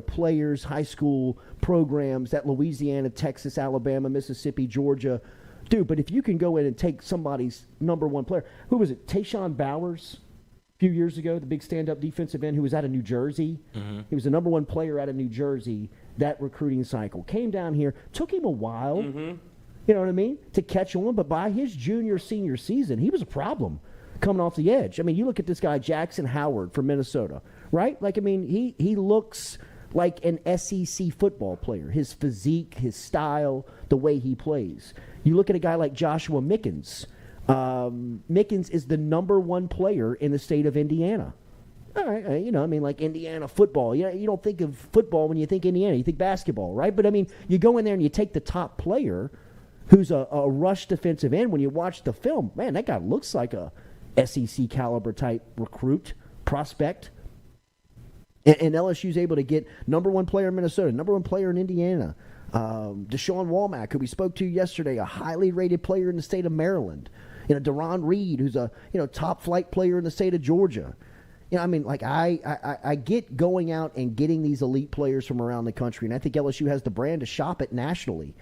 players, high school programs that Louisiana, Texas, Alabama, Mississippi, Georgia do. But if you can go in and take somebody's number 1 player, who was it? Tayshawn Bowers a few years ago, the big stand-up defensive end who was out of New Jersey. Mm-hmm. He was the number 1 player out of New Jersey that recruiting cycle. Came down here. Took him a while. Mm-hmm. You know what I mean? To catch on, but by his senior season, he was a problem coming off the edge. I mean, you look at this guy, Jackson Howard from Minnesota, right? Like, I mean, he looks like an SEC football player. His physique, his style, the way he plays. You look at a guy like Joshua Mickens. Mickens is the number 1 player in the state of Indiana. All right, like Indiana football. You don't think of football when you think Indiana. You think basketball, right? But, I mean, you go in there and you take the top player who's a rush defensive end. When you watch the film, man, that guy looks like a SEC caliber type recruit, prospect. And LSU's able to get number 1 player in Minnesota, number 1 player in Indiana. Deshaun Womack, who we spoke to yesterday, a highly rated player in the state of Maryland. Deron Reed, who's a top flight player in the state of Georgia. I get going out and getting these elite players from around the country, and I think LSU has the brand to shop it nationally.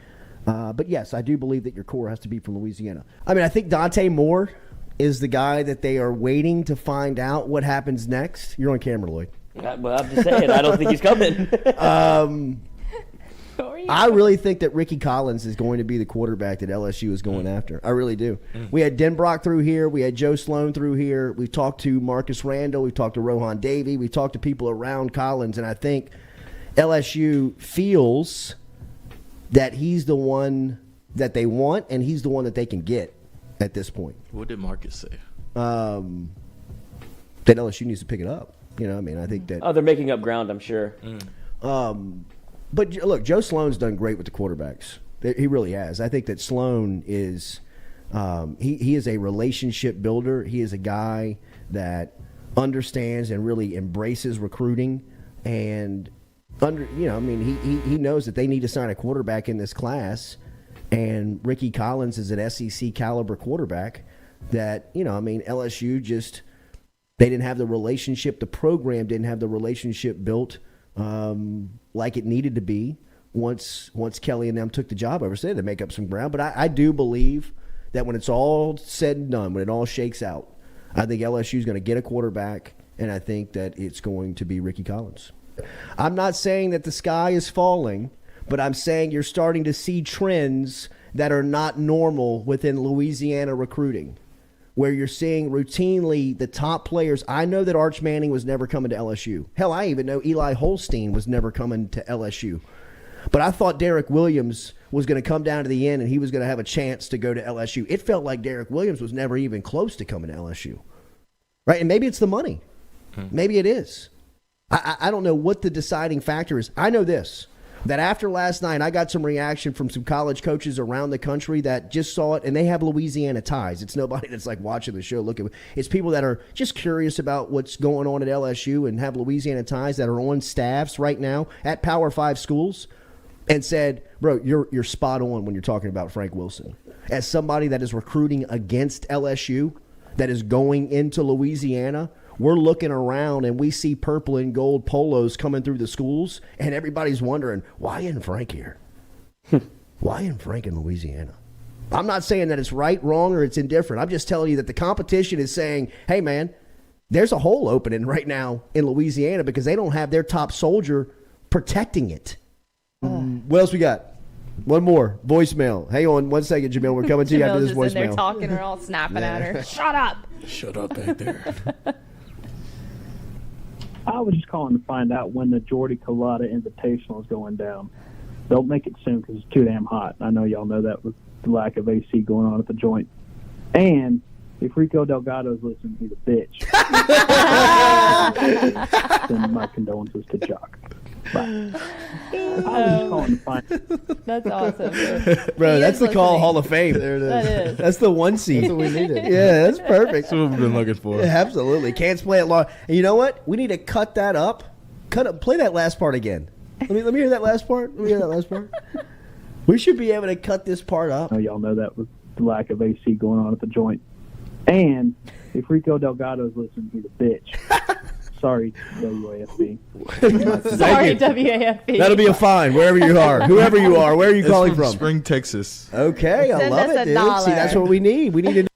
But yes, I do believe that your core has to be from Louisiana. I mean, I think Dante Moore is the guy that they are waiting to find out what happens next. You're on camera, Lloyd. Well, I'm just saying, I don't think he's coming. I really think that Ricky Collins is going to be the quarterback that LSU is going after. I really do. We had Denbrock through here. We had Joe Sloan through here. We've talked to Marcus Randall. We've talked to Rohan Davey. We've talked to people around Collins, and I think LSU feels that he's the one that they want, and he's the one that they can get at this point. What did Marcus say? That LSU needs to pick it up. I think that. Oh, they're making up ground, I'm sure. But look, Joe Sloan's done great with the quarterbacks. He really has. I think that Sloan is he is a relationship builder. He is a guy that understands and really embraces recruiting, and he knows that they need to sign a quarterback in this class, and Ricky Collins is an SEC caliber quarterback that, LSU just, they didn't have the relationship, the program didn't have the relationship built like it needed to be once Kelly and them took the job over. So they had to make up some ground. But I do believe that when it's all said and done, when it all shakes out, I think LSU is going to get a quarterback, and I think that it's going to be Ricky Collins. I'm not saying that the sky is falling, but I'm saying you're starting to see trends that are not normal within Louisiana recruiting, where you're seeing routinely the top players. I know that Arch Manning was never coming to LSU. Hell, I even know Eli Holstein was never coming to LSU. But I thought Derek Williams was going to come down to the end and he was going to have a chance to go to LSU. It felt like Derek Williams was never even close to coming to LSU. Right? And maybe it's the money. Maybe it is. I don't know what the deciding factor is. I know this, that after last night, I got some reaction from some college coaches around the country that just saw it, and they have Louisiana ties. It's nobody that's like watching the show looking. It's people that are just curious about what's going on at LSU and have Louisiana ties that are on staffs right now at Power 5 schools, and said, bro, you're spot on when you're talking about Frank Wilson. As somebody that is recruiting against LSU, that is going into Louisiana, we're looking around and we see purple and gold polos coming through the schools, and everybody's wondering, why isn't Frank here? Why isn't Frank in Louisiana? I'm not saying that it's right, wrong, or it's indifferent. I'm just telling you that the competition is saying, hey, man, there's a hole opening right now in Louisiana because they don't have their top soldier protecting it. What else we got? One more. Voicemail. Hang on 1 second, Jamil. We're coming to you after this Jamil's just in voicemail. there talking, we're all snapping at her. Shut up. Shut up back there. I was just calling to find out when the Jordy Culotta Invitational is going down. Don't make it soon because it's too damn hot. I know y'all know that with the lack of AC going on at the joint. And if Rico Delgado's listening, he's a bitch. Send my condolences to Jock. Bye. I was just calling to find. That's awesome. Bro, He that's is the Call listening. Hall of Fame. There it is. That is. That's the one seed. That's what we needed. Yeah, that's perfect. That's what we've been looking for. Yeah, absolutely. Can't play it long. And you know what? We need to cut that up. Play that last part again. Let me hear that last part. We should be able to cut this part up. I know y'all know that with the lack of AC going on at the joint. And if Rico Delgado's listening, he's a bitch. Sorry, WAFB. Sorry, WAFB. That'll be a fine wherever you are. Whoever you are, where are you calling from? Spring, Texas. Okay, I Send love us it, a dude. See, that's dollar. what we need. We need to.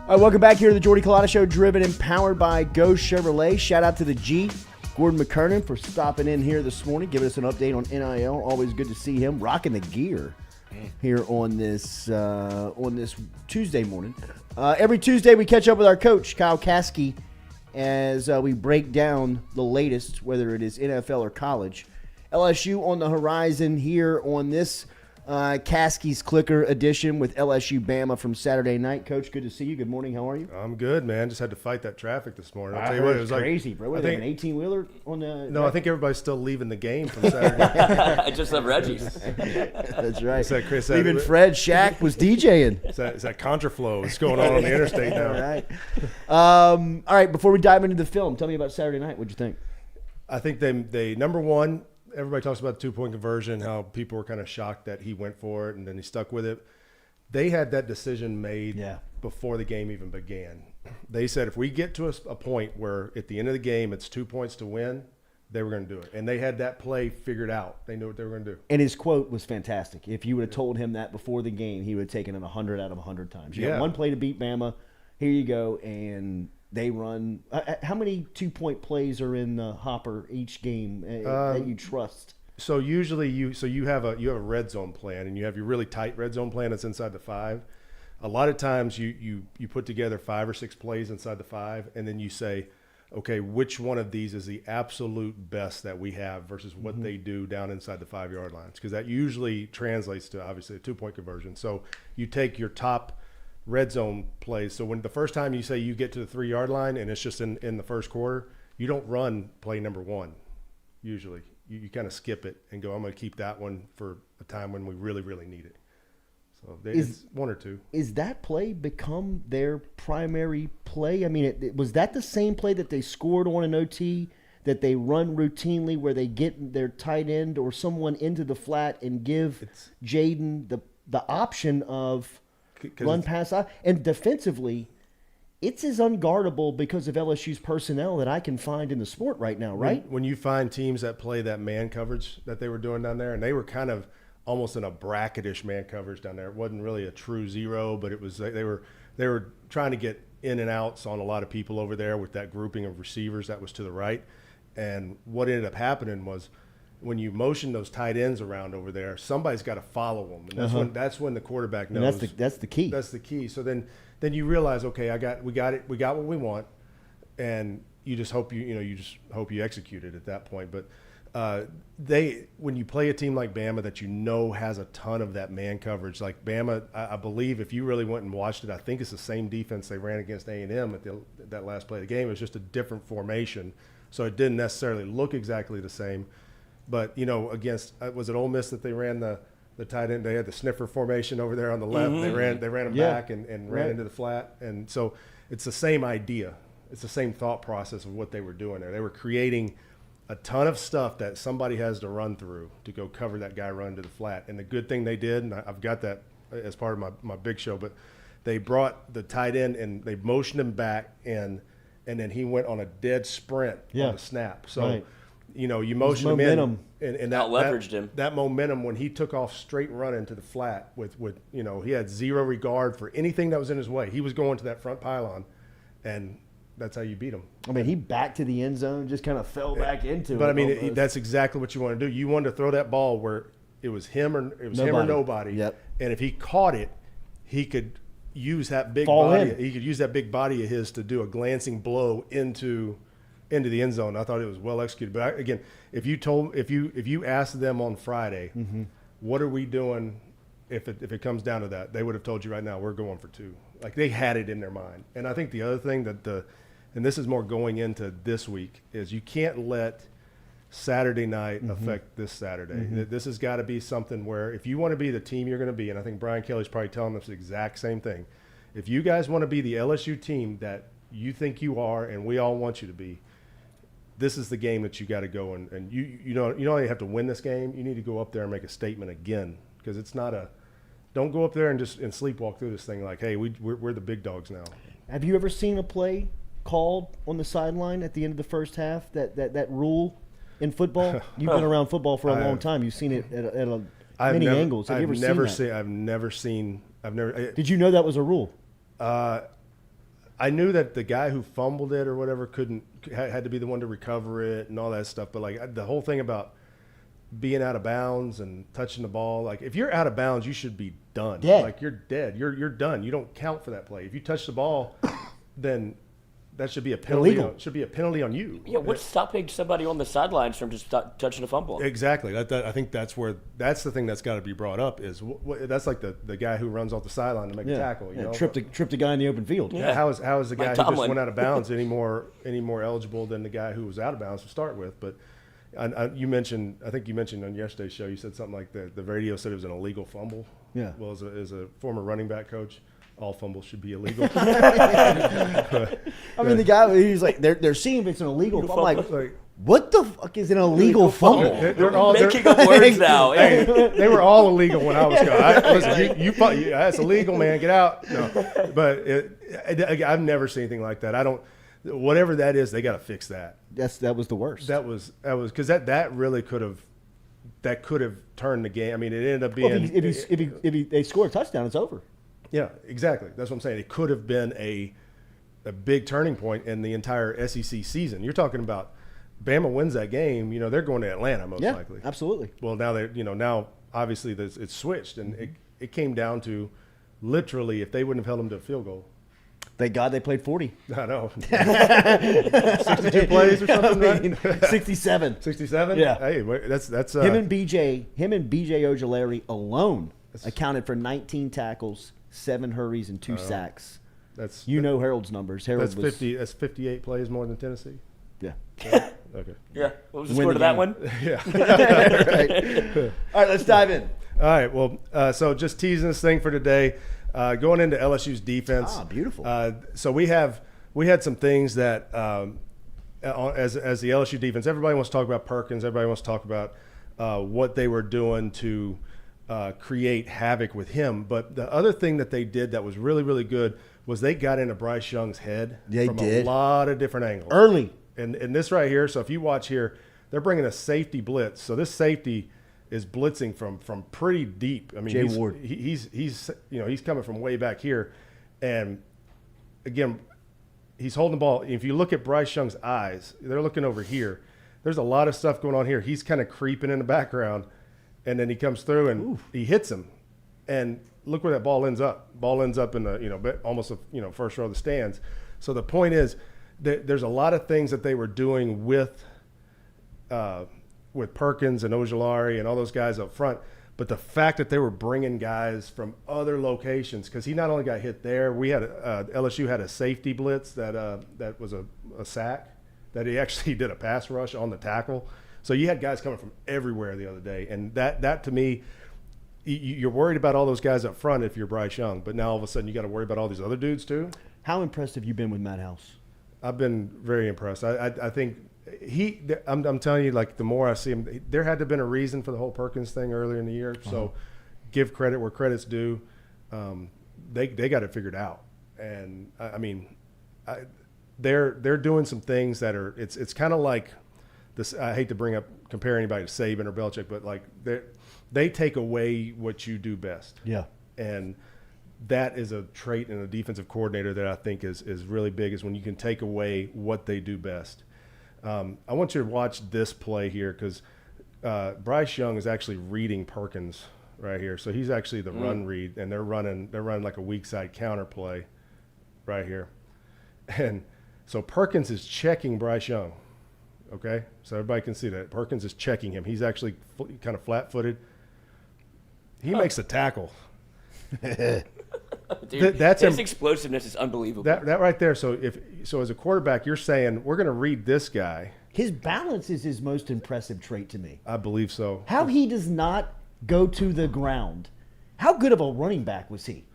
All right, welcome back here to the Jordy Culotta Show, driven and powered by Go Chevrolet. Shout out to the G, Gordon McKernan, for stopping in here this morning, giving us an update on NIL. Always good to see him rocking the gear here on this Tuesday morning. Every Tuesday we catch up with our coach, Kyle Caskey, as we break down the latest, whether it is NFL or college. LSU on the horizon here on this Caskey's Clicker edition with LSU Bama from Saturday night. Coach, good to see you. Good morning. How are you? I'm good, man. Just had to fight that traffic this morning. I'll tell you heard what, it it was crazy, like, bro. What, I they have think, an 18-wheeler on the... no, I think everybody's still leaving the game from Saturday. I just love Reggie's. That's right. Is that Chris? Even Fred Shaq was DJing. Is that contraflow that's going on the interstate now? All right, before we dive into the film, tell me about Saturday night. What'd you think? I think they number one, everybody talks about the 2-point conversion, how people were kind of shocked that he went for it and then he stuck with it. They had that decision made before the game even began. They said if we get to a point where at the end of the game it's 2 points to win, they were going to do it. And they had that play figured out. They knew what they were going to do. And his quote was fantastic. If you would have told him that before the game, he would have taken it 100 out of 100 times. You got one play to beat Bama. Here you go. And they run. How many 2-point plays are in the hopper each game that you trust? So usually you have a red zone plan, and you have your really tight red zone plan that's inside the 5. A lot of times you put together 5 or 6 plays inside the 5, and then you say, okay, which one of these is the absolute best that we have versus what they do down inside the 5-yard lines? Because that usually translates to obviously a 2-point conversion. So you take your top red zone plays. So when the first time you say you get to the 3-yard line and it's just in the first quarter, you don't run play number 1 usually. you kind of skip it and go, I'm going to keep that one for a time when we really, really need it. So it's one or two. Is that play become their primary play? I mean, was that the same play that they scored on an OT that they run routinely where they get their tight end or someone into the flat and give Jaden the option of run pass? And defensively, it's as unguardable because of LSU's personnel that I can find in the sport right now, right? When you find teams that play that man coverage that they were doing down there, and they were kind of almost in a bracketish man coverage down there. It wasn't really a true zero, but it was they were trying to get in and outs on a lot of people over there with that grouping of receivers that was to the right. And what ended up happening was when you motion those tight ends around over there, somebody's got to follow them, and that's when the quarterback knows. And that's the key. That's the key. So then you realize, okay, we got what we want, and you just hope you execute it at that point. But when you play a team like Bama that has a ton of that man coverage, like Bama, I believe if you really went and watched it, I think it's the same defense they ran against A&M at that last play of the game. It was just a different formation, so it didn't necessarily look exactly the same. But against was it Ole Miss that they ran the tight end? They had the sniffer formation over there on the left. Mm-hmm. They ran them back and ran into the flat, and so it's the same idea. It's the same thought process of what they were doing there. They were creating a ton of stuff that somebody has to run through to go cover that guy run to the flat. And the good thing they did, and I've got that as part of my big show, but they brought the tight end and they motioned him back and then he went on a dead sprint on the snap. So, you motion him in and that leveraged him. That momentum when he took off straight running to the flat with he had zero regard for anything that was in his way. He was going to that front pylon, and that's how you beat him. I mean, he backed to the end zone, just kind of fell back into it. But I mean, that's exactly what you want to do. You wanted to throw that ball where it was him or nobody. Yep. And if he caught it, he could use that big Fall body. in. He could use that big body of his to do a glancing blow into the end zone. I thought it was well executed. But again, if you asked them on Friday, what are we doing if it comes down to that, they would have told you right now we're going for two. Like they had it in their mind. And I think the other thing and this is more going into this week, is you can't let Saturday night affect this Saturday. This has got to be something where if you want to be the team you're going to be, and I think Brian Kelly's probably telling us the exact same thing, if you guys want to be the LSU team that you think you are and we all want you to be, this is the game that you got to go and you don't only have to win this game, you need to go up there and make a statement again, because it's not don't go up there and just sleepwalk through this thing like, hey, we're the big dogs now. Have you ever seen a play called on the sideline at the end of the first half, that rule in football? You've been around football for a long time. You've seen it at many angles. Have you ever seen that? I've never seen. Did you know that was a rule? I knew that the guy who fumbled it or whatever had to be the one to recover it and all that stuff. But like the whole thing about being out of bounds and touching the ball, like if you're out of bounds, you should be done. Dead. Like you're dead. You're done. You don't count for that play. If you touch the ball, then that should be a penalty. Illegal. Should be a penalty on you. Yeah, what's stopping somebody on the sidelines from just touching a fumble? Exactly. I think that's the thing that's got to be brought up is that's like the guy who runs off the sideline to make a tackle. Tripped a guy in the open field. Yeah. How is the guy who just went out of bounds any more eligible than the guy who was out of bounds to start with? But I think you mentioned on yesterday's show, you said something like the radio said it was an illegal fumble. Yeah. Well, as a former running back coach, all fumbles should be illegal. I mean, the guy, he's like, they're seeing it's an illegal fumble. I'm like, what the fuck is an illegal fumble? They're all making up words now. Hey, they were all illegal when I was going. Listen, that's illegal, man. Get out. No, but I've never seen anything like that. Whatever that is, they got to fix that. That was the worst. That was because that really could have turned the game. I mean, it ended up being if they score a touchdown, it's over. Yeah, exactly. That's what I'm saying. It could have been a big turning point in the entire SEC season. You're talking about Bama wins that game. They're going to Atlanta most likely. Absolutely. Well, now now obviously it's switched, and it came down to literally if they wouldn't have held them to a field goal. Thank God they played 40. I know. 62 plays or something, right? 67. 67? Yeah. Hey, that's him and BJ Ojulari alone accounted for 19 tackles, 7 hurries, and 2 sacks. Harold's numbers. That's 58 plays more than Tennessee. Yeah. Okay. Yeah. What was the Win score the to that game. one? Yeah. Right. All right, let's dive in. All right. Well, so just teasing this thing for today. Going into LSU's defense. Ah, beautiful. So we had some things that as the LSU defense, everybody wants to talk about Perkins. Everybody wants to talk about what they were doing to create havoc with him. But the other thing that they did that was really, really good was they got into Bryce Young's head from a lot of different angles. Early. And this right here, so if you watch here, they're bringing a safety blitz. So this safety is blitzing from pretty deep. I mean, Jay Ward. he's coming from way back here. And again, he's holding the ball. If you look at Bryce Young's eyes, they're looking over here. There's a lot of stuff going on here. He's kind of creeping in the background, and then he comes through and he hits him. And look where that ball ends up. Ball ends up in the almost first row of the stands. So the point is, there's a lot of things that they were doing with Perkins and Ojulari and all those guys up front. But the fact that they were bringing guys from other locations, because he not only got hit there, we had LSU had a safety blitz that was a sack, that he actually did a pass rush on the tackle. So you had guys coming from everywhere the other day, and that to me, you're worried about all those guys up front if you're Bryce Young, but now all of a sudden you got to worry about all these other dudes too. How impressed have you been with Matt House? I've been very impressed. I think I'm telling you, like, the more I see him, there had to have been a reason for the whole Perkins thing earlier in the year. So give credit where credit's due. They got it figured out. And I mean, they're doing some things that are, it's kind of like this. I hate to compare anybody to Saban or Belichick, but like they take away what you do best. Yeah. And that is a trait in a defensive coordinator that I think is really big, is when you can take away what they do best. I want you to watch this play here, because Bryce Young is actually reading Perkins right here. So he's actually the run read, and they're running like a weak side counter play right here. And so Perkins is checking Bryce Young. Okay, so everybody can see that Perkins is checking him. He's actually kind of flat-footed. He makes a tackle. Dude, that's his explosiveness is unbelievable. That right there. So as a quarterback, you're saying we're going to read this guy. His balance is his most impressive trait to me. I believe so. How he does not go to the ground. How good of a running back was he?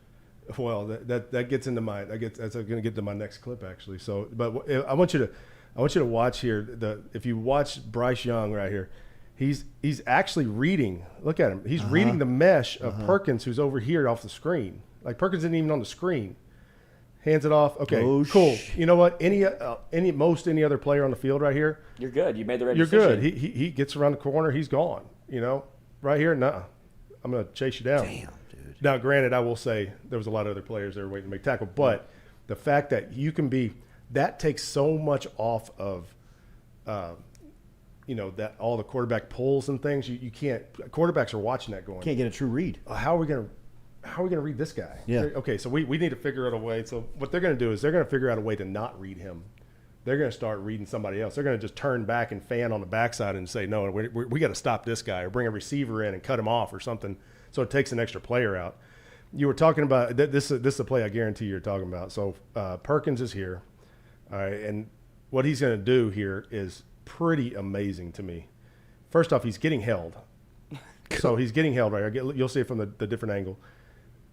Well, that gets into that's going to get to my next clip actually. So, but I want you to watch here. If you watch Bryce Young right here, he's actually reading. Look at him. He's reading the mesh of Perkins, who's over here off the screen. Like, Perkins isn't even on the screen. Hands it off. Okay, cool. You know what? Any other player on the field right here, you're good. You made the right you're decision. good. He gets around the corner. He's gone. Right here, nah. I'm going to chase you down. Damn, dude. Now, granted, I will say there was a lot of other players that were waiting to make tackle, but the fact that you can be – that takes so much off of that all the quarterback pulls and things. You can't – quarterbacks are watching that going – Can't get a true read. How are we going to read this guy? Yeah. Okay, so we need to figure out a way. So what they're going to do is they're going to figure out a way to not read him. They're going to start reading somebody else. They're going to just turn back and fan on the backside and say, no, we got to stop this guy, or bring a receiver in and cut him off or something, so it takes an extra player out. You were talking about this is a play I guarantee you're talking about. So Perkins is here, all right, and what he's going to do here is pretty amazing to me. First off, he's getting held. So he's getting held right here. You'll see it from the different angle.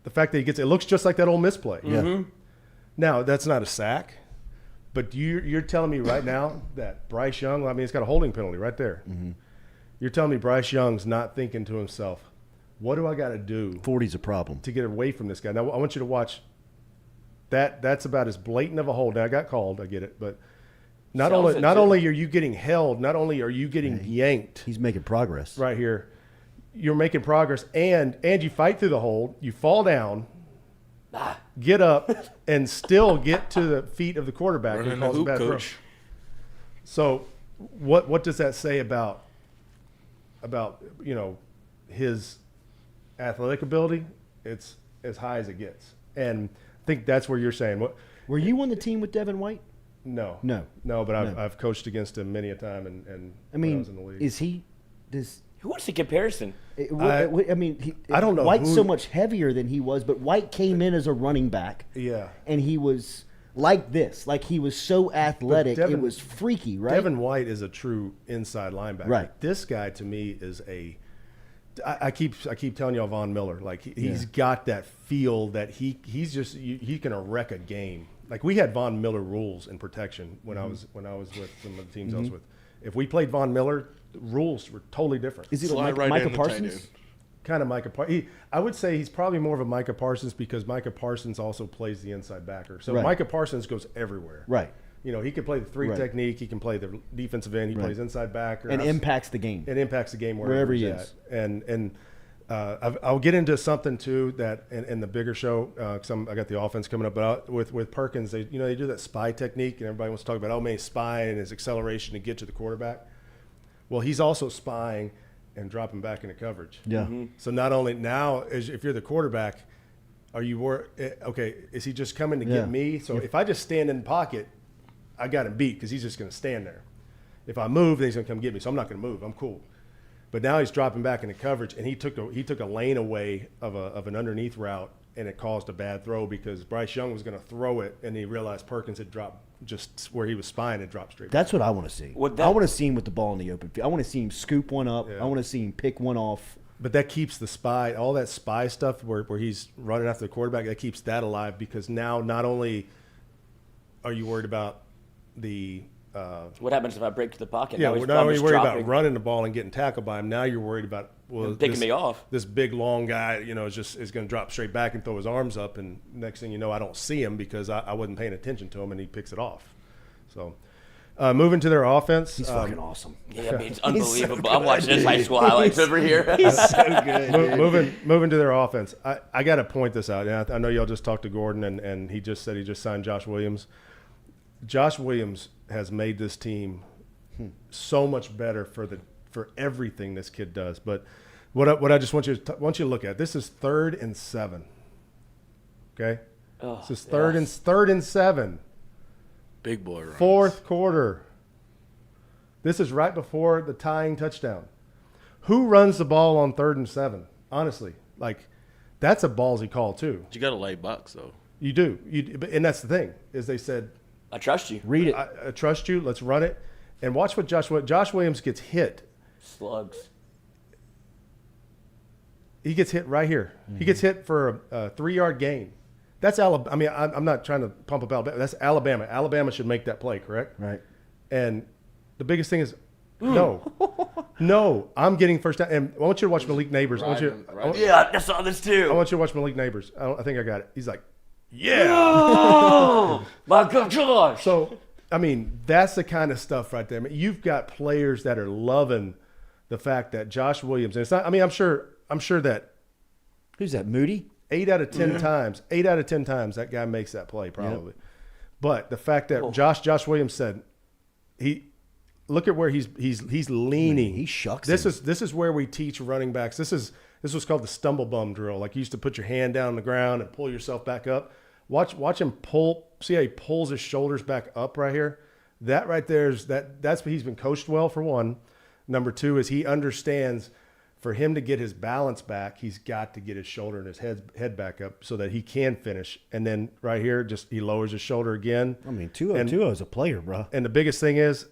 The fact that it looks just like that old misplay. Yeah. Now, that's not a sack, but you're telling me right now that Bryce Young, I mean, it's got a holding penalty right there. Mm-hmm. You're telling me Bryce Young's not thinking to himself, what do I got to do 40's a problem to get away from this guy? Now, I want you to watch that. That's about as blatant of a hold. Now, I got called. I get it. But not only are you getting held, not only are you getting yanked. He's making progress. Right here. You're making progress, and you fight through the hold. You fall down, get up, and still get to the feet of the quarterback. Running the hoop, coach. So what does that say about his athletic ability? It's as high as it gets. And I think that's where you're saying. Were you on the team with Devin White? No. But I've coached against him many a time, and I mean, when I was in the league. is he Who wants the comparison? I don't know. White's so much heavier than he was, but White came in as a running back. Yeah. And he was like this. Like he was so athletic, Devin- it was freaky, right? Devin White is a true inside linebacker. Right. This guy to me is I keep telling y'all Von Miller. Like he's got that feel that he can wreck a game. Like we had Von Miller rules in protection when I was with some of the teams I was with. If we played Von Miller, the rules were totally different. Is he like Micah Parsons? Kind of Micah Parsons. I would say he's probably more of a Micah Parsons because Micah Parsons also plays the inside backer. So Micah Parsons goes everywhere. Right. You know, he can play the three technique. He can play the defensive end. He plays inside backer. And impacts the game. It impacts the game wherever he he's is. At. I'll get into something too that in the bigger show. I got the offense coming up, but with Perkins, they do that spy technique, and everybody wants to talk about man, he's spying and his acceleration to get to the quarterback. Well, he's also spying and dropping back into coverage. Yeah. So not only now, if you're the quarterback, are you okay? Is he just coming to get me? So if I just stand in the pocket, I got him beat because he's just going to stand there. If I move, then he's going to come get me. So I'm not going to move. I'm cool. But now he's dropping back into coverage, and he took a lane away of an underneath route, and it caused a bad throw because Bryce Young was going to throw it, and he realized Perkins had dropped just where he was spying and dropped straight. That's what I want to see. I want to see him with the ball in the open field. I want to see him scoop one up. I want to see him pick one off. But that keeps the spy, all that spy stuff where he's running after the quarterback, that keeps that alive because now not only are you worried about the what happens if I break to the pocket? Yeah, we're not only worried about running the ball and getting tackled by him. Now you're worried about picking me off. This big long guy, is going to drop straight back and throw his arms up, and next thing you know, I don't see him because I wasn't paying attention to him, and he picks it off. So, moving to their offense, he's fucking awesome. Yeah, I mean, it's unbelievable. So I'm watching his high school highlights over here. He's so good. Moving to their offense, I got to point this out. And I know y'all just talked to Gordon, and he just said he just signed Josh Williams. Josh Williams has made this team so much better for everything this kid does. But what I just want you to look at, this is 3rd and 7. Okay, this is third and 7. Big boy runs. 4th quarter. This is right before the tying touchdown. Who runs the ball on 3rd and 7? Honestly, that's a ballsy call too. But you got to lay bucks though. You do. And that's the thing is they said, I trust you. Read it. I trust you. Let's run it. And watch what Josh Williams gets hit. Slugs. He gets hit right here. He gets hit for a 3-yard gain. That's Alabama. I mean, I'm not trying to pump up Alabama. That's Alabama. Alabama should make that play, correct? Right. And the biggest thing is, no, I'm getting first down. And I want you to watch Malik Neighbors. Yeah, I saw this too. I want you to watch Malik Neighbors. I think I got it. He's like, yeah. Oh, my gosh. So, I mean, that's the kind of stuff right there. I mean, you've got players that are loving the fact that Josh Williams, and it's not, I mean, I'm sure that. Who's that, Moody? 8 out of 10 times that guy makes that play probably. Yep. But the fact that Josh Williams said, look at where he's leaning. He shucks This him. This is where we teach running backs. This was called the stumble bum drill. Like you used to put your hand down on the ground and pull yourself back up. Watch him pull. See how he pulls his shoulders back up right here? That right there that's he's been coached well for one. Number 2 is he understands for him to get his balance back, he's got to get his shoulder and his head back up so that he can finish. And then right here, just he lowers his shoulder again. I mean, 2-0 is a player, bro. And the biggest thing is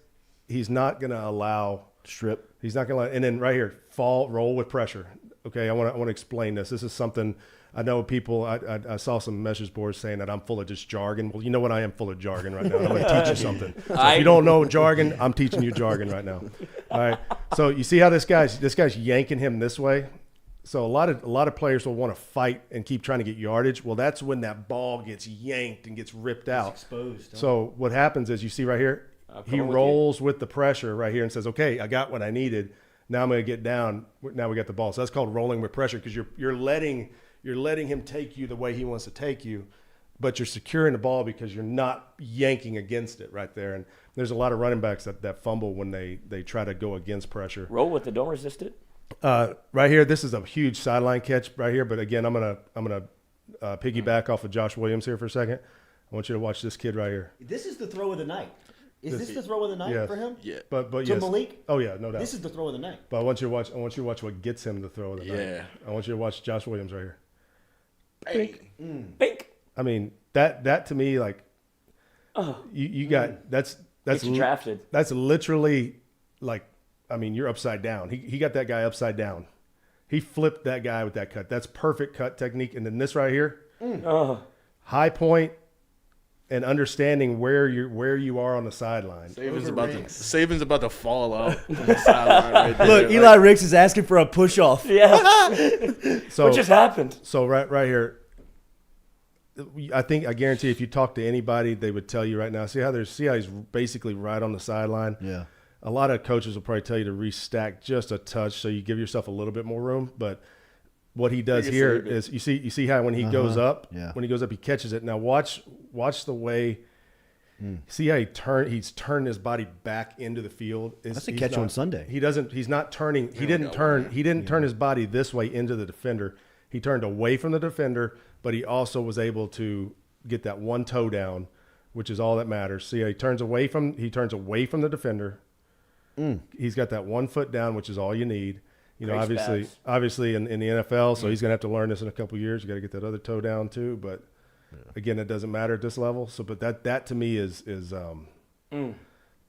he's not going to allow strip. He's not going to allow. And then right here, roll with pressure. Okay, I want to explain this. This is something I know people. I saw some message boards saying that I'm full of just jargon. Well, you know what? I am full of jargon right now. I'm going to teach you something. So if you don't know jargon, I'm teaching you jargon right now. All right. So you see how this guy's yanking him this way. So a lot of players will want to fight and keep trying to get yardage. Well, that's when that ball gets yanked and gets ripped out. It's exposed. So what happens is you see right here, he rolls with the pressure right here and says, "Okay, I got what I needed. Now I'm going to get down. Now we got the ball." So that's called rolling with pressure because you're letting him take you the way he wants to take you, but you're securing the ball because you're not yanking against it right there. And there's a lot of running backs that fumble when they try to go against pressure. Roll with it, don't resist it. Right here, this is a huge sideline catch right here. But again, I'm gonna piggyback off of Josh Williams here for a second. I want you to watch this kid right here. This is the throw of the night. Is this the throw of the night for him? Yeah. But to yes. Malik? Oh yeah, no doubt. This is the throw of the night. But I want you to watch what gets him the throw of the night. Yeah. I want you to watch Josh Williams right here. Bink. Bink. I mean, that to me, like, You got that's drafted. That's literally like, I mean, you're upside down. He got that guy upside down. He flipped that guy with that cut. That's perfect cut technique. And then this right here, high point and understanding where you are on the sideline. Saban's about to fall out on the sideline right there. Look, Eli Ricks is asking for a push off. Yeah. So What just happened? So right here, I guarantee if you talk to anybody, they would tell you right now. See how he's basically right on the sideline. Yeah. A lot of coaches will probably tell you to restack just a touch so you give yourself a little bit more room. But what he does here is you see how when he goes up, he catches it. Now watch the way. See how he's turned his body back into the field. That's a catch on Sunday. He's not turning. He didn't turn his body this way into the defender. He turned away from the defender, but he also was able to get that one toe down, which is all that matters. See how he turns away from the defender. He's got that 1 foot down, which is all you need. You know, obviously in the NFL, so he's going to have to learn this in a couple of years. You got to get that other toe down too. But again, it doesn't matter at this level. So, but that to me is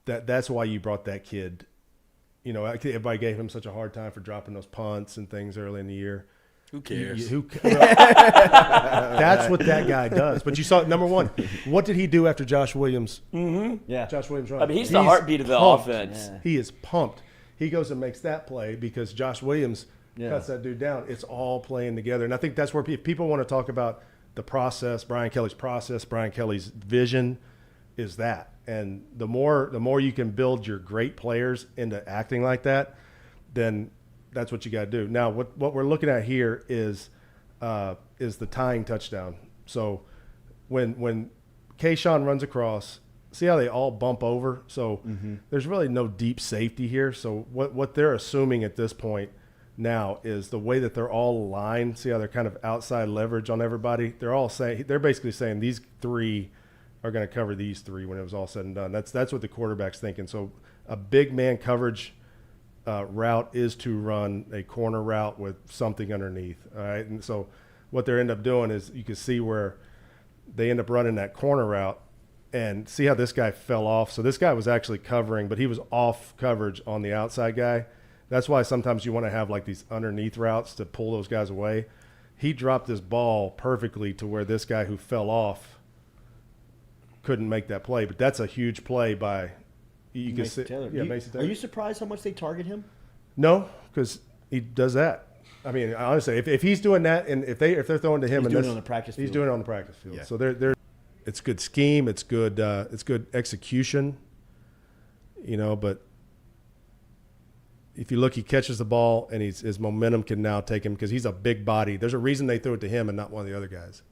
that's why you brought that kid. You know, everybody gave him such a hard time for dropping those punts and things early in the year. Who cares? That's what that guy does. But you saw, number one, what did he do after Josh Williams? Yeah, Josh Williams run. I mean, he's the heartbeat of the offense. Yeah. He is pumped. He goes and makes that play because Josh Williams cuts that dude down. It's all playing together. And I think that's where people want to talk about the process, Brian Kelly's process, Brian Kelly's vision is that. And the more you can build your great players into acting like that, then that's what you got to do. Now, what we're looking at here is the tying touchdown. So when Kayshawn runs across, see how they all bump over? So there's really no deep safety here. So what they're assuming at this point now is the way that they're all aligned. See how they're kind of outside leverage on everybody? They're basically saying these three are going to cover these three when it was all said and done. That's what the quarterback's thinking. So a big man coverage route is to run a corner route with something underneath. All right. And so what they end up doing is you can see where they end up running that corner route and see how this guy fell off. So this guy was actually covering, but he was off coverage on the outside guy. That's why sometimes you want to have like these underneath routes to pull those guys away. He dropped this ball perfectly to where this guy who fell off couldn't make that play. But that's a huge play by Mason Taylor. Mason Taylor. Are you surprised how much they target him? No, because he does that. I mean, honestly, if he's doing that, and if they're throwing to him, he's doing it on the practice field. He's doing it on the practice field. Yeah. So it's good scheme, it's good execution, But if you look, he catches the ball, and his momentum can now take him because he's a big body. There's a reason they throw it to him and not one of the other guys.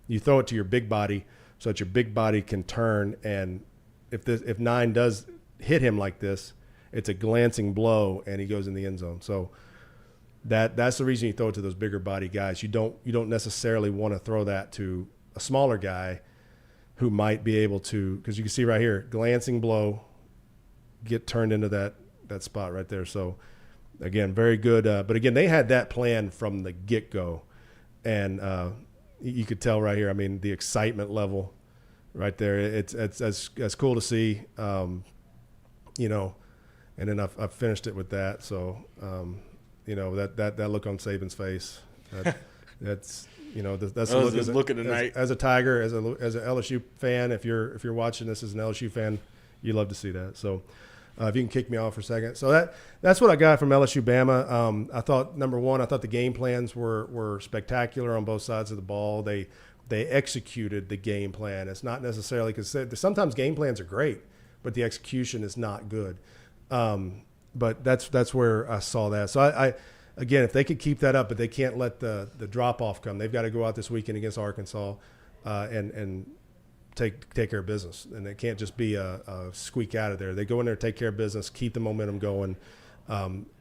You throw it to your big body so that your big body can turn, and if 9 does hit him like this, it's a glancing blow and he goes in the end zone. So that's the reason you throw it to those bigger body guys. You don't necessarily want to throw that to a smaller guy who might be able to, because you can see right here, glancing blow, get turned into that spot right there. So again, very good. But again, they had that plan from the get-go, and you could tell right here. I mean, the excitement level right there. It's cool to see. And then I've finished it with that. So, that look on Saban's face, that's the look tonight. As a Tiger, as an LSU fan, if you're watching this as an LSU fan, you love to see that. So, if you can kick me off for a second. So that's what I got from LSU Bama. I thought, number one, the game plans were spectacular on both sides of the ball. They executed the game plan. It's not necessarily, because sometimes game plans are great, but the execution is not good. But that's where I saw that. So I again, if they could keep that up, but they can't let the drop off come. They've got to go out this weekend against Arkansas and take care of business. And it can't just be a squeak out of there. They go in there, take care of business, keep the momentum going.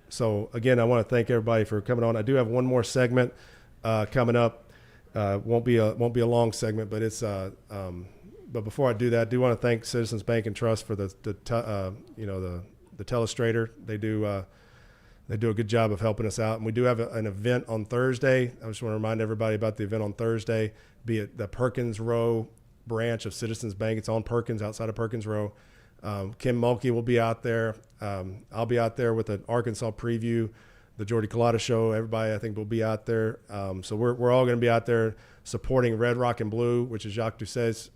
So again, I want to thank everybody for coming on. I do have one more segment coming up. Won't be a long segment, but it's but before I do that, I do want to thank Citizens Bank and Trust for the telestrator. They do a good job of helping us out. And we do have an event on Thursday. I just want to remind everybody about the event on Thursday, be it the Perkins Row branch of Citizens Bank. It's on Perkins, outside of Perkins Row. Kim Mulkey will be out there. I'll be out there with an Arkansas preview. The Jordy Culotta Show, everybody I think will be out there. So we're all going to be out there supporting Red Rock and Blue, which is Jacques Doucet's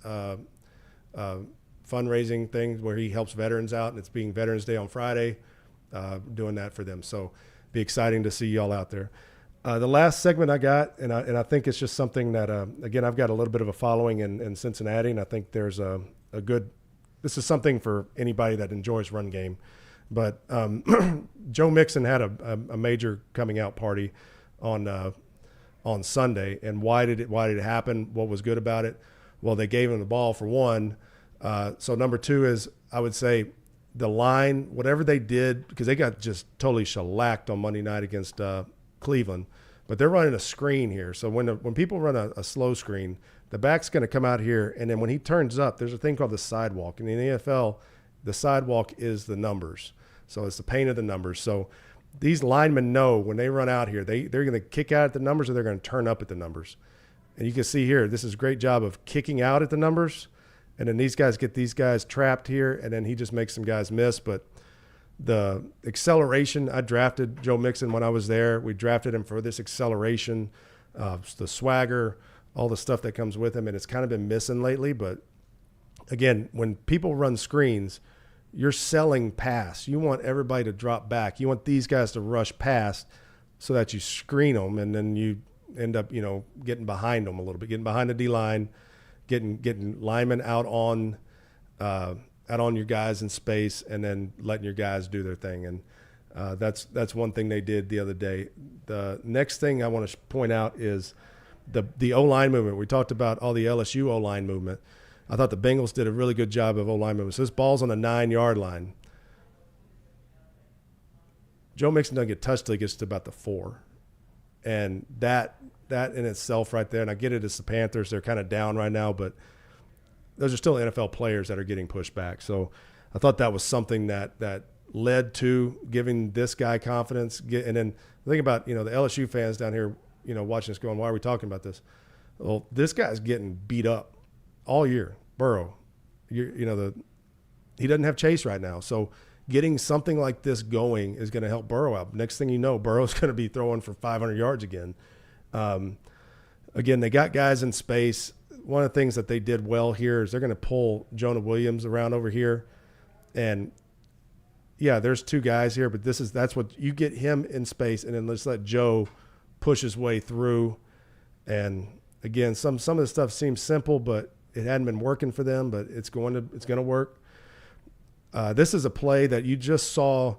fundraising thing where he helps veterans out, and it's being Veterans Day on Friday, doing that for them. So be exciting to see y'all out there. The last segment I got, and I think it's just something that, again, I've got a little bit of a following in Cincinnati, and I think there's a good – this is something for anybody that enjoys run game. But Joe Mixon had a major coming out party on Sunday, and why did it happen? What was good about it? Well, they gave him the ball for one. So number two is, I would say, the line, whatever they did, because they got just totally shellacked on Monday night against Cleveland, but they're running a screen here. So when people run a slow screen, the back's going to come out here, and then when he turns up, there's a thing called the sidewalk. And in the NFL, the sidewalk is the numbers. So it's the paint of the numbers. So these linemen know when they run out here, they're going to kick out at the numbers or they're going to turn up at the numbers. And you can see here, this is a great job of kicking out at the numbers. And then these guys get these guys trapped here, and then he just makes some guys miss. But the acceleration, I drafted Joe Mixon when I was there. We drafted him for this acceleration, the swagger, all the stuff that comes with him. And it's kind of been missing lately. But again, when people run screens, you're selling pass. You want everybody to drop back. You want these guys to rush past so that you screen them, and then you end up, getting behind them a little bit, getting behind the D-line, getting linemen out on your guys in space, and then letting your guys do their thing. And that's one thing they did the other day. The next thing I want to point out is the O-line movement. We talked about all the LSU O-line movement. I thought the Bengals did a really good job of O-line movement. So this ball's on the 9-yard line. Joe Mixon doesn't get touched till he gets to about the 4. And that in itself right there, and I get it, it's the Panthers. They're kind of down right now, but those are still NFL players that are getting pushed back. So I thought that was something that led to giving this guy confidence. And then think about, the LSU fans down here, watching this going, why are we talking about this? Well, this guy's getting beat up all year. Burrow, he doesn't have Chase right now. So getting something like this going is going to help Burrow out. Next thing you know, Burrow's going to be throwing for 500 yards again. Again, they got guys in space. One of the things that they did well here is they're going to pull Jonah Williams around over here. And yeah, there's two guys here, but that's what you get him in space, and then let's let Joe push his way through. And again, some of the stuff seems simple, but it hadn't been working for them, but it's going to work. This is a play that you just saw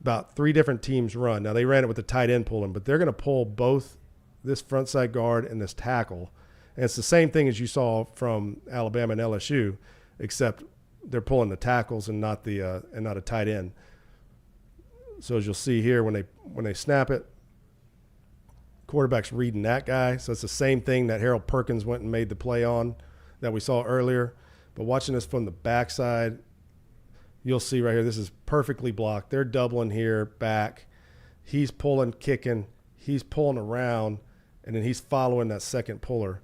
about 3 different teams run. Now, they ran it with the tight end pulling, but they're going to pull both this front side guard and this tackle. And it's the same thing as you saw from Alabama and LSU, except they're pulling the tackles and not a tight end. So as you'll see here, when they snap it, quarterback's reading that guy. So it's the same thing that Harold Perkins went and made the play on that we saw earlier. But watching this from the backside, you'll see right here, this is perfectly blocked. They're doubling here, back. He's pulling, kicking. He's pulling around, and then he's following that second puller.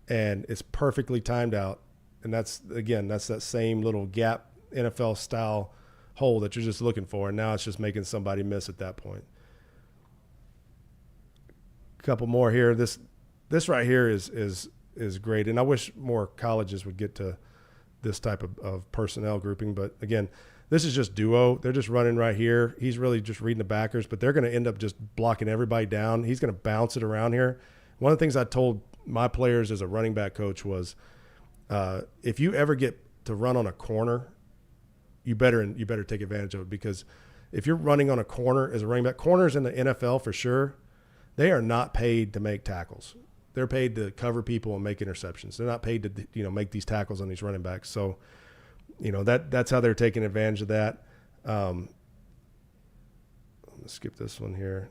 And it's perfectly timed out. And that's that same little gap NFL-style hole that you're just looking for. And now it's just making somebody miss at that point. A couple more here. This right here is great. And I wish more colleges would get to this type of personnel grouping. But again, this is just duo. They're just running right here. He's really just reading the backers, but they're going to end up just blocking everybody down. He's going to bounce it around here. One of the things I told my players as a running back coach was, if you ever get to run on a corner, you better take advantage of it, because if you're running on a corner as a running back, corners in the NFL for sure, they are not paid to make tackles. They're paid to cover people and make interceptions. They're not paid to make these tackles on these running backs. So, that's how they're taking advantage of that. I'm gonna skip this one here.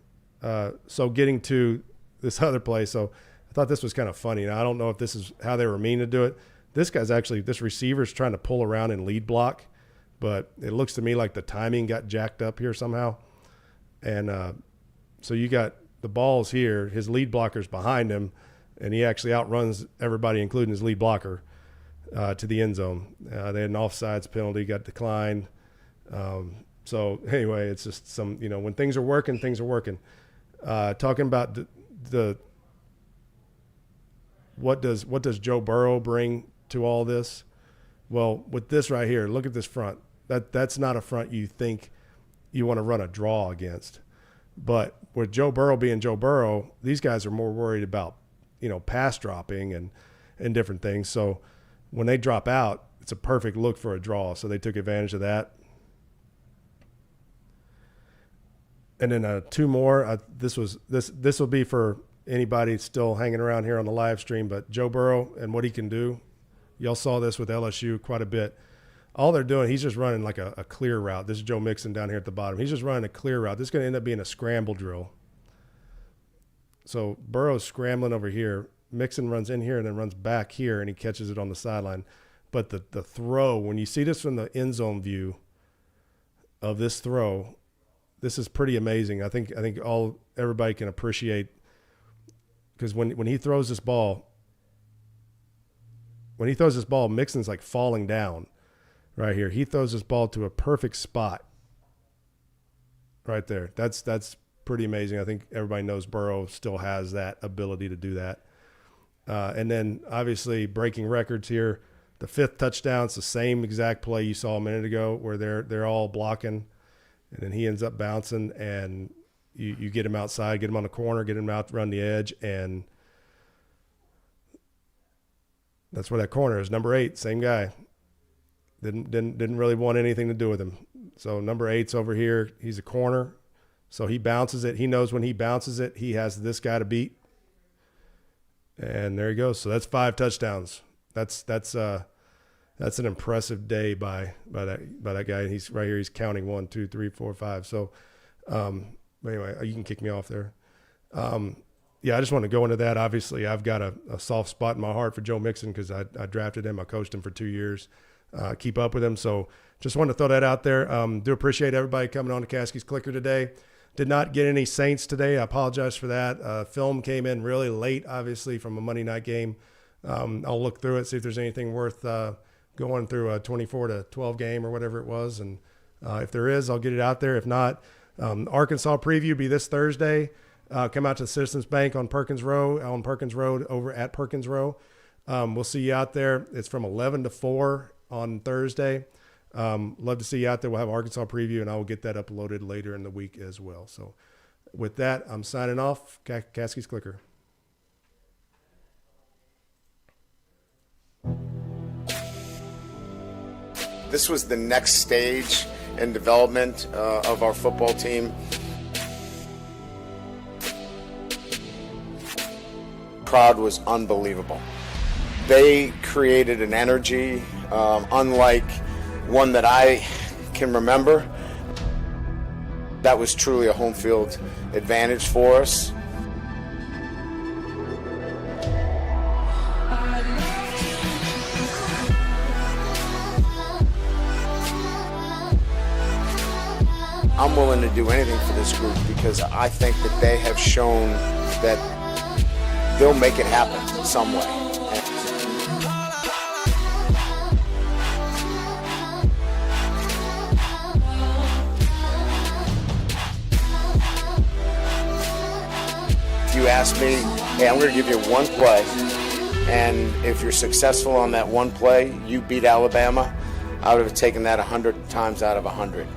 So getting to this other play. So I thought this was kind of funny. Now, I don't know if this is how they were meaning to do it. This receiver's trying to pull around and lead block, but it looks to me like the timing got jacked up here somehow. And so you got the ball's here, his lead blocker's behind him, and he actually outruns everybody, including his lead blocker. to the end zone. They had an offsides penalty, got declined. So anyway, it's just some, when things are working, things are working. Talking about what does Joe Burrow bring to all this? Well, with this right here, look at this front. That's not a front you think you want to run a draw against. But with Joe Burrow being Joe Burrow, these guys are more worried about, pass dropping and different things. So when they drop out, it's a perfect look for a draw. So they took advantage of that. And then two more. This will be for anybody still hanging around here on the live stream. But Joe Burrow and what he can do, y'all saw this with LSU quite a bit. All they're doing, he's just running like a clear route. This is Joe Mixon down here at the bottom. He's just running a clear route. This is going to end up being a scramble drill. So Burrow's scrambling over here. Mixon runs in here and then runs back here, and he catches it on the sideline. But the throw, when you see this from the end zone view of this throw, this is pretty amazing. I think everybody can appreciate, because when he throws this ball, Mixon's like falling down right here. He throws this ball to a perfect spot right there. That's pretty amazing. I think everybody knows Burrow still has that ability to do that. And then obviously breaking records here. The 5th touchdown, it's the same exact play you saw a minute ago where they're all blocking, and then he ends up bouncing, and you get him outside, get him on the corner, get him out, run the edge, and that's where that corner is. Number 8, same guy. Didn't really want anything to do with him. So number 8's over here. He's a corner. So he bounces it. He knows when he bounces it, he has this guy to beat. And there he goes. So that's 5 touchdowns. That's an impressive day by that guy. And he's right here. He's counting 1, 2, 3, 4, 5. So anyway, you can kick me off there. Yeah, I just want to go into that. Obviously, I've got a soft spot in my heart for Joe Mixon because I drafted him. I coached him for 2 years. Keep up with him. So just wanted to throw that out there. Do appreciate everybody coming on to Caskey's Clicker today. Did not get any Saints today. I apologize for that. Film came in really late, obviously, from a Monday night game. I'll look through it, see if there's anything worth going through a 24-12 game or whatever it was. And if there is, I'll get it out there. If not, Arkansas preview be this Thursday. Come out to Citizens Bank on Perkins Road over at Perkins Row. We'll see you out there. It's from 11 to 4 on Thursday. Love to see you out there. We'll have Arkansas preview, and I will get that uploaded later in the week as well. So with that, I'm signing off. Caskey's Clicker. This was the next stage in development of our football team. Crowd was unbelievable. They created an energy unlike one that I can remember. That was truly a home field advantage for us. I'm willing to do anything for this group because I think that they have shown that they'll make it happen some way. If you ask me, hey, I'm going to give you one play, and if you're successful on that one play, you beat Alabama, I would have taken that 100 times out of 100.